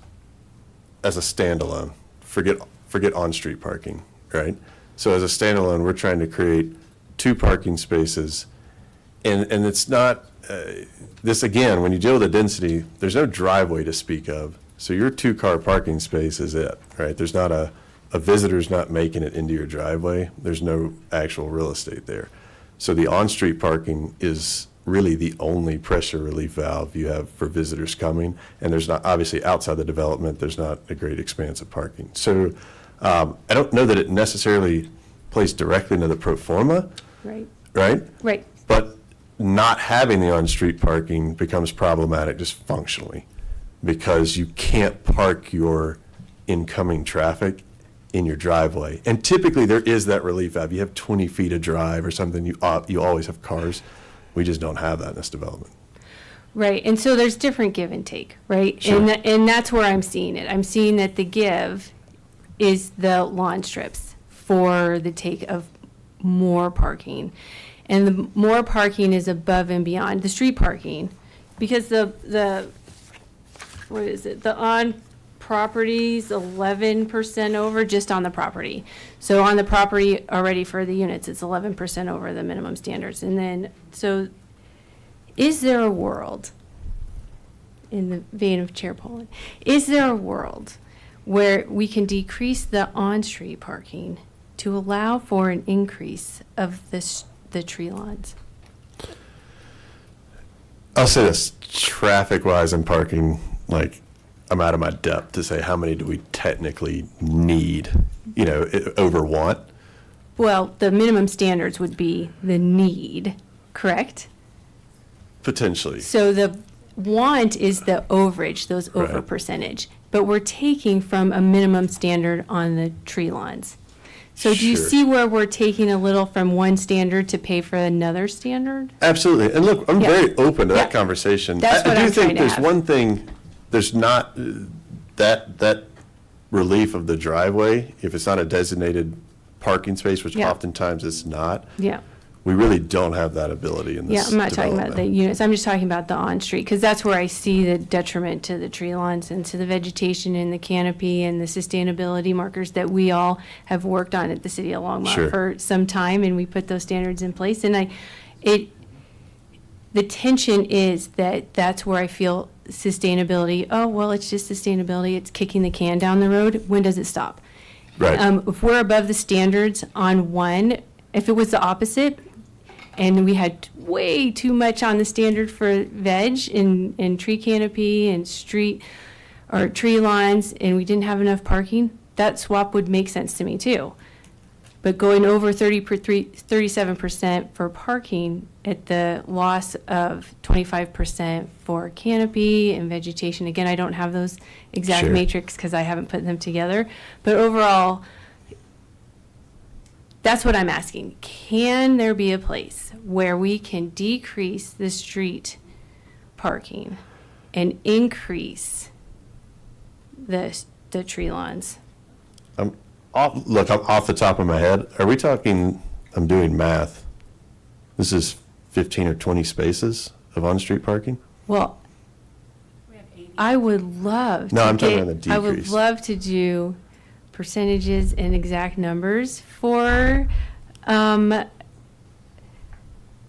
as a standalone, forget on-street parking, right? So as a standalone, we're trying to create 2 parking spaces, and it's not this again. When you deal with the density, there's no driveway to speak of. So your 2-car parking space is it, right? There's not a visitor's not making it into your driveway. There's no actual real estate there. So the on-street parking is really the only pressure relief valve you have for visitors coming. And there's not, obviously outside the development, there's not a great expanse of parking. So I don't know that it necessarily plays directly into the pro forma, Right. right? Right. But not having the on-street parking becomes problematic just functionally because you can't park your incoming traffic in your driveway. And typically there is that relief valve. You have 20 feet of drive or something, you always have cars. We just don't have that in this development. Right, and so there's different give and take, right? Sure. And that's where I'm seeing it. I'm seeing that the give is the lawn strips for the take of more parking. And the more parking is above and beyond the street parking. Because the what is it, the on property's 11% over just on the property. So on the property already for the units, it's 11% over the minimum standards. And then, so is there a world, in the vein of Chair Poland, is there a world where we can decrease the on-street parking to allow for an increase of the tree lawns? I'll say this, traffic-wise and parking, like, I'm out of my depth to say how many do we technically need, over want. Well, the minimum standards would be the need, correct? Potentially. So the want is the overage, those over Right. percentage. But we're taking from a minimum standard on the tree lawns. So do you Sure. see where we're taking a little from one standard to pay for another standard? Absolutely. And look, I'm Yeah. very open to that Yeah. conversation. That's what I do I'm trying think to there's have. one thing, there's not that relief of the driveway, if it's not a designated parking space, which Yeah. oftentimes it's not. Yeah. We really don't have that ability in this Yeah, I'm not talking about the development. units, I'm just talking about the on-street, because that's where I see the detriment to the tree lawns and to the vegetation and the canopy and the sustainability markers that we all have worked on at the city of Longmont Sure. for some time, and we put those standards in place, and the tension is that that's where I feel sustainability, oh, well, it's just sustainability, it's kicking the can down the road, when does it stop? Right. If we're above the standards on one, if it was the opposite, and we had way too much on the standard for veg and tree canopy and street or tree lawns, and we didn't have enough parking, that swap would make sense to me too. But going over 37% for parking at the loss of 25% for canopy and vegetation, again, I don't have those exact Sure. matrix because I haven't put them together, but overall, that's what I'm asking. Can there be a place where we can decrease the street parking and increase the tree lawns? Look, I'm off the top of my head. Are we talking, I'm doing math, this is 15 or 20 spaces of on-street parking? Well, I would love No, to I'm talking get- about the I would decrease. love to do percentages and exact numbers for an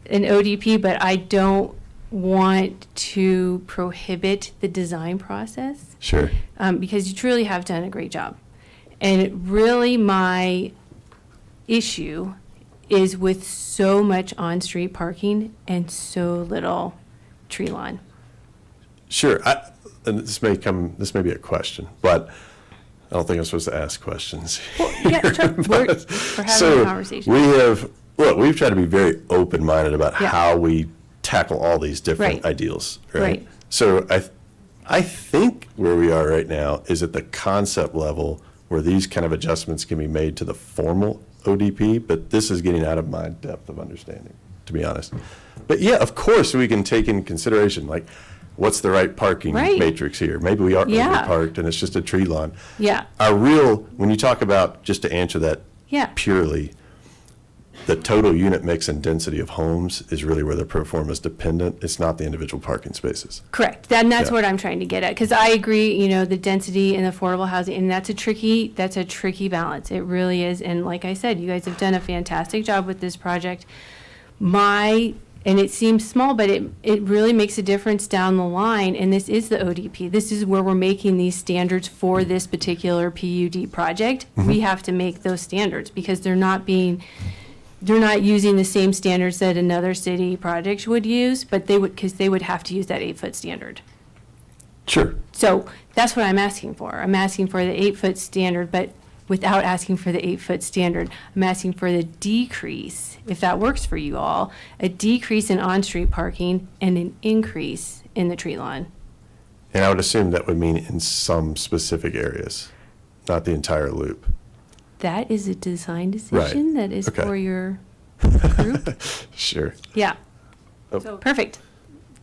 ODP, but I don't want to prohibit the design process. Sure. Because you truly have done a great job. And really, my issue is with so much on-street parking and so little tree lawn. Sure, and this may be a question, but I don't think I'm supposed to ask questions. Yeah, sure. We're having So a conversation. we've tried to be very open-minded about Yeah. how we tackle all these different Right. ideals, right? Right. So I think where we are right now is at the concept level where these kind of adjustments can be made to the formal ODP, but this is getting out of my depth of understanding, to be honest. But yeah, of course, we can take in consideration, like, what's the right parking Right. matrix here? Maybe we are Yeah. over-parked and it's just a tree lawn. Yeah. When you talk about, just to answer that Yeah. purely, the total unit mix and density of homes is really where the pro forma is dependent. It's not the individual parking spaces. Correct. And that's Yeah. what I'm trying to get at. Because I agree, the density and affordable housing, and that's a tricky balance. It really is. And like I said, you guys have done a fantastic job with this project. And it seems small, but it really makes a difference down the line. And this is the ODP. This is where we're making these standards for this particular PUD project. Mm-hmm. We have to make those standards because they're not using the same standards that another city project would use, but because they would have to use that 8-foot standard. Sure. So that's what I'm asking for. I'm asking for the 8-foot standard, but without asking for the 8-foot standard, I'm asking for the decrease, if that works for you all, a decrease in on-street parking and an increase in the tree lawn. And I would assume that would mean in some specific areas, not the entire loop. That is a design decision that is Okay. for your group. Sure. Yeah. Oh. So perfect.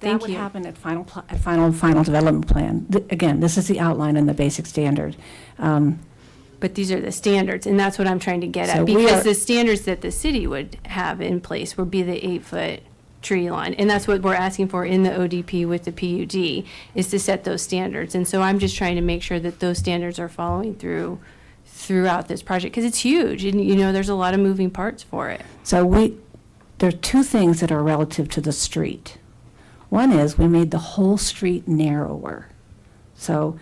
Thank That you. would happen at final development plan. Again, this is the outline and the basic standard. But these are the standards, and that's what I'm trying to get So at. we Because are- the standards that the city would have in place would be the 8-foot tree line. And that's what we're asking for in the ODP with the PUD, is to set those standards. And so I'm just trying to make sure that those standards are following throughout this project, because it's huge, and, you know, there's a lot of moving parts for it. So there are two things that are relative to the street. One is we made the whole street narrower. So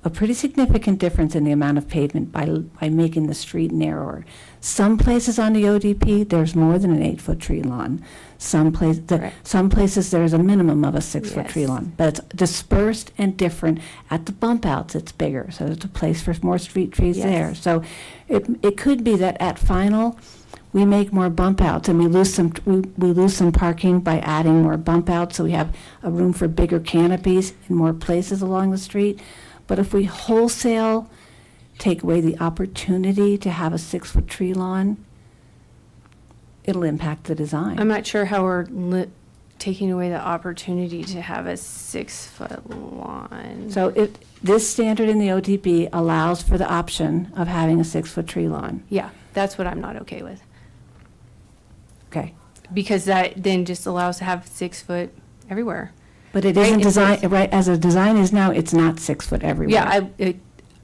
a pretty significant difference in the amount of pavement by making the street narrower. Some places on the ODP, there's more than an 8-foot tree lawn. Some places, there's a minimum of a 6-foot tree Yes. lawn. But it's dispersed and different. At the bump outs, it's bigger, so there's a place for more street trees Yes. there. So it could be that at final, we make more bump outs and we lose some parking by adding more bump outs, so we have a room for bigger canopies in more places along the street. But if we wholesale take away the opportunity to have a 6-foot tree lawn, it'll impact the design. I'm not sure how we're taking away the opportunity to have a 6-foot lawn. So this standard in the OTB allows for the option of having a 6-foot tree lawn. Yeah, that's what I'm not okay with. Okay. Because that then just allows to have 6-foot everywhere. But it Right, isn't it designed, says- right, as a design is now, it's not 6-foot everywhere. Yeah,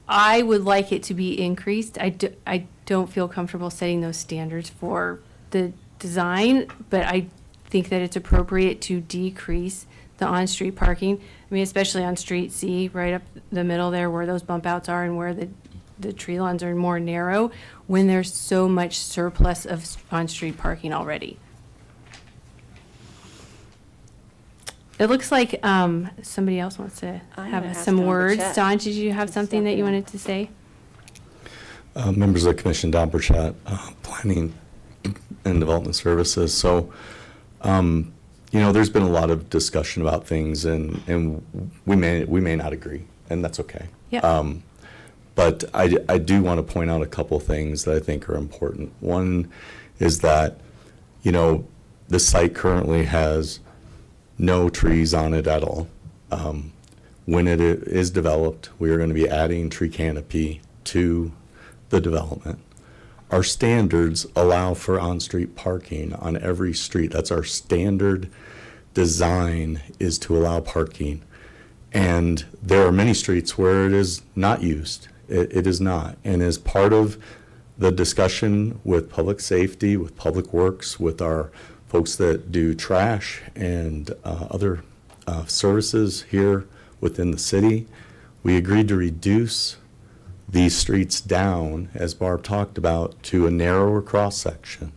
I would like it to be increased. I don't feel comfortable setting those standards for the design, but I think that it's appropriate to decrease the on-street parking. I mean, especially on Street C, right up the middle there where those bump outs are and where the tree lawns are more narrow, when there's so much surplus of on-street parking already. It looks like somebody else wants to I'm have gonna ask some Don to words. chat. Don, did you have something that you wanted to say? Members of the commission, Don Burchett, Planning and Development Services. So, there's been a lot of discussion about things, and we may not agree, and that's okay. Yeah. But I do want to point out a couple things that I think are important. One is that, the site currently has no trees on it at all. When it is developed, we are going to be adding tree canopy to the development. Our standards allow for on-street parking on every street. That's our standard design, is to allow parking. And there are many streets where it is not used. It is not. And as part of the discussion with public safety, with public works, with our folks that do trash and other services here within the city, we agreed to reduce these streets down, as Barb talked about, to a narrower cross-section.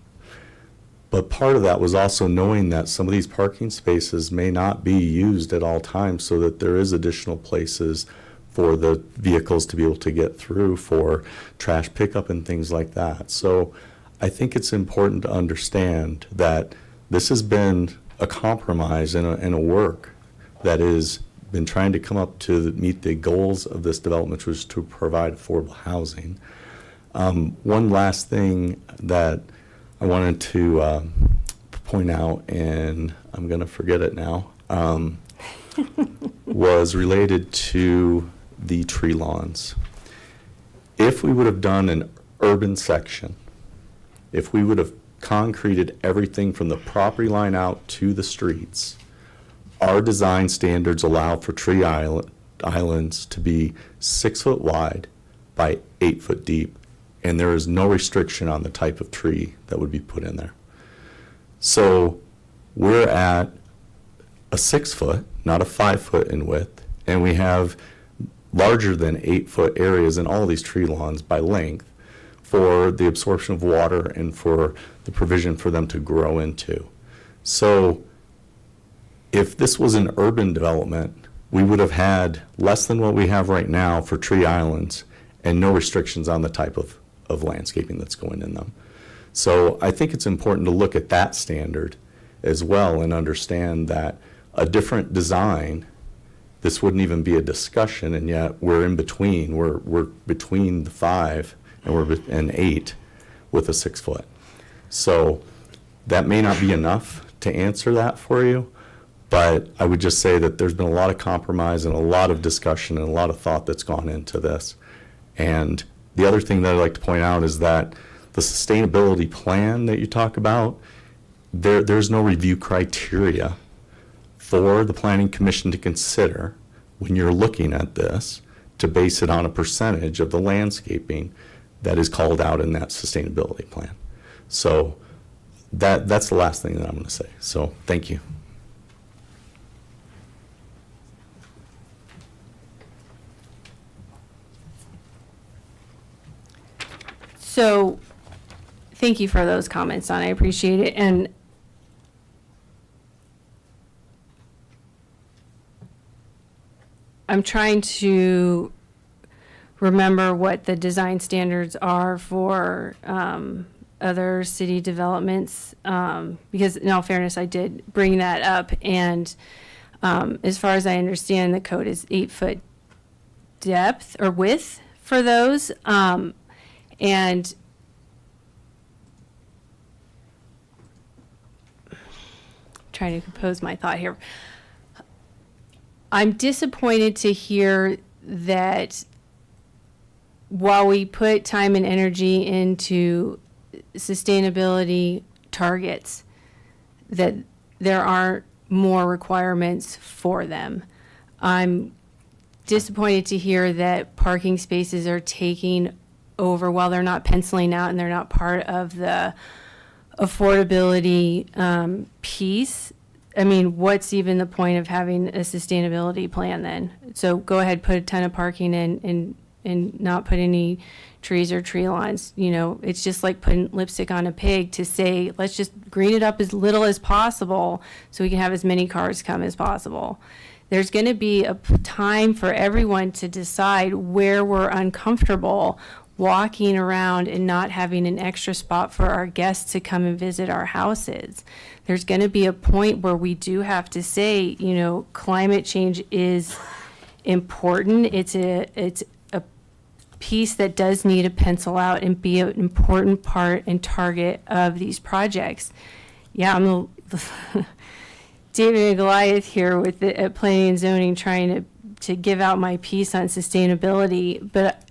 But part of that was also knowing that some of these parking spaces may not be used at all times, so that there is additional places for the vehicles to be able to get through for trash pickup and things like that. So I think it's important to understand that this has been a compromise and a work that has been trying to come up to meet the goals of this development, which was to provide affordable housing. One last thing that I wanted to point out, and I'm going to forget it now, was related to the tree lawns. If we would have done an urban section, if we would have concreted everything from the property line out to the streets, our design standards allow for tree islands to be 6 foot wide by 8 foot deep, and there is no restriction on the type of tree that would be put in there. So we're at a 6 foot, not a 5 foot in width, and we have larger than 8 foot areas in all these tree lawns by length for the absorption of water and for the provision for them to grow into. So if this was an urban development, we would have had less than what we have right now for tree islands and no restrictions on the type of landscaping that's going in them. So I think it's important to look at that standard as well and understand that a different design, this wouldn't even be a discussion, and yet we're in between. We're between the 5 and 8 with a 6 foot. So that may not be enough to answer that for you, But I would just say that there's been a lot of compromise and a lot of discussion and a lot of thought that's gone into this. And the other thing that I'd like to point out is that the sustainability plan that you talk about, there's no review criteria for the Planning Commission to consider when you're looking at this to base it on a percentage of the landscaping that is called out in that sustainability plan. So that's the last thing that I'm going to say. So thank you. So, thank you for those comments, Don. I appreciate it. And I'm trying to remember what the design standards are for other city developments, because in all fairness, I did bring that up. And as far as I understand, the code is 8-foot depth or width for those. And trying to compose my thought here. I'm disappointed to hear that while we put time and energy into sustainability targets, that there aren't more requirements for them. I'm disappointed to hear that parking spaces are taking over while they're not penciling out and they're not part of the affordability piece. I mean, what's even the point of having a sustainability plan then? So go ahead, put a ton of parking in and not put any trees or tree lawns. You know, it's just like putting lipstick on a pig to say, let's just green it up as little as possible so we can have as many cars come as possible. There's going to be a time for everyone to decide where we're uncomfortable walking around and not having an extra spot for our guests to come and visit our houses. There's going to be a point where we do have to say, you know, climate change is important. It's a piece that does need to pencil out and be an important part and target of these projects. Yeah, I'm the David and Goliath here with the planning and zoning trying to give out my piece on sustainability, but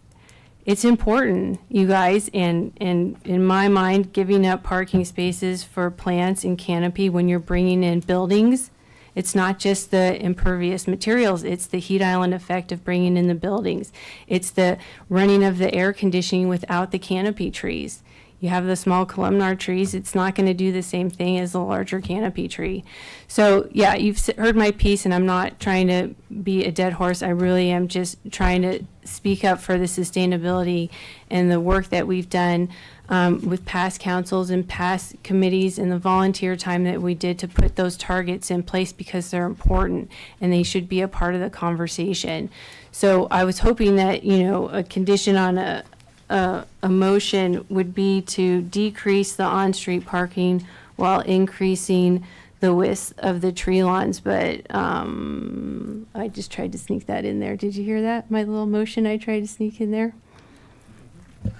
it's important, you guys, and in my mind, giving up parking spaces for plants and canopy when you're bringing in buildings, it's not just the impervious materials, it's the heat island effect of bringing in the buildings. It's the running of the air conditioning without the canopy trees. You have the small columnar trees, it's not going to do the same thing as the larger canopy tree. So yeah, you've heard my piece, and I'm not trying to be a dead horse. I really am just trying to speak up for the sustainability and the work that we've done with past councils and past committees and the volunteer time that we did to put those targets in place, because they're important and they should be a part of the conversation. So I was hoping that, you know, a condition on a motion would be to decrease the on-street parking while increasing the width of the tree lawns, but I just tried to sneak that in there. Did you hear that? My little motion I tried to sneak in there?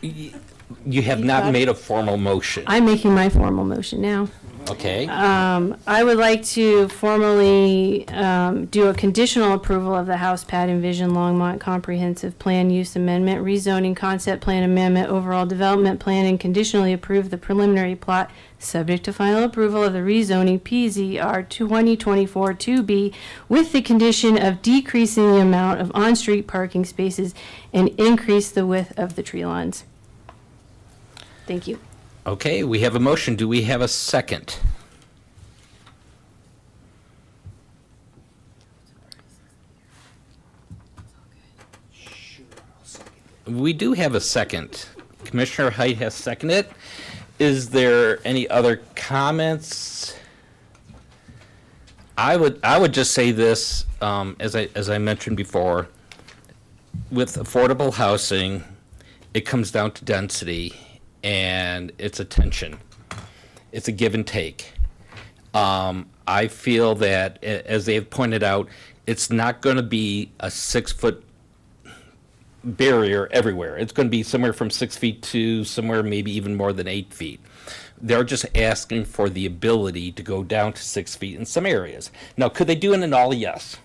You have not made a formal motion. I'm making my formal motion now. Okay. I would like to formally do a conditional approval of the House Pad Envision Longmont Comprehensive Plan Use Amendment, Rezoning Concept Plan Amendment, Overall Development Plan, and conditionally approve the preliminary plot subject to final approval of the rezoning PZR 2024-2B with the condition of decreasing the amount of on-street parking spaces and increase the width of the tree lawns. Thank you. Okay, we have a motion. Do we have a second? We do have a second. Commissioner Height has seconded. Is there any other comments? I would just say this, as I mentioned before, with affordable housing, it comes down to density. And it's a tension. It's a give and take. I feel that, as they've pointed out, it's not going to be a 6-foot barrier everywhere. It's going to be somewhere from 6 feet to somewhere maybe even more than 8 feet. They're just asking for the ability to go down to 6 feet in some areas. Now, could they do it in all? Yes.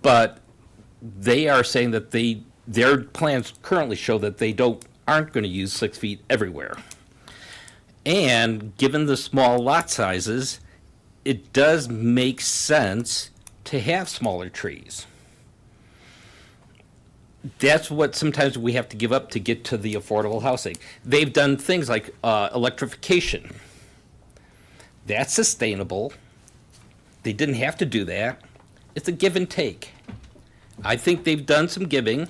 But they are saying that their plans currently show that they aren't going to use 6 feet everywhere. And given the small lot sizes, it does make sense to have smaller trees. That's what sometimes we have to give up to get to the affordable housing. They've done things like electrification. That's sustainable. They didn't have to do that. It's a give and take. I think they've done some giving,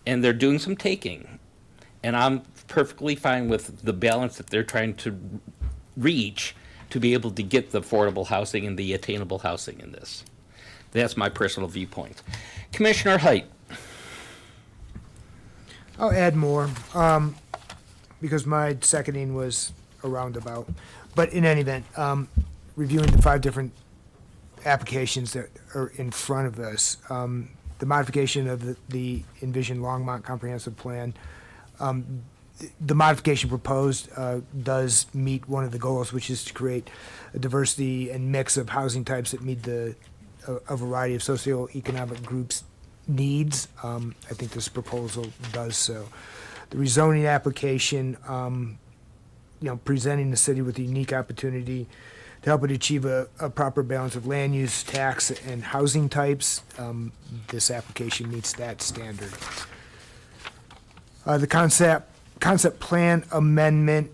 and they're doing some taking. And I'm perfectly fine with the balance that they're trying to reach to be able to get the affordable housing and the attainable housing in this. That's my personal viewpoint. Commissioner Height. I'll add more, because my seconding was a roundabout. But in any event, reviewing the 5 different applications that are in front of us, the modification of the envisioned Longmont comprehensive plan, the modification proposed does meet one of the goals, which is to create a diversity and mix of housing types that meet a variety of socioeconomic groups' needs. I think this proposal does so. The rezoning application, presenting the city with a unique opportunity to help it achieve a proper balance of land use, tax, and housing types. This application meets that standard. The concept plan amendment,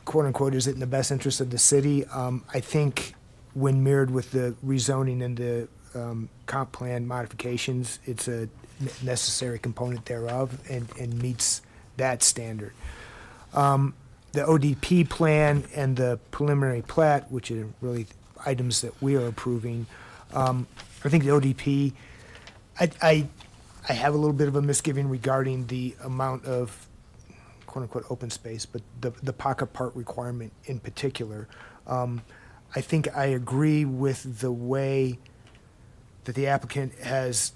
quote unquote, is it in the best interest of the city? I think when mirrored with the rezoning and the comp plan modifications, it's a necessary component thereof and meets that standard. The ODP plan and the preliminary plat, which are really items that we are approving, I think the ODP, I have a little bit of a misgiving regarding the amount of quote-unquote open space, but the pocket park requirement in particular. I think I agree with the way that the applicant has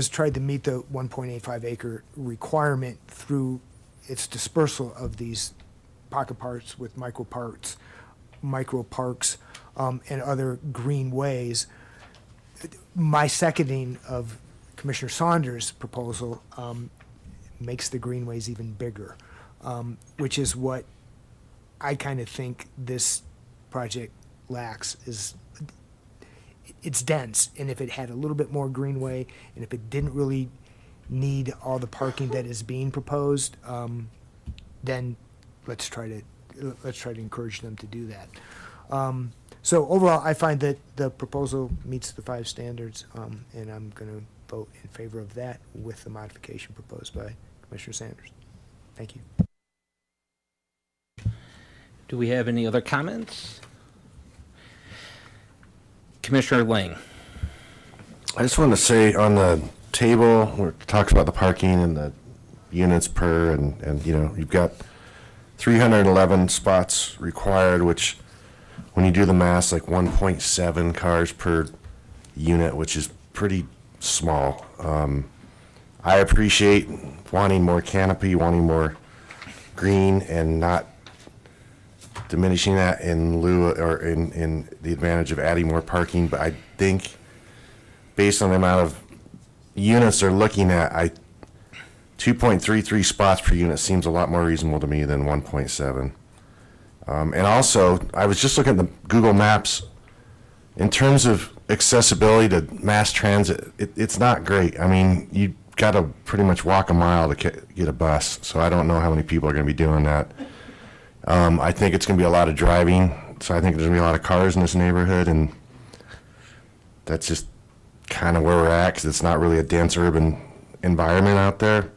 tried to meet the 1.85 acre requirement through its dispersal of these pocket parks with micro parks, and other green ways. My seconding of Commissioner Saunders' proposal makes the greenways even bigger, which is what I kind of think this project lacks. It's dense, and if it had a little bit more greenway, and if it didn't really need all the parking that is being proposed, then let's try to encourage them to do that. So overall, I find that the proposal meets the 5 standards, and I'm going to vote in favor of that with the modification proposed by Commissioner Sanders. Thank you. Do we have any other comments? Commissioner Lang. I just wanted to say on the table where it talks about the parking and the units per, and you've got 311 spots required, which when you do the math, like 1.7 cars per unit, which is pretty small. I appreciate wanting more canopy, wanting more green, and not diminishing that in lieu or in the advantage of adding more parking. But I think based on the amount of units they're looking at, 2.33 spots per unit seems a lot more reasonable to me than 1.7. And also, I was just looking at the Google Maps. In terms of accessibility to mass transit, it's not great. I mean, you got to pretty much walk a mile to get a bus, so I don't know how many people are going to be doing that. I think it's going to be a lot of driving, so I think there's going to be a lot of cars in this neighborhood, and that's just kind of where we're at, because it's not really a dense urban environment out there.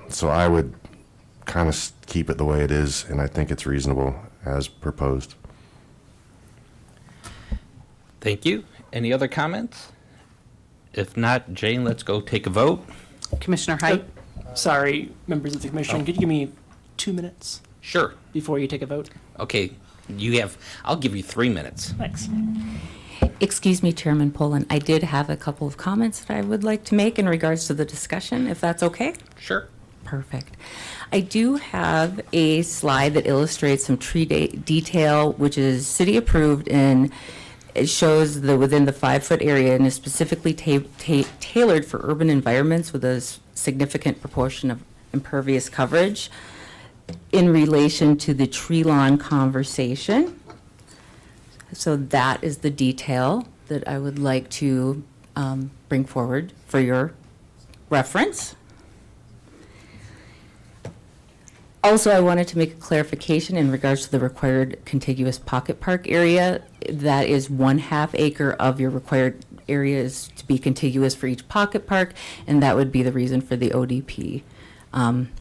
So I would kind of keep it the way it is, and I think it's reasonable as proposed. Thank you. Any other comments? If not, Jane, let's go take a vote. Commissioner Height? Sorry, members of the commission, could you give me 2 minutes Sure. before you take a vote? Okay, I'll give you 3 minutes. Thanks. Excuse me, Chairman Poland, I did have a couple of comments that I would like to make in regards to the discussion, if that's okay. Sure. Perfect. I do have a slide that illustrates some tree detail, which is city approved, and it shows the within the 5-foot area and is specifically tailored for urban environments with a significant proportion of impervious coverage in relation to the tree lawn conversation. So that is the detail that I would like to bring forward for your reference. Also, I wanted to make a clarification in regards to the required contiguous pocket park area. That is 1/2 acre of your required area is to be contiguous for each pocket park, and that would be the reason for the ODP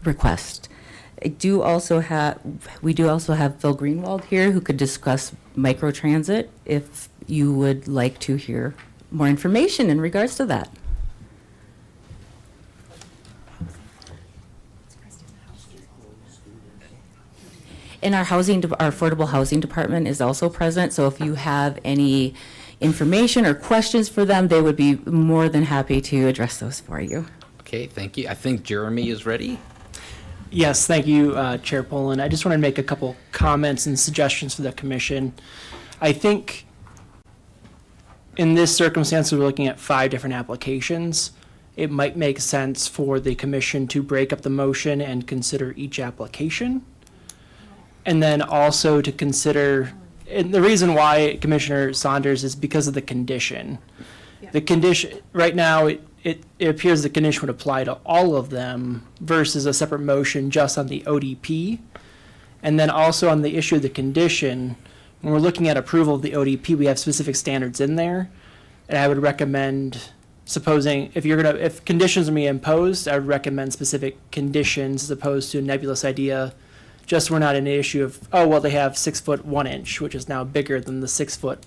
request. We do also have Phil Greenwald here who could discuss microtransit if you would like to hear more information in regards to that. And our affordable housing department is also present, so if you have any information or questions for them, they would be more than happy to address those for you. Okay, thank you. I think Jeremy is ready. Yes, thank you, Chair Poland. I just want to make a couple comments and suggestions for the commission. I think in this circumstance, we're looking at 5 different applications. It might make sense for the commission to break up the motion and consider each application. And then also to consider, and the reason why Commissioner Saunders is because of the condition. The condition, right now, it appears the condition would apply to all of them versus a separate motion just on the ODP. And then also on the issue of the condition, when we're looking at approval of the ODP, we have specific standards in there. And I would recommend, supposing, if conditions are being imposed, I would recommend specific conditions as opposed to a nebulous idea. Just we're not in the issue of, oh, well, they have 6 foot 1 inch, which is now bigger than the 6 foot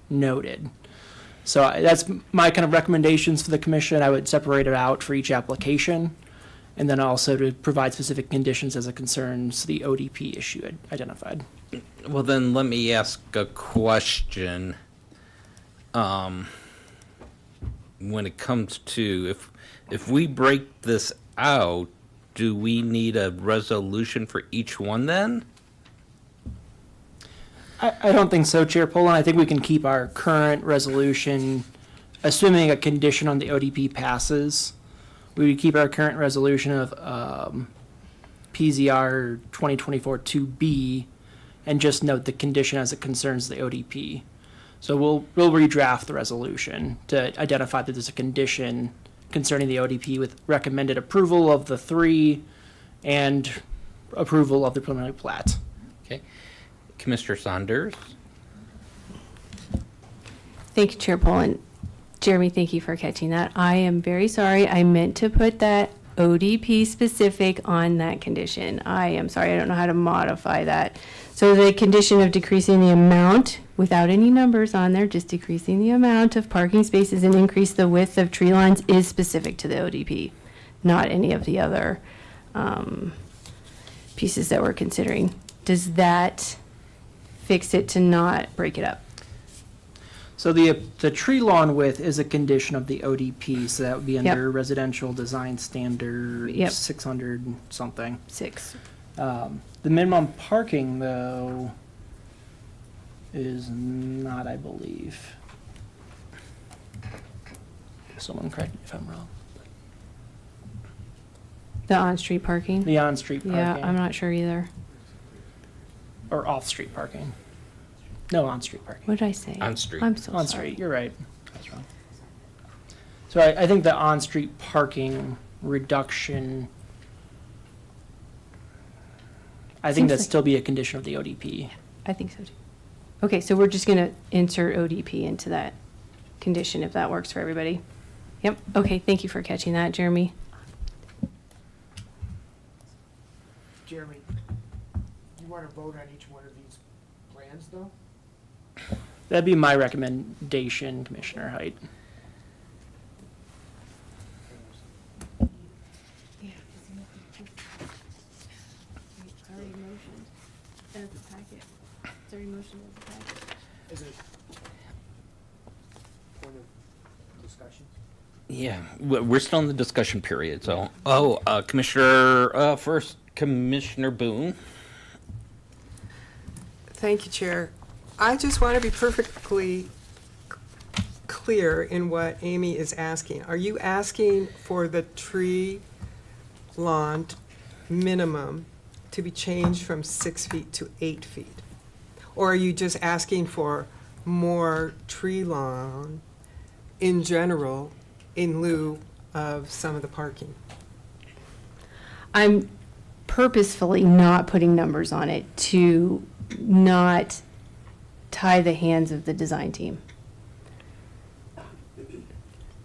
noted. So that's my kind of recommendations for the commission. I would separate it out for each application, and then also to provide specific conditions as it concerns the ODP issue identified. Well, then let me ask a question. When it comes to, if we break this out, do we need a resolution for each one then? I don't think so, Chair Poland. I think we can keep our current resolution, assuming a condition on the ODP passes. We would keep our current resolution of PZR 2024-2B and just note the condition as it concerns the ODP. So we'll redraft the resolution to identify that there's a condition concerning the ODP with recommended approval of the 3 and approval of the preliminary plat. Okay. Commissioner Saunders? Thank you, Chair Poland. Jeremy, thank you for catching that. I am very sorry. I meant to put that ODP specific on that condition. I am sorry. I don't know how to modify that. So the condition of decreasing the amount without any numbers on there, just decreasing the amount of parking spaces and increase the width of tree lines is specific to the ODP, not any of the other pieces that we're considering. Does that fix it to not break it up? So the tree lawn width is a condition of the ODP, so that would be under Yep. residential design standard Yep. 600 something. 6. The minimum parking, though, is not, I believe. Someone correct me if I'm wrong. The on-street parking? The on-street parking. Yeah, I'm not sure either. Or off-street parking. No, on-street parking. What did I say? On-street. I'm so On-street, sorry. you're right. That's wrong. So I think the on-street parking reduction, I think Seems that'd like- still be a condition of the ODP. I think so too. Okay, so we're just going to insert ODP into that condition if that works for everybody. Yep, okay, thank you for catching that, Jeremy. Jeremy, you want to vote on each one of these plans, though? That'd be my recommendation, Commissioner Height. It's already motioned as a packet. It's already motioned as a packet. Is it point of discussion? Yeah, we're still in the discussion period, so, Commissioner Boone. Thank you, Chair. I just want to be perfectly clear in what Amy is asking. Are you asking for the tree lawn minimum to be changed from 6 feet to 8 feet? Or are you just asking for more tree lawn in general in lieu of some of the parking? I'm purposefully not putting numbers on it to not tie the hands of the design team.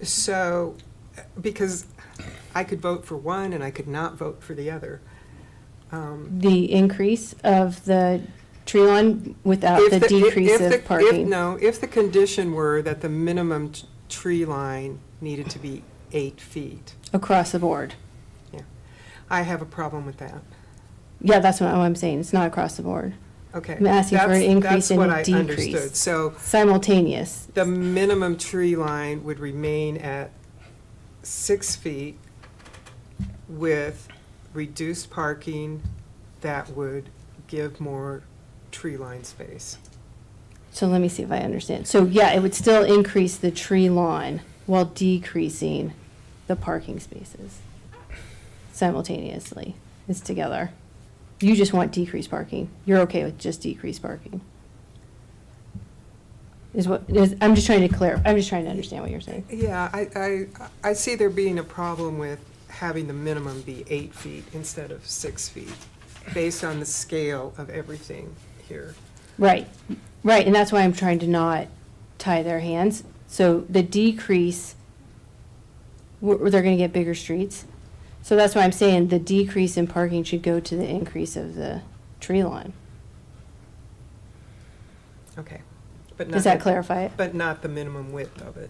So, because I could vote for one and I could not vote for the other. The increase of the tree lawn without the decrease of parking. If the condition were that the minimum tree line needed to be 8 feet. Across the board. Yeah, I have a problem with that. Yeah, that's what I'm saying. It's not across the board. Okay. I'm asking for an increase and a That's what I decrease. understood. So simultaneous. the minimum tree line would remain at 6 feet with reduced parking that would give more tree line space. So let me see if I understand. So yeah, it would still increase the tree lawn while decreasing the parking spaces simultaneously. It's together. You just want decreased parking. You're okay with just decreased parking. I'm just trying to understand what you're saying. Yeah, I see there being a problem with having the minimum be 8 feet instead of 6 feet, based on the scale of everything here. Right, and that's why I'm trying to not tie their hands. So the decrease, they're gonna get bigger streets. So that's why I'm saying the decrease in parking should go to the increase of the tree lawn. Okay. But not Does that the- clarify it? But not the minimum width of it.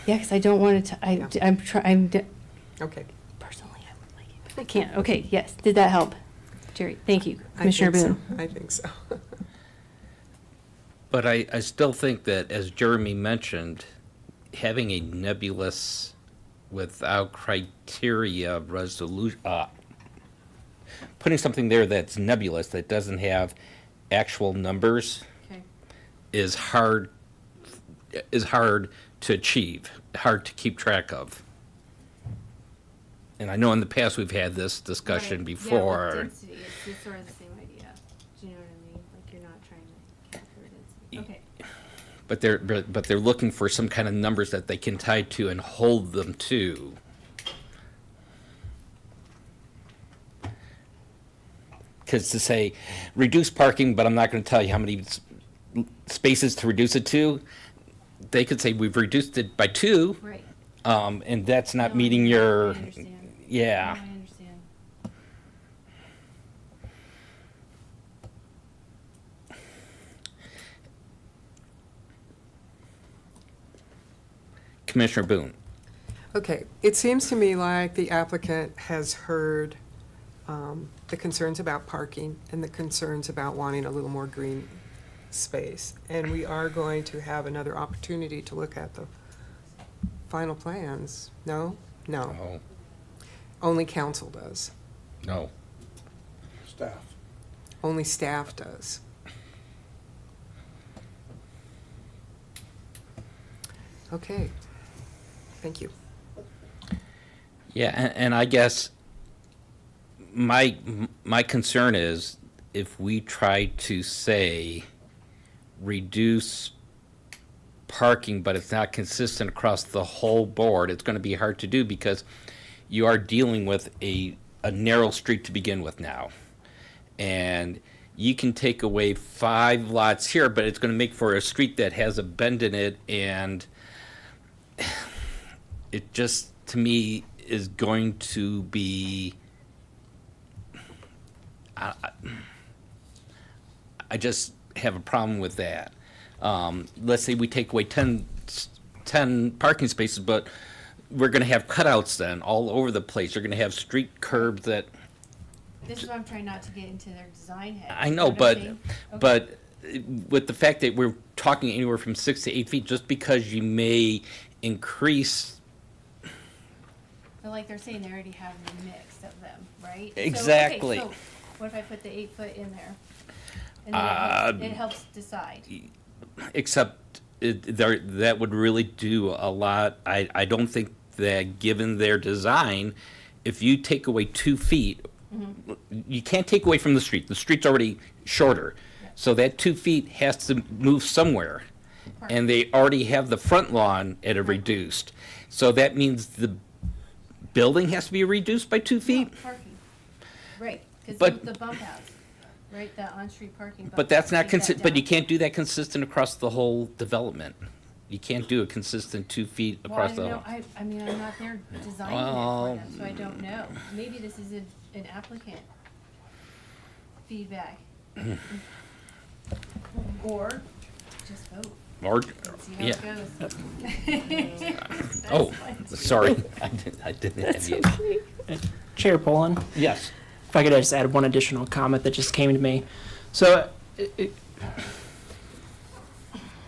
Yeah, because I don't want it to, Okay. personally, I would like it, but I can't. Okay, yes, did that help? Jerry, thank you. Commissioner Boone. I think so. But I still think that, as Jeremy mentioned, having a nebulous, without criteria resolution, putting something there that's nebulous, that doesn't have actual numbers, is hard to achieve, hard to keep track of. And I know in the past we've had this discussion before. Yeah, with density, it's sort of the same idea. Do you know what I mean? Like, you're not trying to calculate density. Okay. But they're looking for some kind of numbers that they can tie to and hold them to. Because to say, reduce parking, but I'm not going to tell you how many spaces to reduce it to, they could say, we've reduced it by 2. Right. And that's not meeting I your, understand. yeah. No, I understand. Commissioner Boone. Okay, it seems to me like the applicant has heard the concerns about parking and the concerns about wanting a little more green space. And we are going to have another opportunity to look at the final plans. No? No. No. Only council does. No. Staff. Only staff does. Okay. Thank you. Yeah, and I guess my concern is if we try to say reduce parking, but it's not consistent across the whole board, it's going to be hard to do because you are dealing with a narrow street to begin with now. And you can take away 5 lots here, but it's going to make for a street that has a bend in it, and it just, to me, is going to be, I just have a problem with that. Let's say we take away 10 parking spaces, but we're going to have cutouts then all over the place. You're going to have street curbs that. This is why I'm trying not to get into their design head. I know, but with the fact that we're talking anywhere from 6 to 8 feet, just because you may increase But like they're saying, they already have the mix of them, right? Exactly. So, okay, so what if I put the 8 foot in there? And then it helps decide. Except that would really do a lot. I don't think that, given their design, if you take away 2 feet, you can't take away from the street. The street's already shorter. So that 2 feet has to move somewhere. And they already have the front lawn at a reduced. So that means the building has to be reduced by 2 feet? Parking, right, because But- the bump outs, right, the on-street parking bump But that's not outs, take that but you down. can't do that consistent across the whole development. You can't do a consistent 2 feet across the Well, whole. I mean, I'm not there designing Well, it for them, so I don't know. Maybe this is an applicant feedback. Or just vote. Or, See how yeah. it goes. Oh, sorry. I didn't have you. Chair Poland? Yes. If I could just add one additional comment that just came to me. So,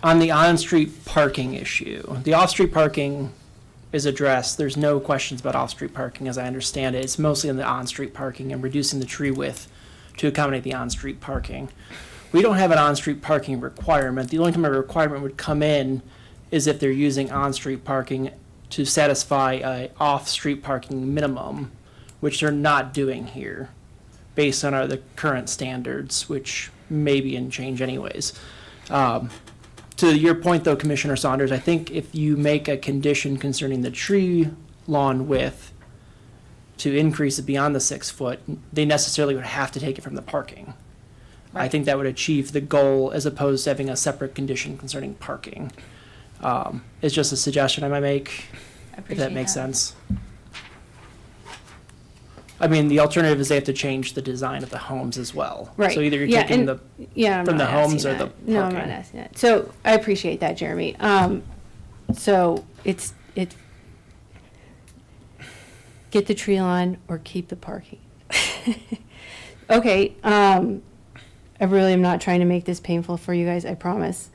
on the on-street parking issue, the off-street parking is addressed. There's no questions about off-street parking, as I understand it. It's mostly on the on-street parking and reducing the tree width to accommodate the on-street parking. We don't have an on-street parking requirement. The only time a requirement would come in is if they're using on-street parking to satisfy a off-street parking minimum, which they're not doing here, based on the current standards, which may be in change anyways. To your point, though, Commissioner Saunders, I think if you make a condition concerning the tree lawn width to increase it beyond the 6 foot, they necessarily would have to take it from the parking. I think that would achieve the goal as opposed to having a separate condition concerning parking. It's just a suggestion I might make, if that makes sense. I mean, the alternative is they have to change the design of the homes as well. Right. So either you're Yeah, taking and- the, I'm from the not asking homes or the that. No, I'm parking. not asking that. So I appreciate that, Jeremy. So it's get the tree line or keep the parking. Okay, I really am not trying to make this painful for you guys, I promise.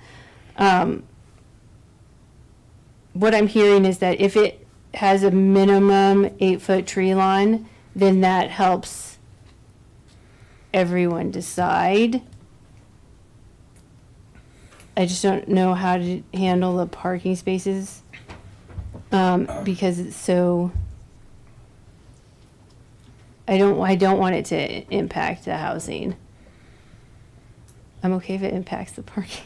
What I'm hearing is that if it has a minimum 8 foot tree line, then that helps everyone decide. I just don't know how to handle the parking spaces, because it's so, I don't want it to impact the housing. I'm okay if it impacts the parking.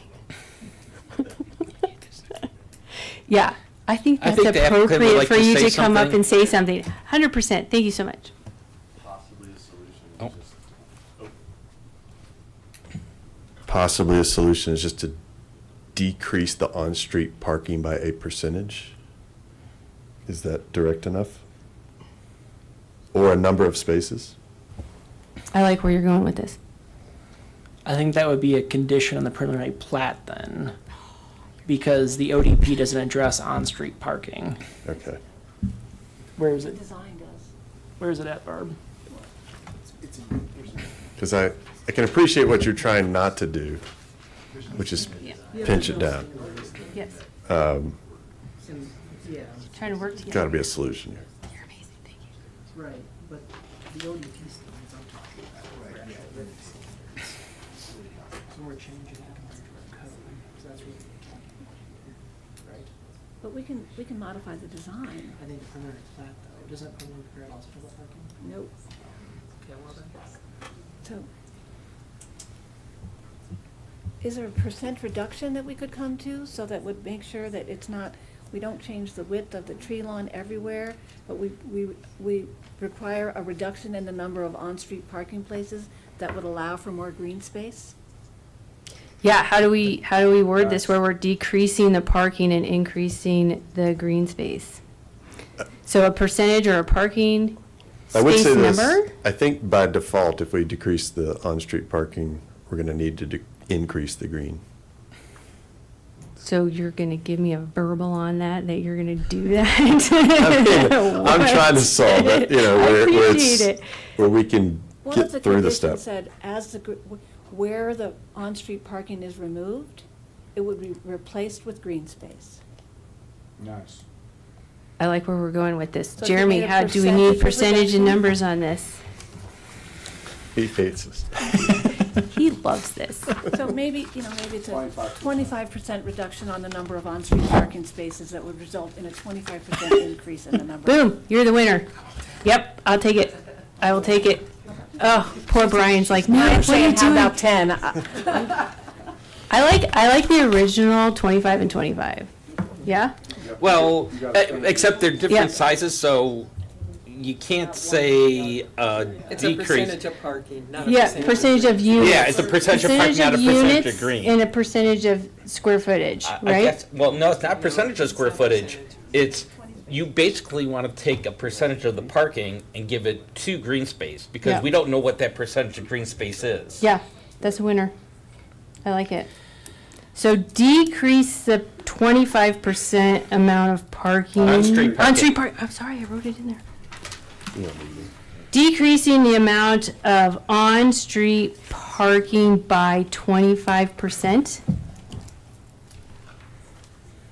Yeah, I think I that's think the applicant would appropriate like for to you say to come up something. and say something. 100%, thank you so much. Possibly a solution is just to decrease the on-street parking by a percentage? Is that direct enough? Or a number of spaces? I like where you're going with this. I think that would be a condition on the preliminary plat then, because the ODP doesn't address on-street parking. Okay. Where is it? Design does. Where is it at, Barb? Because I can appreciate what you're trying not to do, which is pinch it down. Yes. Trying to work together. Got to be a solution here. You're amazing, thank you. Right, but the ODP standards I'm talking about. So we're changing that to our code, so that's really right? But we can modify the design. I think the preliminary plat though, doesn't preliminary plat also talk about parking? Nope. Okay, well then. So, is there a percent reduction that we could come to, so that would make sure that it's not, we don't change the width of the tree lawn everywhere, but we require a reduction in the number of on-street parking places that would allow for more green space? Yeah, how do we word this where we're decreasing the parking and increasing the green space? So a percentage or a parking I would space say this, number? I think by default, if we decrease the on-street parking, we're going to need to increase the green. So you're gonna give me a verbal on that you're gonna do that? I'm trying to solve it, where appreciate it. where we can What get if the through the condition step. said, where the on-street parking is removed, it would be replaced with green space? Nice. I like where we're going with this. So if you Jeremy, made a how do we need percentage of percentage and reduction? numbers on this? He hates us. He loves this. So maybe, maybe it's a 25% reduction on the number of on-street parking spaces that would result in a 25% increase in the number. Boom, you're the winner. Yep, I'll take it. I will take it. Oh, poor Brian's like, no, I'm what are you saying, how doing? about 10? I like the original 25 and 25. Yeah? Well, except they're Yeah. different sizes, so you can't say It's a decrease. percentage of parking, not a Yeah, percentage. percentage of units. Yeah, it's a percentage of parking, not a percentage of units green. and a percentage of square footage, I right? guess, well, no, it's not percentage of square footage. It's, you basically want to take a percentage of the parking and give it to green space, because Yeah. we don't know what that percentage of green space is. Yeah, that's a winner. I like it. So decrease the 25% amount of parking. On-street parking. On-street park, I'm sorry, I wrote it in there. Decreasing the amount of on-street parking by 25%.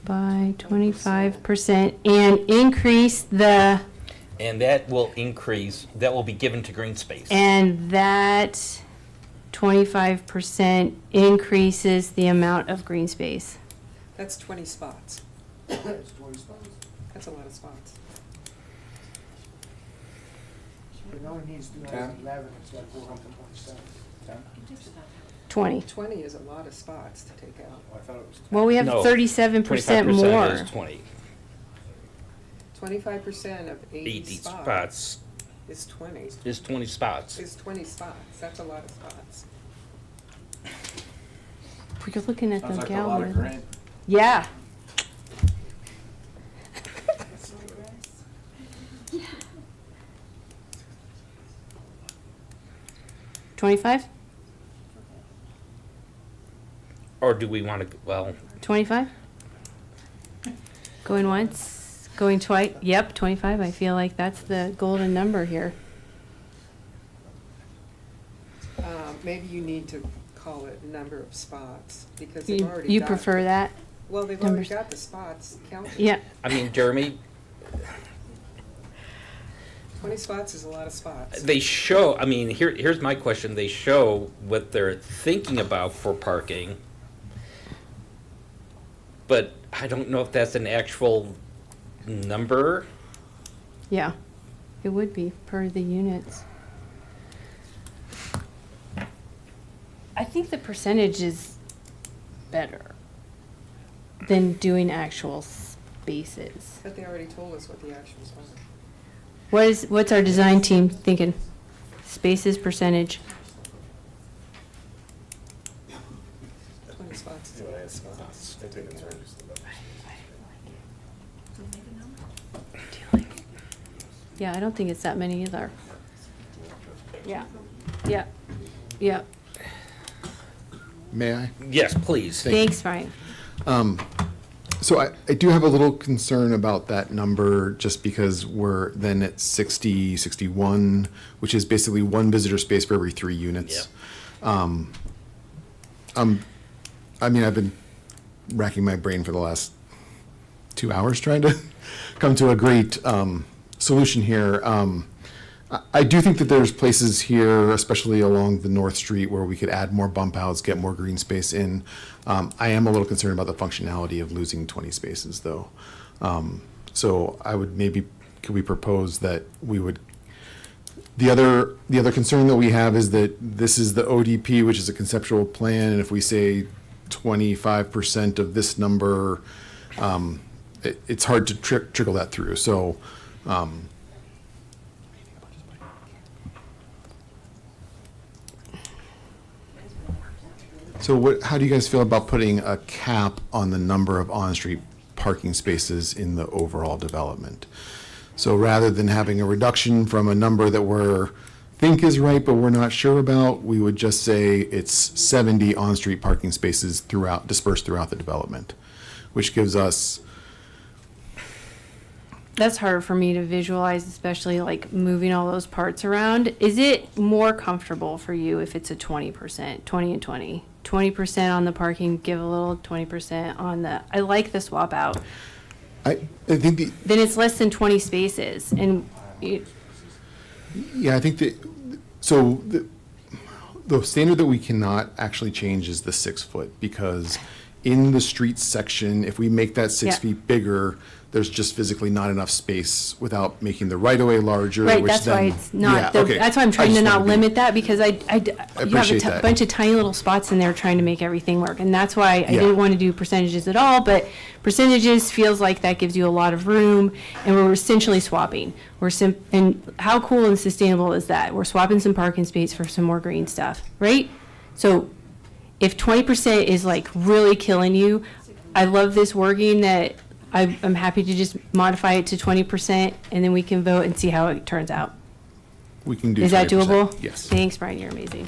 By 25%, and increase the, And that will increase, that will be given to green space. and that 25% increases the amount of green space. That's 20 spots. That's a lot of spots. It only needs 11, it's like 427. 20. 20 is a lot of spots to take out. I thought it was. Well, we have No, 37% 25% more. is 20. 25% of 80 80 spots spots is 20. is 20 spots. Is 20 spots. That's a lot of spots. We're looking at Sounds the like a lot of gallery. green. Yeah. $25? Or do we want to, well, 25? Going once, going twice? Yep, 25. I feel like that's the golden number here. Maybe you need to call it number of spots, because they've already You got. prefer that? Well, they've already numbers? got the spots counted. Yeah. I mean, Jeremy, 20 spots is a lot of spots. they show, I mean, here's my question. They show what they're thinking about for parking, but I don't know if that's an actual number. Yeah, it would be per the units. I think the percentage is better than doing actual spaces. But they already told us what the actuals are. What's our design team thinking? Spaces, percentage? 20 spots is a lot of spots. Yeah, I don't think it's that many either. Yeah, yeah, yeah. May I? Yes, please. Thanks, Brian. So I do have a little concern about that number, just because we're then at 60, 61, which is basically one visitor space for every 3 units. I mean, I've been racking my brain for the last 2 hours trying to come to a great solution here. I do think that there's places here, especially along the North Street, where we could add more bump outs, get more green space in. I am a little concerned about the functionality of losing 20 spaces, though. So I would maybe, could we propose that we would, the other concern that we have is that this is the ODP, which is a conceptual plan, and if we say 25% of this number, it's hard to trickle that through. So, how do you guys feel about putting a cap on the number of on-street parking spaces in the overall development? So rather than having a reduction from a number that think is right, but we're not sure about, we would just say it's 70 on-street parking spaces dispersed throughout the development, which gives us. That's hard for me to visualize, especially like moving all those parts around. Is it more comfortable for you if it's a 20%, 20 and 20? 20% on the parking, give a little 20% on the, I like the swap out. I think then it's less than 20 spaces, and yeah, I think that, so the standard that we cannot actually change is the 6 foot, because in the street section, if we make that 6 Yeah. feet bigger, there's just physically not enough space without making the right-of-way larger, right, which that's why then- it's not, Yeah, okay. that's why I'm I trying to just not wanna be- limit that, because you have a appreciate that. bunch of tiny little spots in there trying to make everything work, and that's why I Yeah. didn't want to do percentages at all, but percentages feels like that gives you a lot of room, and we're essentially swapping. And how cool and sustainable is that? We're swapping some parking space for some more green stuff, right? So if 20% is like really killing you, I love this wording that I'm happy to just modify it to 20%, and then we can vote and see how it turns out. We can do Is that 20%. doable? Yes. Thanks, Brian, you're amazing.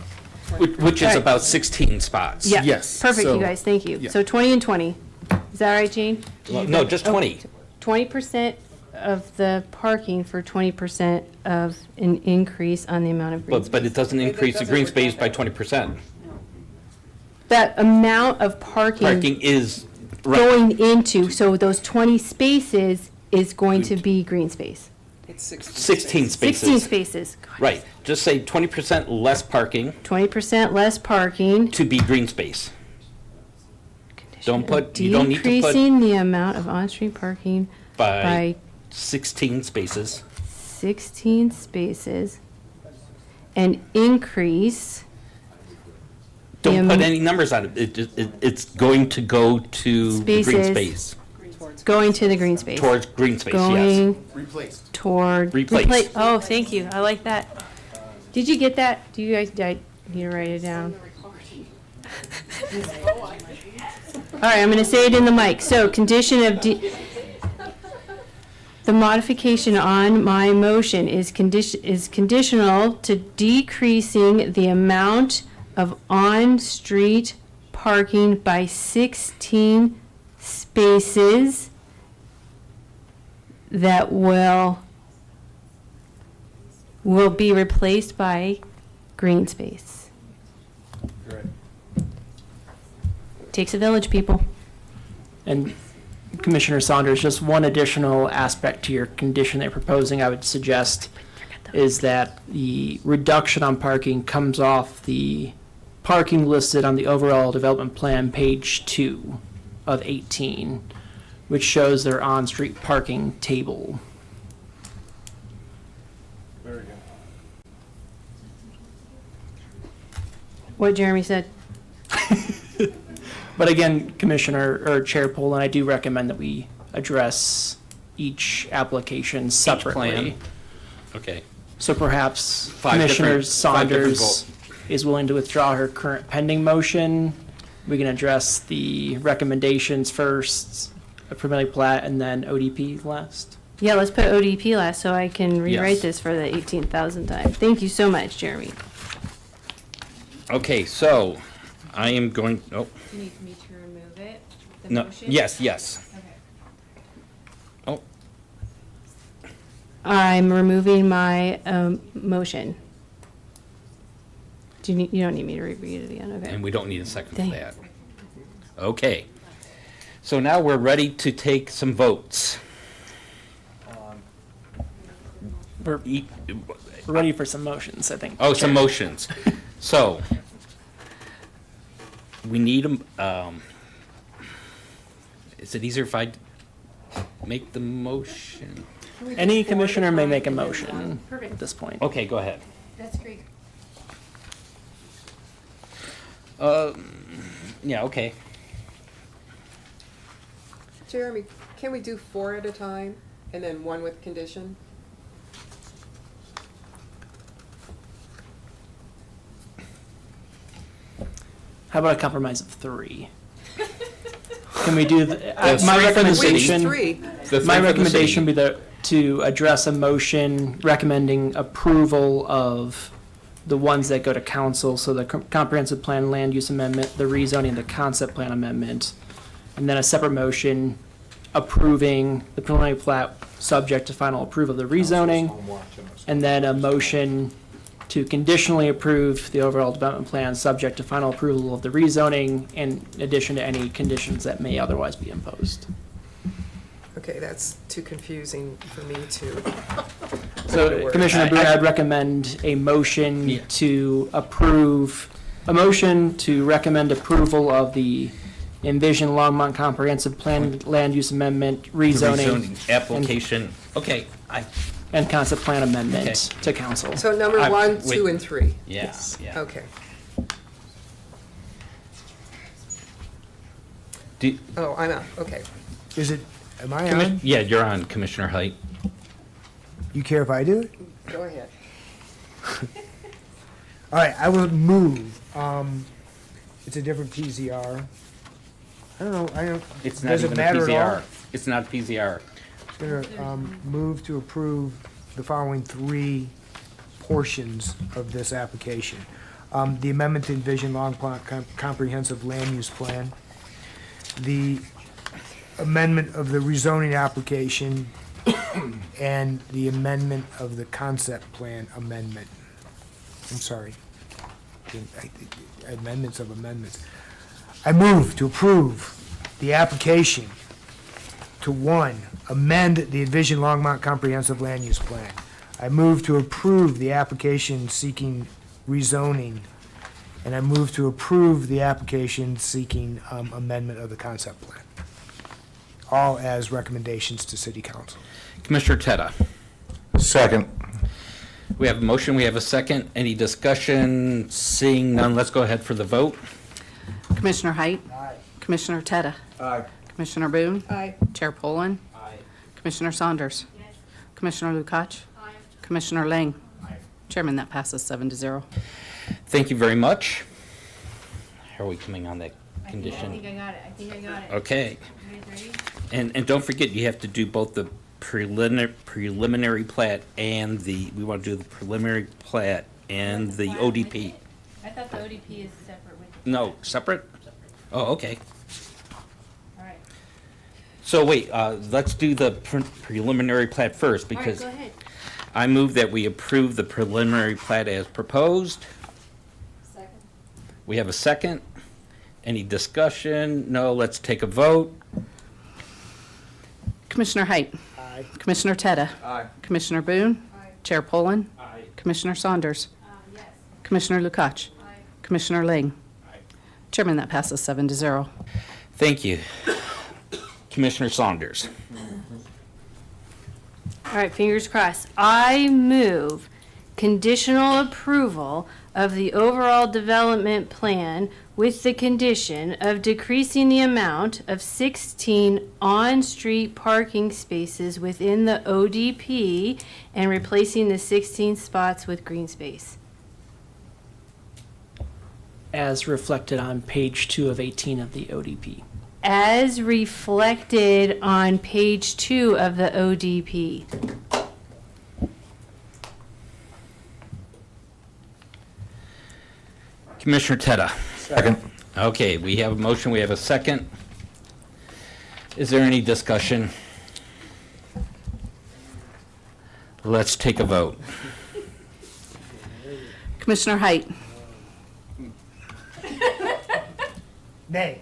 Which is All right. about 16 spots. Yeah. Yes, Perfect, so- you guys, thank you. yeah. So 20 and 20. Is that all right, Jane? Did you No, vote? just Oh, 20. 20% of the parking for 20% of an increase on the amount of green space. But it doesn't increase the green space by 20%. That amount of Parking is, right, going into, so those 20 spaces is going to be green space. It's 16 spaces. 16 spaces, Right, just say 20% less parking 20% less parking. to be green space. Don't put, you don't need to put Decreasing the amount of on-street parking by by 16 spaces. 16 spaces and increase. the Don't put am- any numbers on it. It's going to go to the green Spaces. space. Going to the green space. Towards green space, yes. Going Replaced. toward. Replace. Oh, thank you. I like that. Did you get that? Do you guys, did I need to write it down? All right, I'm going to say it in the mic. So condition of, the modification on my motion is conditional to decreasing the amount of on-street parking by 16 spaces that will be replaced by green space. Takes a village, people. And Commissioner Saunders, just one additional aspect to your condition they're proposing, I would suggest, is that the reduction on parking comes off the parking listed on the overall development plan, page 2 of 18, which shows their on-street parking table. Very good. What Jeremy said. But again, Commissioner, or Chair Poland, I do recommend that we address each application separately. plan. Okay. So perhaps Five Commissioner different- five different Saunders is willing to withdraw her current pending motion. We can address the recommendations first, a preliminary plat, and then ODP last. Yeah, let's put ODP last so I can rewrite Yes. this for the 18,000th time. Thank you so much, Jeremy. Okay, so I am going, oh, Do you need me to remove it? The no, motion? yes. Okay. Oh, I'm removing my motion. You don't need me to reread it again, okay? and we don't need a second for Dang. that. Okay. So now we're ready to take some votes. We're ready for some motions, I think. Oh, some Chair. motions. So, we need is it easier if I make the motion? Any commissioner may make a motion at this point. Okay, go ahead. That's great. Yeah, okay. Jeremy, can we do 4 at a time and then 1 with condition? How about a compromise of 3? Can we do, That's my 3 for the city. recommendation, Three. The my 3 for the recommendation city. would be to address a motion recommending approval of the ones that go to council, so the comprehensive plan land use amendment, the rezoning, the concept plan amendment, and then a separate motion approving the preliminary plat subject to final approval of the rezoning, and then a motion to conditionally approve the overall development plan subject to final approval of the rezoning in addition to any conditions that may otherwise be imposed. Okay, that's too confusing for me to. So Commissioner Boone, I'd recommend a motion to approve, a motion to recommend approval of the Envision Longmont Comprehensive Plan Land Use Amendment rezoning. Application, okay, And concept plan amendment to council. So number 1, 2, and 3? Yes, yeah. Okay. Do- Oh, I'm out, okay. Am I on? Yeah, you're on, Commissioner Height. You care if I do it? Go ahead. All right, I will move. It's a different PZR. I don't know, It's not does it even a matter at all? PZR. It's not PZR. I'm gonna move to approve the following 3 portions of this application. The amendment to Envision Longmont Comprehensive Land Use Plan, the amendment of the rezoning application, and the amendment of the concept plan amendment. I'm sorry. Amendments of amendments. I move to approve the application to 1, amend the Envision Longmont Comprehensive Land Use Plan. I move to approve the application seeking rezoning, and I move to approve the application seeking amendment of the concept plan. All as recommendations to City Council. Commissioner Teta. Second. We have a motion, we have a second. Any discussion? Seeing none, let's go ahead for the vote. Commissioner Height? Aye. Commissioner Teta? Aye. Commissioner Boone? Aye. Chair Poland? Aye. Commissioner Saunders? Commissioner Lukacs? Commissioner Lang? Chairman, that passes 7-0. Thank you very much. How are we coming on that I condition? think I got it. Okay. You guys ready? And don't forget, you have to do both the preliminary plat and we want to do the preliminary plat and the ODP. I thought the ODP is separate with. No, separate? Oh, okay. All right. So wait, let's do the preliminary plat first, All right, because go ahead. I move that we approve the preliminary plat as proposed. Second. We have a second. Any discussion? No, let's take a vote. Commissioner Height? Aye. Commissioner Teta? Aye. Commissioner Boone? Chair Poland? Commissioner Saunders? Yes. Commissioner Lukacs? Commissioner Lang? Chairman, that passes 7-0. Thank you. Commissioner Saunders. All right, fingers crossed. I move conditional approval of the overall development plan with the condition of decreasing the amount of 16 on-street parking spaces within the ODP and replacing the 16 spots with green space. As reflected on page 2 of 18 of the ODP. As reflected on page 2 of the ODP. Commissioner Teta. Second. Okay, we have a motion, we have a second. Is there any discussion? Let's take a vote. Commissioner Height? Nay.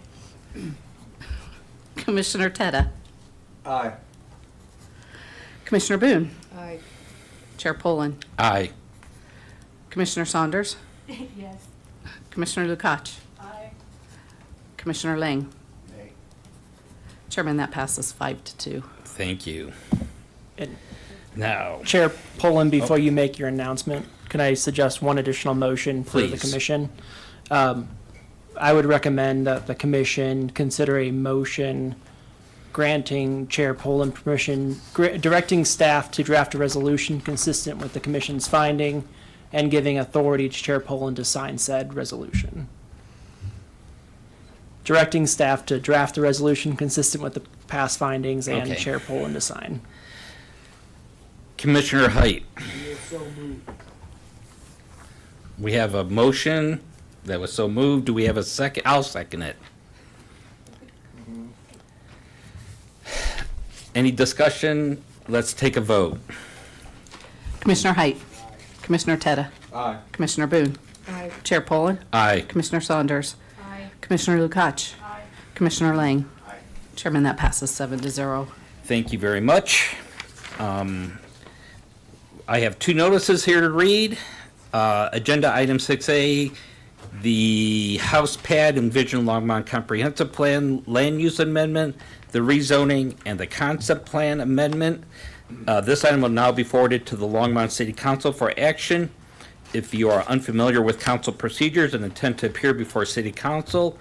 Commissioner Teta? Aye. Commissioner Boone? Aye. Chair Poland? Aye. Commissioner Saunders? Yes. Commissioner Lukacs? Commissioner Lang? Chairman, that passes 5-2. Thank you. And Now, Chair Poland, before you make your announcement, can I suggest one additional motion for the Please. commission? I would recommend that the commission consider a motion granting Chair Poland permission, directing staff to draft a resolution consistent with the commission's finding and giving authority to Chair Poland to sign said resolution. Directing staff to draft a resolution consistent with the past findings and Okay. Chair Poland to sign. Commissioner Height, So moved. we have a motion that was so moved. Do we have a second? I'll second it. Any discussion? Let's take a vote. Commissioner Height? Commissioner Teta? Aye. Commissioner Boone? Aye. Chair Poland? Aye. Commissioner Saunders? Aye. Commissioner Lukacs? Commissioner Lang? Chairman, that passes 7-0. Thank you very much. I have two notices here to read. Agenda item 6A, the House Pad and Vision Longmont Comprehensive Plan Land Use Amendment, the rezoning, and the Concept Plan Amendment. This item will now be forwarded to the Longmont City Council for action. If you are unfamiliar with council procedures and intend to appear before City Council,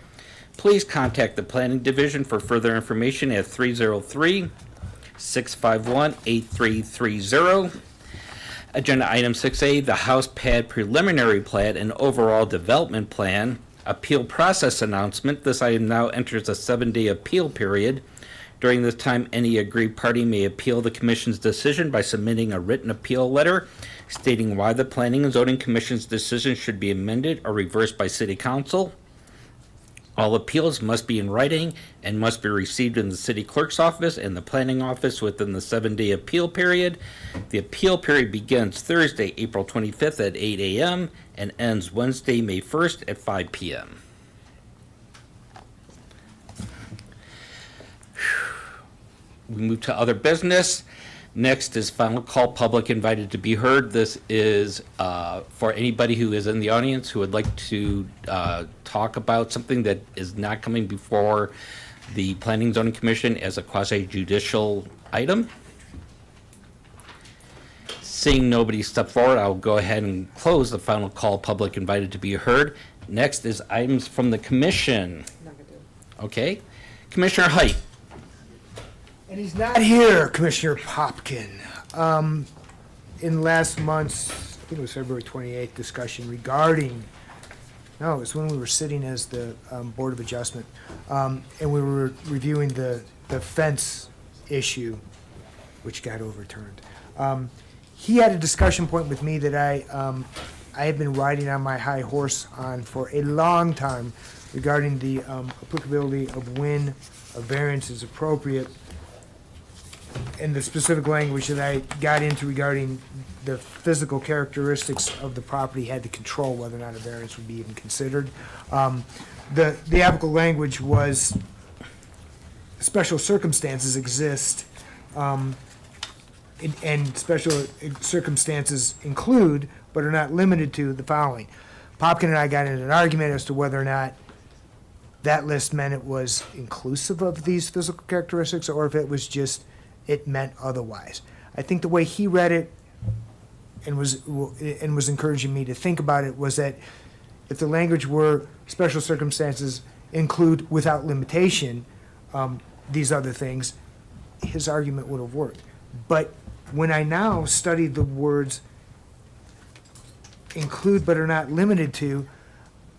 please contact the Planning Division for further information at 303-651-8330. Agenda item 6A, the House Pad Preliminary Plat and Overall Development Plan, Appeal Process Announcement. This item now enters a 7-day appeal period. During this time, any aggrieved party may appeal the Commission's decision by submitting a written appeal letter stating why the Planning and Zoning Commission's decision should be amended or reversed by City Council. All appeals must be in writing and must be received in the city clerk's office and the planning office within the 7-day appeal period. The appeal period begins Thursday, April 25th at 8 a.m. and ends Wednesday, May 1st at 5 p.m. We move to other business. Next is final call, public invited to be heard. This is for anybody who is in the audience who would like to talk about something that is not coming before the Planning and Zoning Commission as a quasi-judicial item. Seeing nobody step forward, I'll go ahead and close the final call, public invited to be heard. Next is items from the commission. Okay. Commissioner Height. And he's not here, Commissioner Popkin. In last month's, I think it was February 28th, discussion regarding, no, it was when we were sitting as the Board of Adjustment, and we were reviewing the fence issue, which got overturned. He had a discussion point with me that I have been riding on my high horse on for a long time regarding the applicability of when a variance is appropriate, and the specific language that I got into regarding the physical characteristics of the property had to control whether or not a variance would be even considered. The applicable language was special circumstances exist, and special circumstances include, but are not limited to, the following. Popkin and I got into an argument as to whether or not that list meant it was inclusive of these physical characteristics, or if it was just, it meant otherwise. I think the way he read it and was encouraging me to think about it was that if the language were special circumstances include without limitation these other things, his argument would have worked. But when I now study the words include but are not limited to,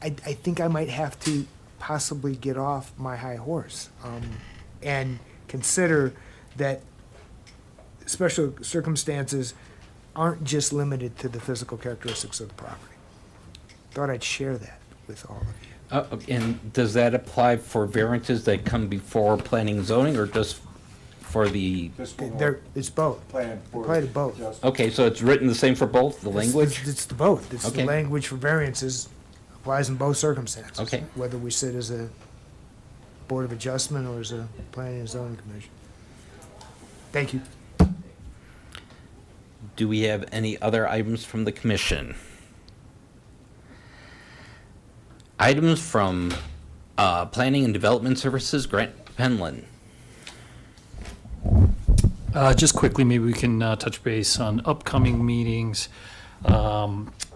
I think I might have to possibly get off my high horse and consider that special circumstances aren't just limited to the physical characteristics of the property. Thought I'd share that with all of you. And does that apply for variances that come before planning and zoning, or just for the? It's both. Apply to both. Okay, so it's written the same for both, the language? It's the both. It's the Okay. language for variances applies in both circumstances. Okay. Whether we sit as a Board of Adjustment or as a Planning and Zoning Commission. Thank you. Do we have any other items from the commission? Items from Planning and Development Services, Grant Penland. Just quickly, maybe we can touch base on upcoming meetings.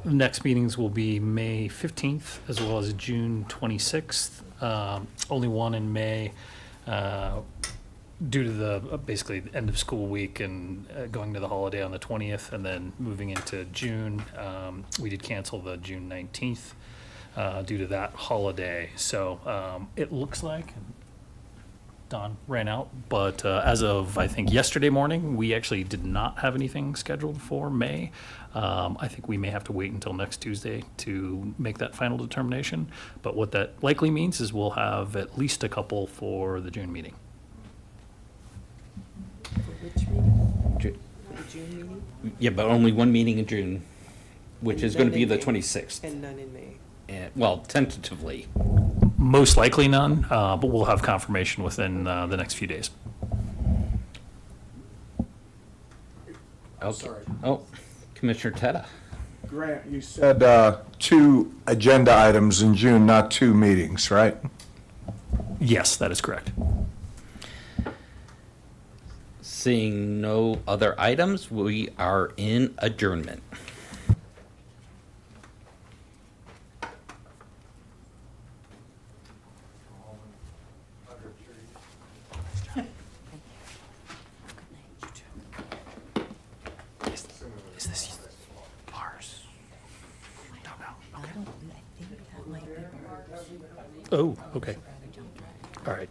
Next meetings will be May 15th as well as June 26th. Only one in May due to the basically the end of school week and going to the holiday on the 20th, and then moving into June. We did cancel the June 19th due to that holiday. So it looks like Don ran out, but as of, I think, yesterday morning, we actually did not have anything scheduled for May. I think we may have to wait until next Tuesday to make that final determination. But what that likely means is we'll have at least a couple for the June meeting. Which meeting? The June meeting? Yeah, but only one meeting in June, which is going to be the None in May. 26th. And none in May. Well, tentatively. Most likely none, but we'll have confirmation within the next few days. Okay. Oh, Commissioner Tetta. Grant, you said 2 agenda items in June, not 2 meetings, right? Yes, that is correct. Seeing no other items, we are in adjournment. Is this ours? Oh, okay. All right.